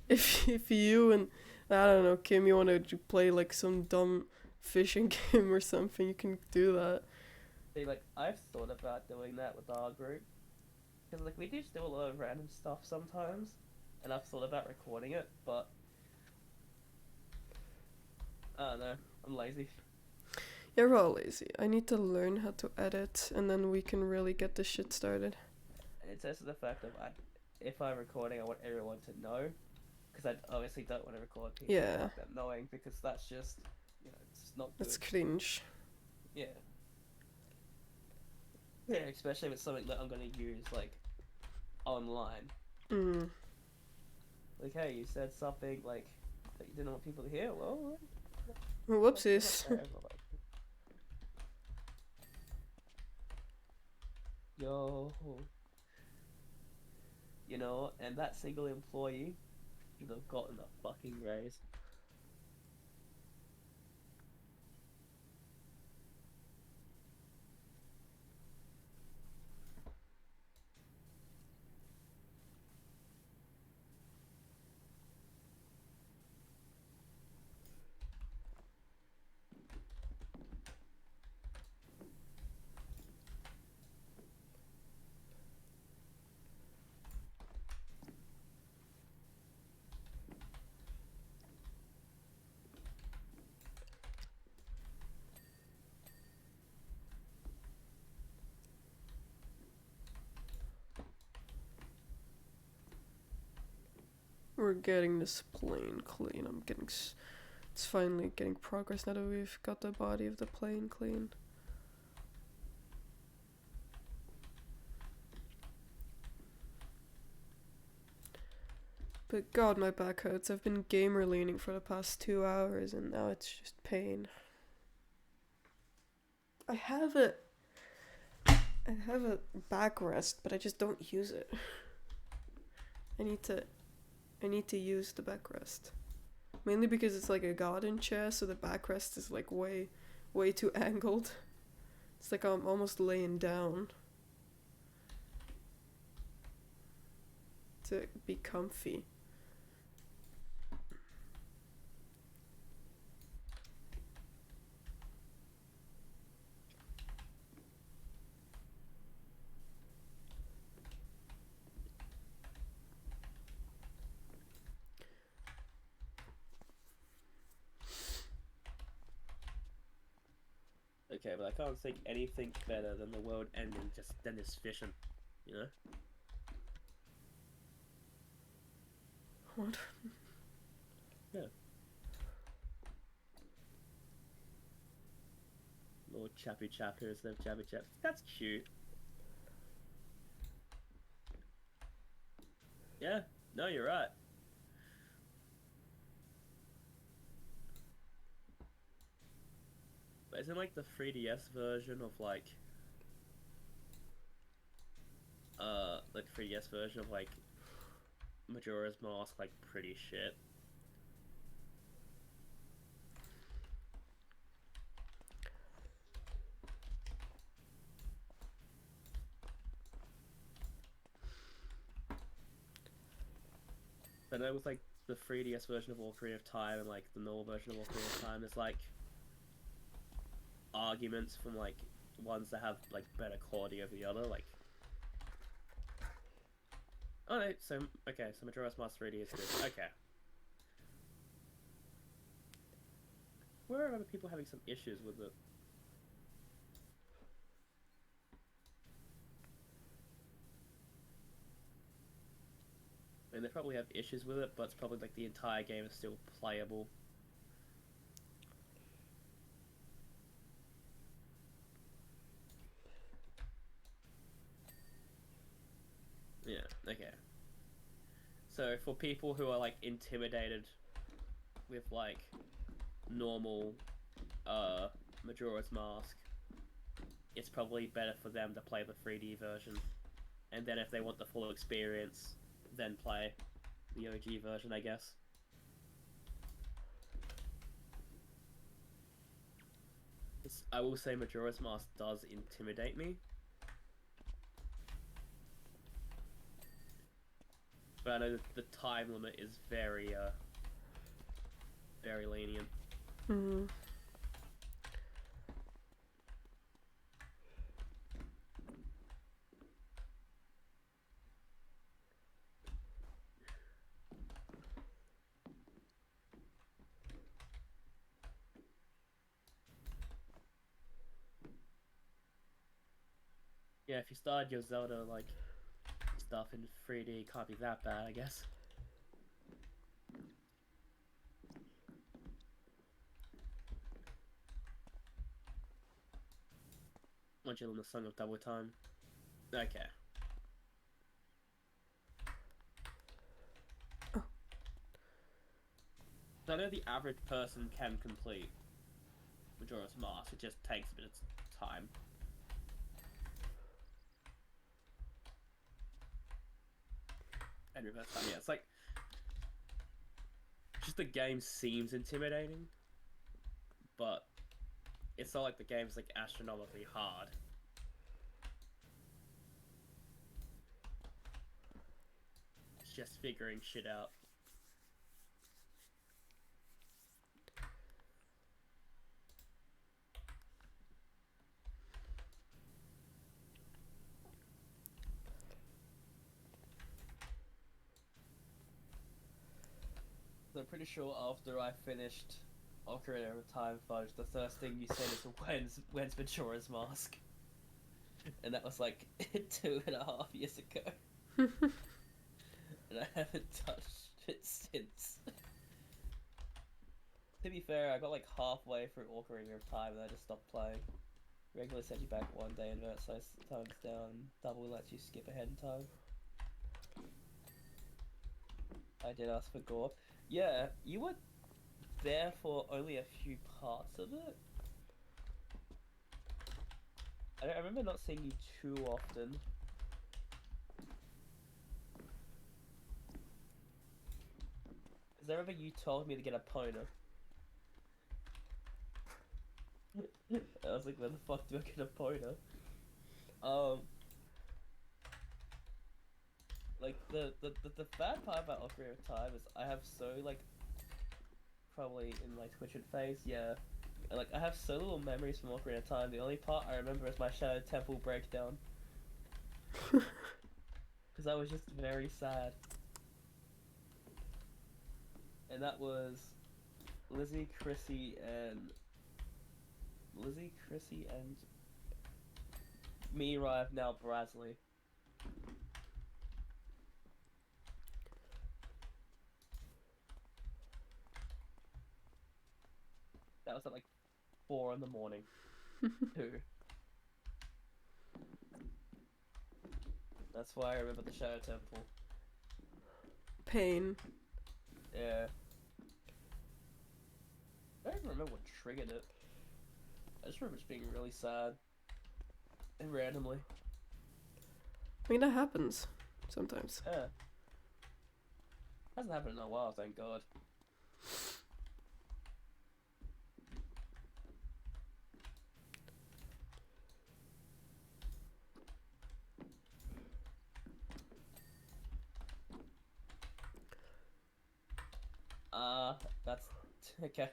if you and, I don't know, Kim, you want to play like some dumb fishing game or something, you can do that. See, like, I've thought about doing that with our group. Because, like, we just do a lot of random stuff sometimes. And I've thought about recording it, but... I don't know. I'm lazy. Yeah, we're all lazy. I need to learn how to edit, and then we can really get this shit started. And it's also the fact of, if I'm recording, I want everyone to know. Because I obviously don't want to record people without them knowing, because that's just, you know, it's not good. That's cringe. Yeah. Yeah, especially if it's something that I'm going to use, like, online. Mm. Like, hey, you said something, like, that you didn't want people to hear? Well, whoopsies. Yo. You know, and that single employee should have gotten a fucking raise. We're getting this plane clean. It's finally getting progress now that we've got the body of the plane clean. But god, my back hurts. I've been gamer leaning for the past 2 hours and now it's just pain. I have a backrest, but I just don't use it. I need to use the backrest. Mainly because it's like a garden chair, so the backrest is like way too angled. It's like I'm almost laying down to be comfy. Okay, but I can't think anything better than the world ending just than this fishing, you know? What? Yeah. Lord Chappy Chapter instead of Jabby Chap. That's cute. Yeah, no, you're right. But isn't like the 3DS version of like 3DS version of like Majora's Mask like pretty shit? I know with like the 3DS version of Ocarina of Time and like the normal version of Ocarina of Time, there's like arguments from like ones that have like better quality over the other. Like, oh no, so okay, so Majora's Mask 3D is good. Okay, where are other people having some issues with it? I mean, they probably have issues with it, but it's probably like the entire game is still playable. Yeah, okay. So for people who are like intimidated with like normal Majora's Mask, it's probably better for them to play the 3D version. And then if they want the full experience, then play the OG version, I guess. I will say Majora's Mask does intimidate me, but I know that the time limit is very lenient. Mm-hmm. Yeah, if you started your Zelda like stuff in 3D, it can't be that bad, I guess. Once you learn the Song of Double Time. Okay. So I know the average person can complete Majora's Mask, it just takes a bit of time. And reverse time, yeah, it's like just the game seems intimidating, but it's not like the game's like astronomically hard. It's just figuring shit out. So I'm pretty sure after I finished Ocarina of Time Fudge, the first thing you said is when's Majora's Mask? And that was like 2.5 years ago. And I haven't touched it since. To be fair, I got like halfway through Ocarina of Time and I just stopped playing. Regular sets you back 1 day, invert size times down, double lets you skip ahead in time. I did ask for gore. Yeah, you were there for only a few parts of it. I remember not seeing you too often. Because I remember you told me to get a Pona. I was like, where the fuck do I get a Pona? Like the bad part about Ocarina of Time is I have so like probably in my Twitch phase, yeah. Like I have so little memories from Ocarina of Time. The only part I remember is my Shadow Temple breakdown. Because I was just very sad. And that was Lizzie, Chrissy, and me, Rive, now Brasley. That was at like 4 in the morning. Too. That's why I remember the Shadow Temple. Pain. Yeah. I don't even remember what triggered it. I just remember just being really sad. And randomly. I mean, that happens sometimes. Yeah. Hasn't happened in a while, thank God. That's okay.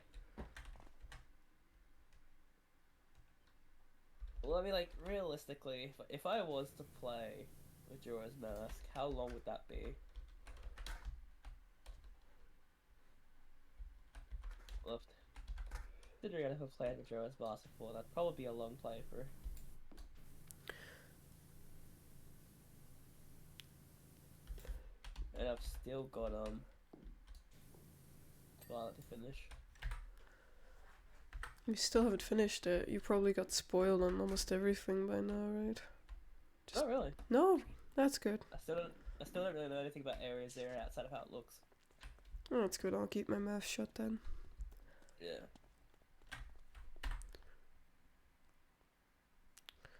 Well, I mean, like realistically, if I was to play Majora's Mask, how long would that be? Well, considering I never played Majora's Mask before, that'd probably be a long playthrough. And I've still got Twilight to finish. You still haven't finished it. You probably got spoiled on almost everything by now, right? Oh really? No, that's good. I still don't really know anything about areas there outside of how it looks. Oh, that's good. I'll keep my mouth shut then. Yeah.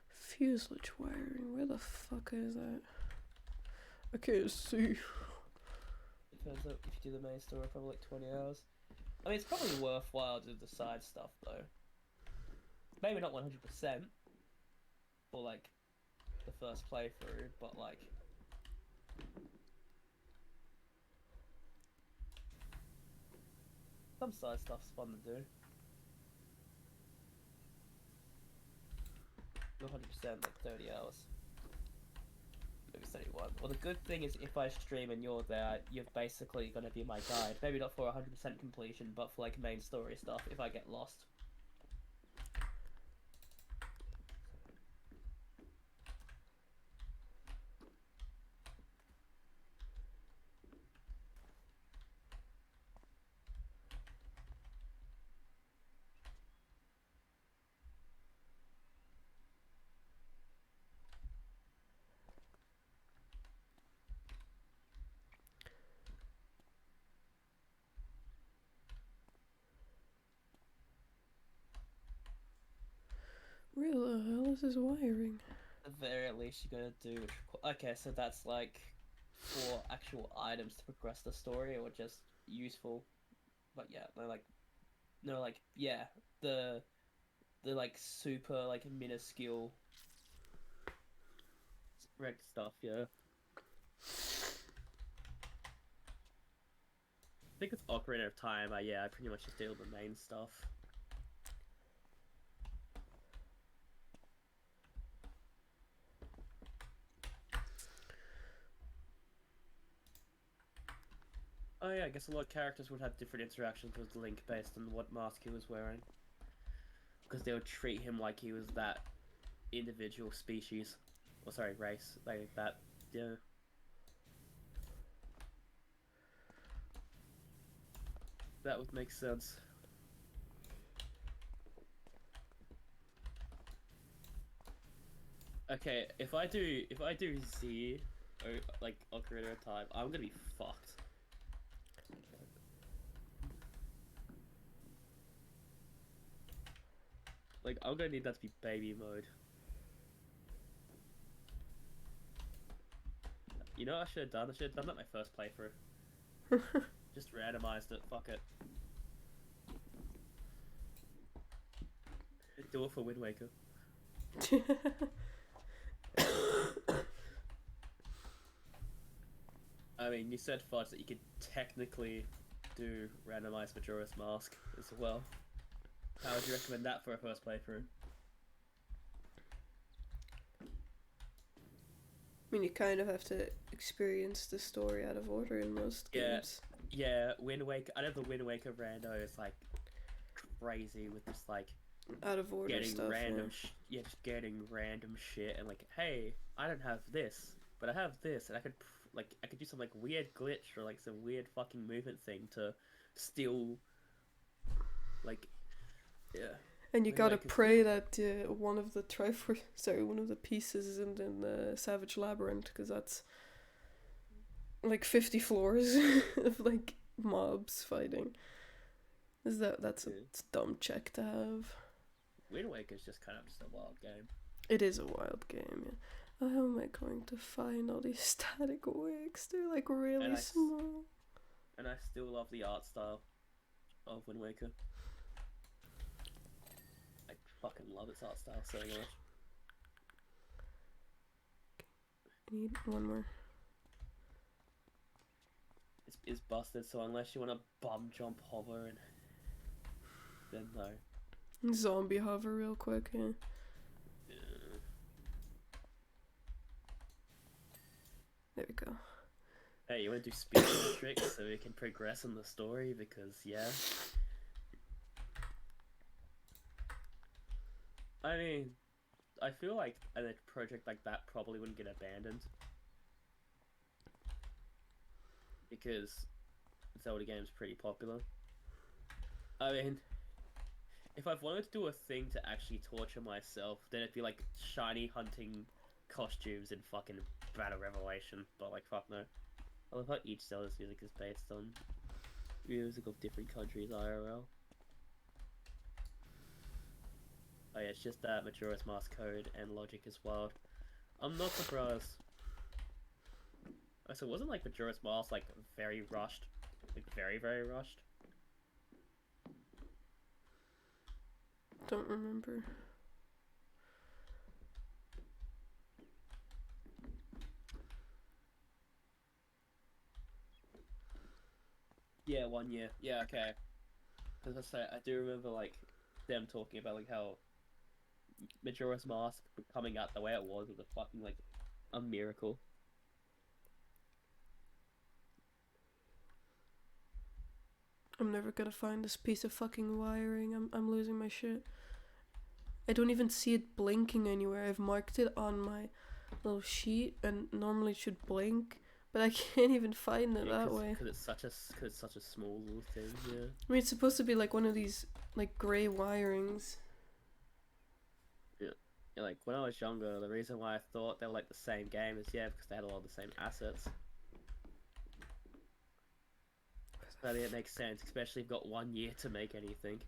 Fuselage wiring. Where the fuck is that? I can't see. Depends if you do the main story, probably like 20 hours. I mean, it's probably worthwhile to do the side stuff though. Maybe not 100% for like the first playthrough, but like some side stuff's fun to do. Not 100%, like 30 hours. Maybe 31. Well, the good thing is if I stream and you're there, you're basically going to be my guide. Maybe not for 100% completion, but for like main story stuff if I get lost. Where the hell is this wiring? At the very least, you're going to do... Okay, so that's like for actual items to progress the story or just useful. But yeah, they're like... No, like, yeah, the like super like minuscule red stuff, yeah. I think it's Ocarina of Time, yeah, I pretty much just deal with the main stuff. Oh yeah, I guess a lot of characters would have different interactions with Link based on what mask he was wearing. Because they would treat him like he was that individual species. Or sorry, race. Like that, yeah. That would make sense. Okay, if I do Z or like Ocarina of Time, I'm gonna be fucked. Like I'm gonna need that to be baby mode. You know what I should have done? I should have done that my first playthrough. Just randomized it. Fuck it. Do it for Wind Waker. I mean, you said Fudge that you could technically do randomized Majora's Mask as well. How would you recommend that for a first playthrough? I mean, you kind of have to experience the story out of order in most games. Yeah, Wind Waker. I know the Wind Waker rando is like crazy with just like out of order getting stuff. random, just getting random shit and like, hey, I don't have this, but I have this, and I could do some like weird glitch or like some weird fucking movement thing to steal, like, yeah. And you gotta pray that one of the pieces isn't in the Savage Labyrinth, because that's like 50 floors of like mobs fighting. That's a dumb check to have. Wind Waker's just kind of just a wild game. It is a wild game, yeah. Oh, how am I going to find all these static wicks? They're like really small. And I still love the art style of Wind Waker. I fucking love its art style so much. I need one more. It's is busted. So unless you want to bum jump hover, and then no. Zombie hover real quick, yeah. Uh, There we go. hey, you want to do speed tricks so we can progress in the story? Because yeah. I mean, I feel like a project like that probably wouldn't get abandoned because Zelda game's pretty popular. I mean, if I've wanted to do a thing to actually torture myself, then it'd be like shiny hunting costumes in fucking Battle Revelation. But like, fuck no. I love how each Zelda's music is based on music of different countries IRL. Oh yeah, it's just that Majora's Mask code and logic is wild. I'm not surprised. Oh, so wasn't like Majora's Mask like very rushed? Like very, very rushed? Don't remember. Yeah, 1 year. Yeah, okay. Because I say I do remember like them talking about like how Majora's Mask coming out the way it was a fucking like a miracle. I'm never gonna find this piece of fucking wiring. I'm losing my shit. I don't even see it blinking anywhere. I've marked it on my little sheet, and normally it should blink, but I can't even find it that way. Because it's such a small little thing. Yeah. I mean, it's supposed to be like one of these like grey wirings. Yeah, like when I was younger, the reason why I thought they were like the same game is because they had a lot of the same assets. I mean, it makes sense, especially if you've got 1 year to make anything.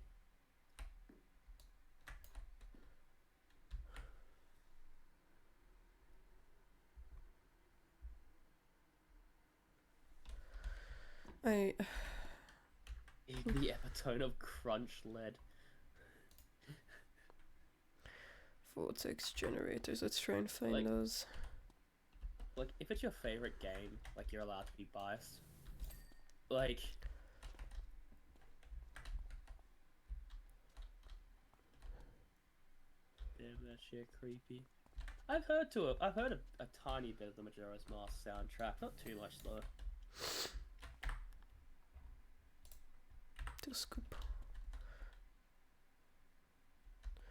I The epitome of crunch lead. vortex generators. Let's try and find Like- those. Like, if it's your favorite game, like, you're allowed to be biased. Like... Damn, that shit creepy. I've heard a tiny bit of the Majora's Mask soundtrack, not too much though. Scoop.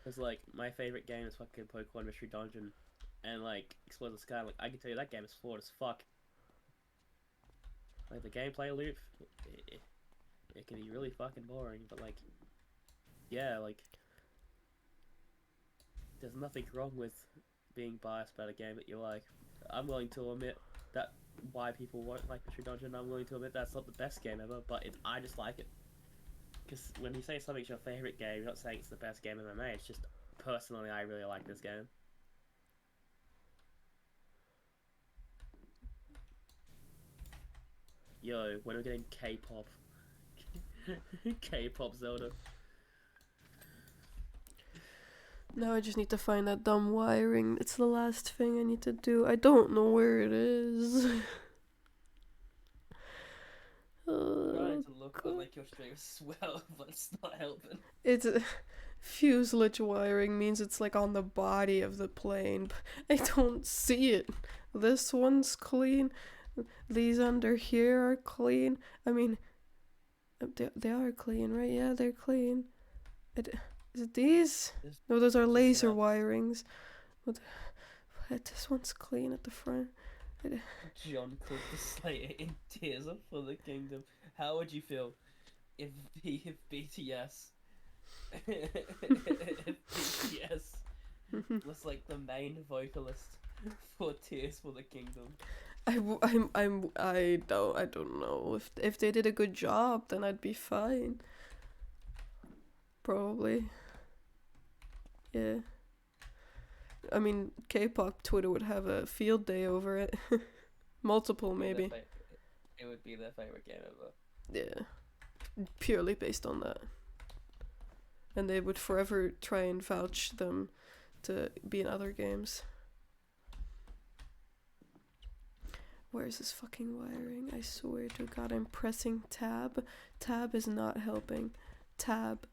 Cause like my favorite game is fucking Pokemon Mystery Dungeon, and like Explore the Sky. Like I can tell you that game is flawed as fuck. Like the gameplay loop, it can be really fucking boring. But like, yeah, like there's nothing wrong with being biased about a game that you like. I'm willing to admit that why people won't like Mystery Dungeon. I'm willing to admit that's not the best game ever, but I just like it. Because when you say something's your favorite game, you're not saying it's the best game ever made. It's just personally, I really like this game. Yo, when are we getting K-pop? K-pop Zelda. Now I just need to find that dumb wiring. It's the last thing I need to do. I don't know where it is. Trying to look and make your stream swell, but it's not helping. It's fuselage wiring means it's like on the body of the plane. I don't see it. This one's clean. These under here are clean. I mean, they are clean, right? Yeah, they're clean. Is it these? No, those are laser wirings. What? This one's clean at the front. John called the Slayer in Tears for the Kingdom. How would you feel if BTS was like the main vocalist for Tears for the Kingdom? I don't know. If they did a good job, then I'd be fine. Probably. Yeah. I mean, K-pop Twitter would have a field day over it. Multiple, maybe. It would be their favorite game ever. Yeah. Purely based on that. And they would forever try and vouch them to be in other games. Where's this fucking wiring? I swear to God, I'm pressing tab. Tab is not helping. Tab.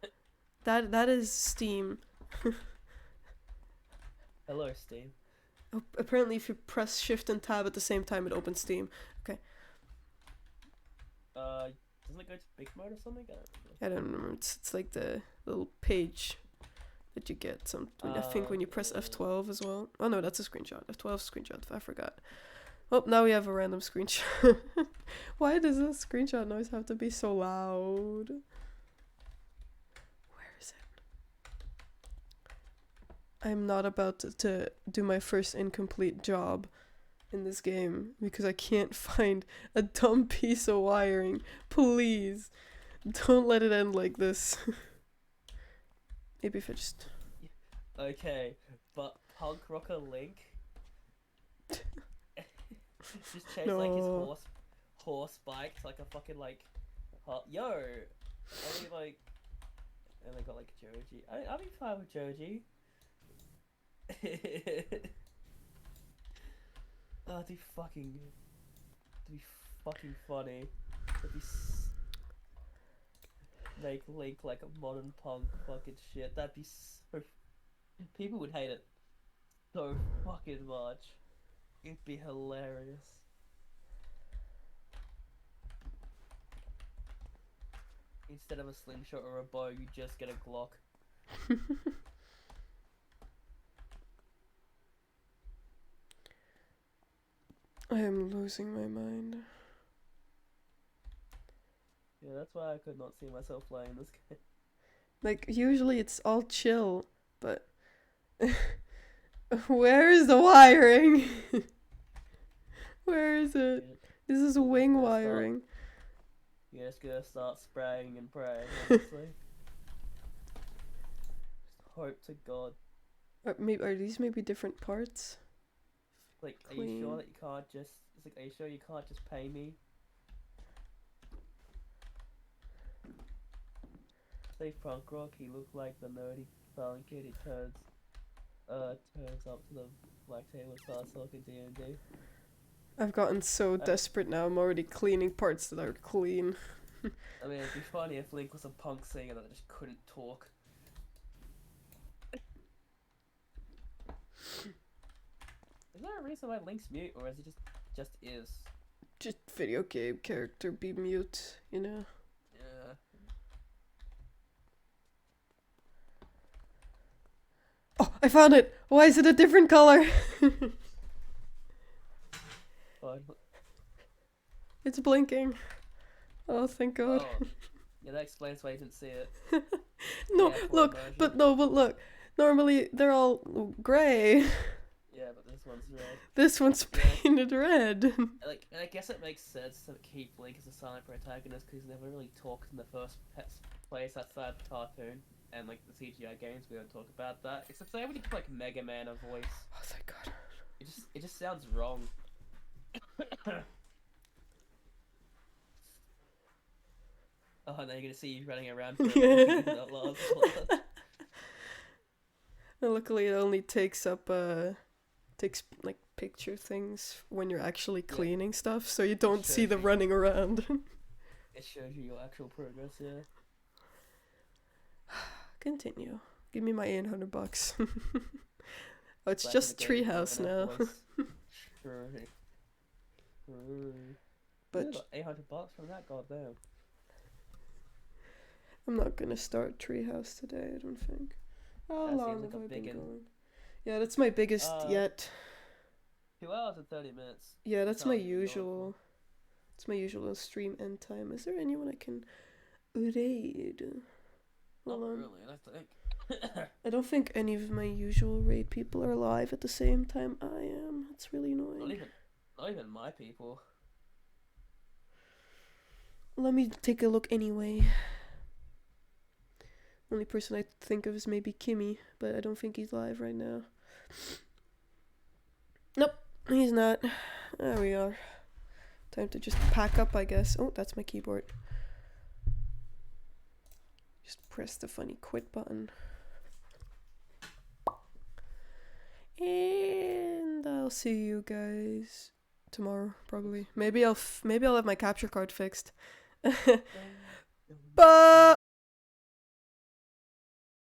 That is Steam. Hello, Steam. Oh, apparently, if you press Shift and Tab at the same time, it opens Steam. Okay. Doesn't it go to big mode or something? I don't remember. It's like the little page that you get. I think when you press F12 as well. Oh no, that's a screenshot. F12 screenshot. I forgot. Oh, now we have a random screenshot. Why does this screenshot noise have to be so loud? Where is it? I'm not about to do my first incomplete job in this game because I can't find a dumb piece of wiring. Please, don't let it end like this. Maybe if I just... Okay, but punk rocker Link just chased like his horse bike to like a fucking like yo. I mean like, and they got like Joji. I'll be fine with Joji. Oh, that'd be fucking funny. Make Link like a modern punk fucking shit. That'd be so. People would hate it so fucking much. It'd be hilarious. Instead of a slingshot or a bow, you just get a Glock. I am losing my mind. Yeah, that's why I could not see myself playing this game. Like, usually it's all chill, but... Where is the wiring? Where is it? This is wing wiring. You're just gonna start spraying and praying, honestly. Just hope to God. Are these maybe different parts? Like, are you sure that you can't just... It's like, are you sure you can't just pay me? Say punk rock, he looked like the nerdy fun kid. He turns up to the black table, starts talking D&D. I've gotten so desperate now. I'm already cleaning parts that are clean. I mean, it'd be funny if Link was a punk singer that just couldn't talk. Is there a reason why Link's mute, or is it just is? Just video game character be mute, you know? Yeah. Oh, I found it! Why is it a different color? It's blinking. Oh, thank God. Oh. Yeah, that explains why you didn't see it. No, Yeah, look, but look. Normally they're all grey. Yeah, but this one's red. This one's painted red. Like, I guess it makes sense to keep Link as a silent protagonist because he's never really talked in the first place outside the cartoon and like the CGI games. We don't talk about that. Except say when you give like Mega Man a voice. Oh, thank God. It just sounds wrong. Oh, now you're gonna see you running around. And luckily, it only takes like picture things when you're actually cleaning stuff, so you don't see the running around. It shows you your actual progress, yeah. Continue. Give me my $800. Oh, it's just Treehouse now. True. But $800 from that, goddamn. I'm not gonna start Treehouse today, I don't think. How long have I been going? Yeah, that's my biggest yet. 2 hours and 30 minutes. Yeah, that's my usual. It's my usual stream end time. Is there anyone I can raid? Not really, I think. I don't think any of my usual raid people are live at the same time I am. It's really annoying. Not even my people. Let me take a look anyway. Only person I think of is maybe Kimmy, but I don't think he's live right now. Nope, he's not. There we are. Time to just pack up, I guess. Oh, that's my keyboard. Just press the funny quit button. And I'll see you guys tomorrow probably. Maybe I'll have my capture card fixed. But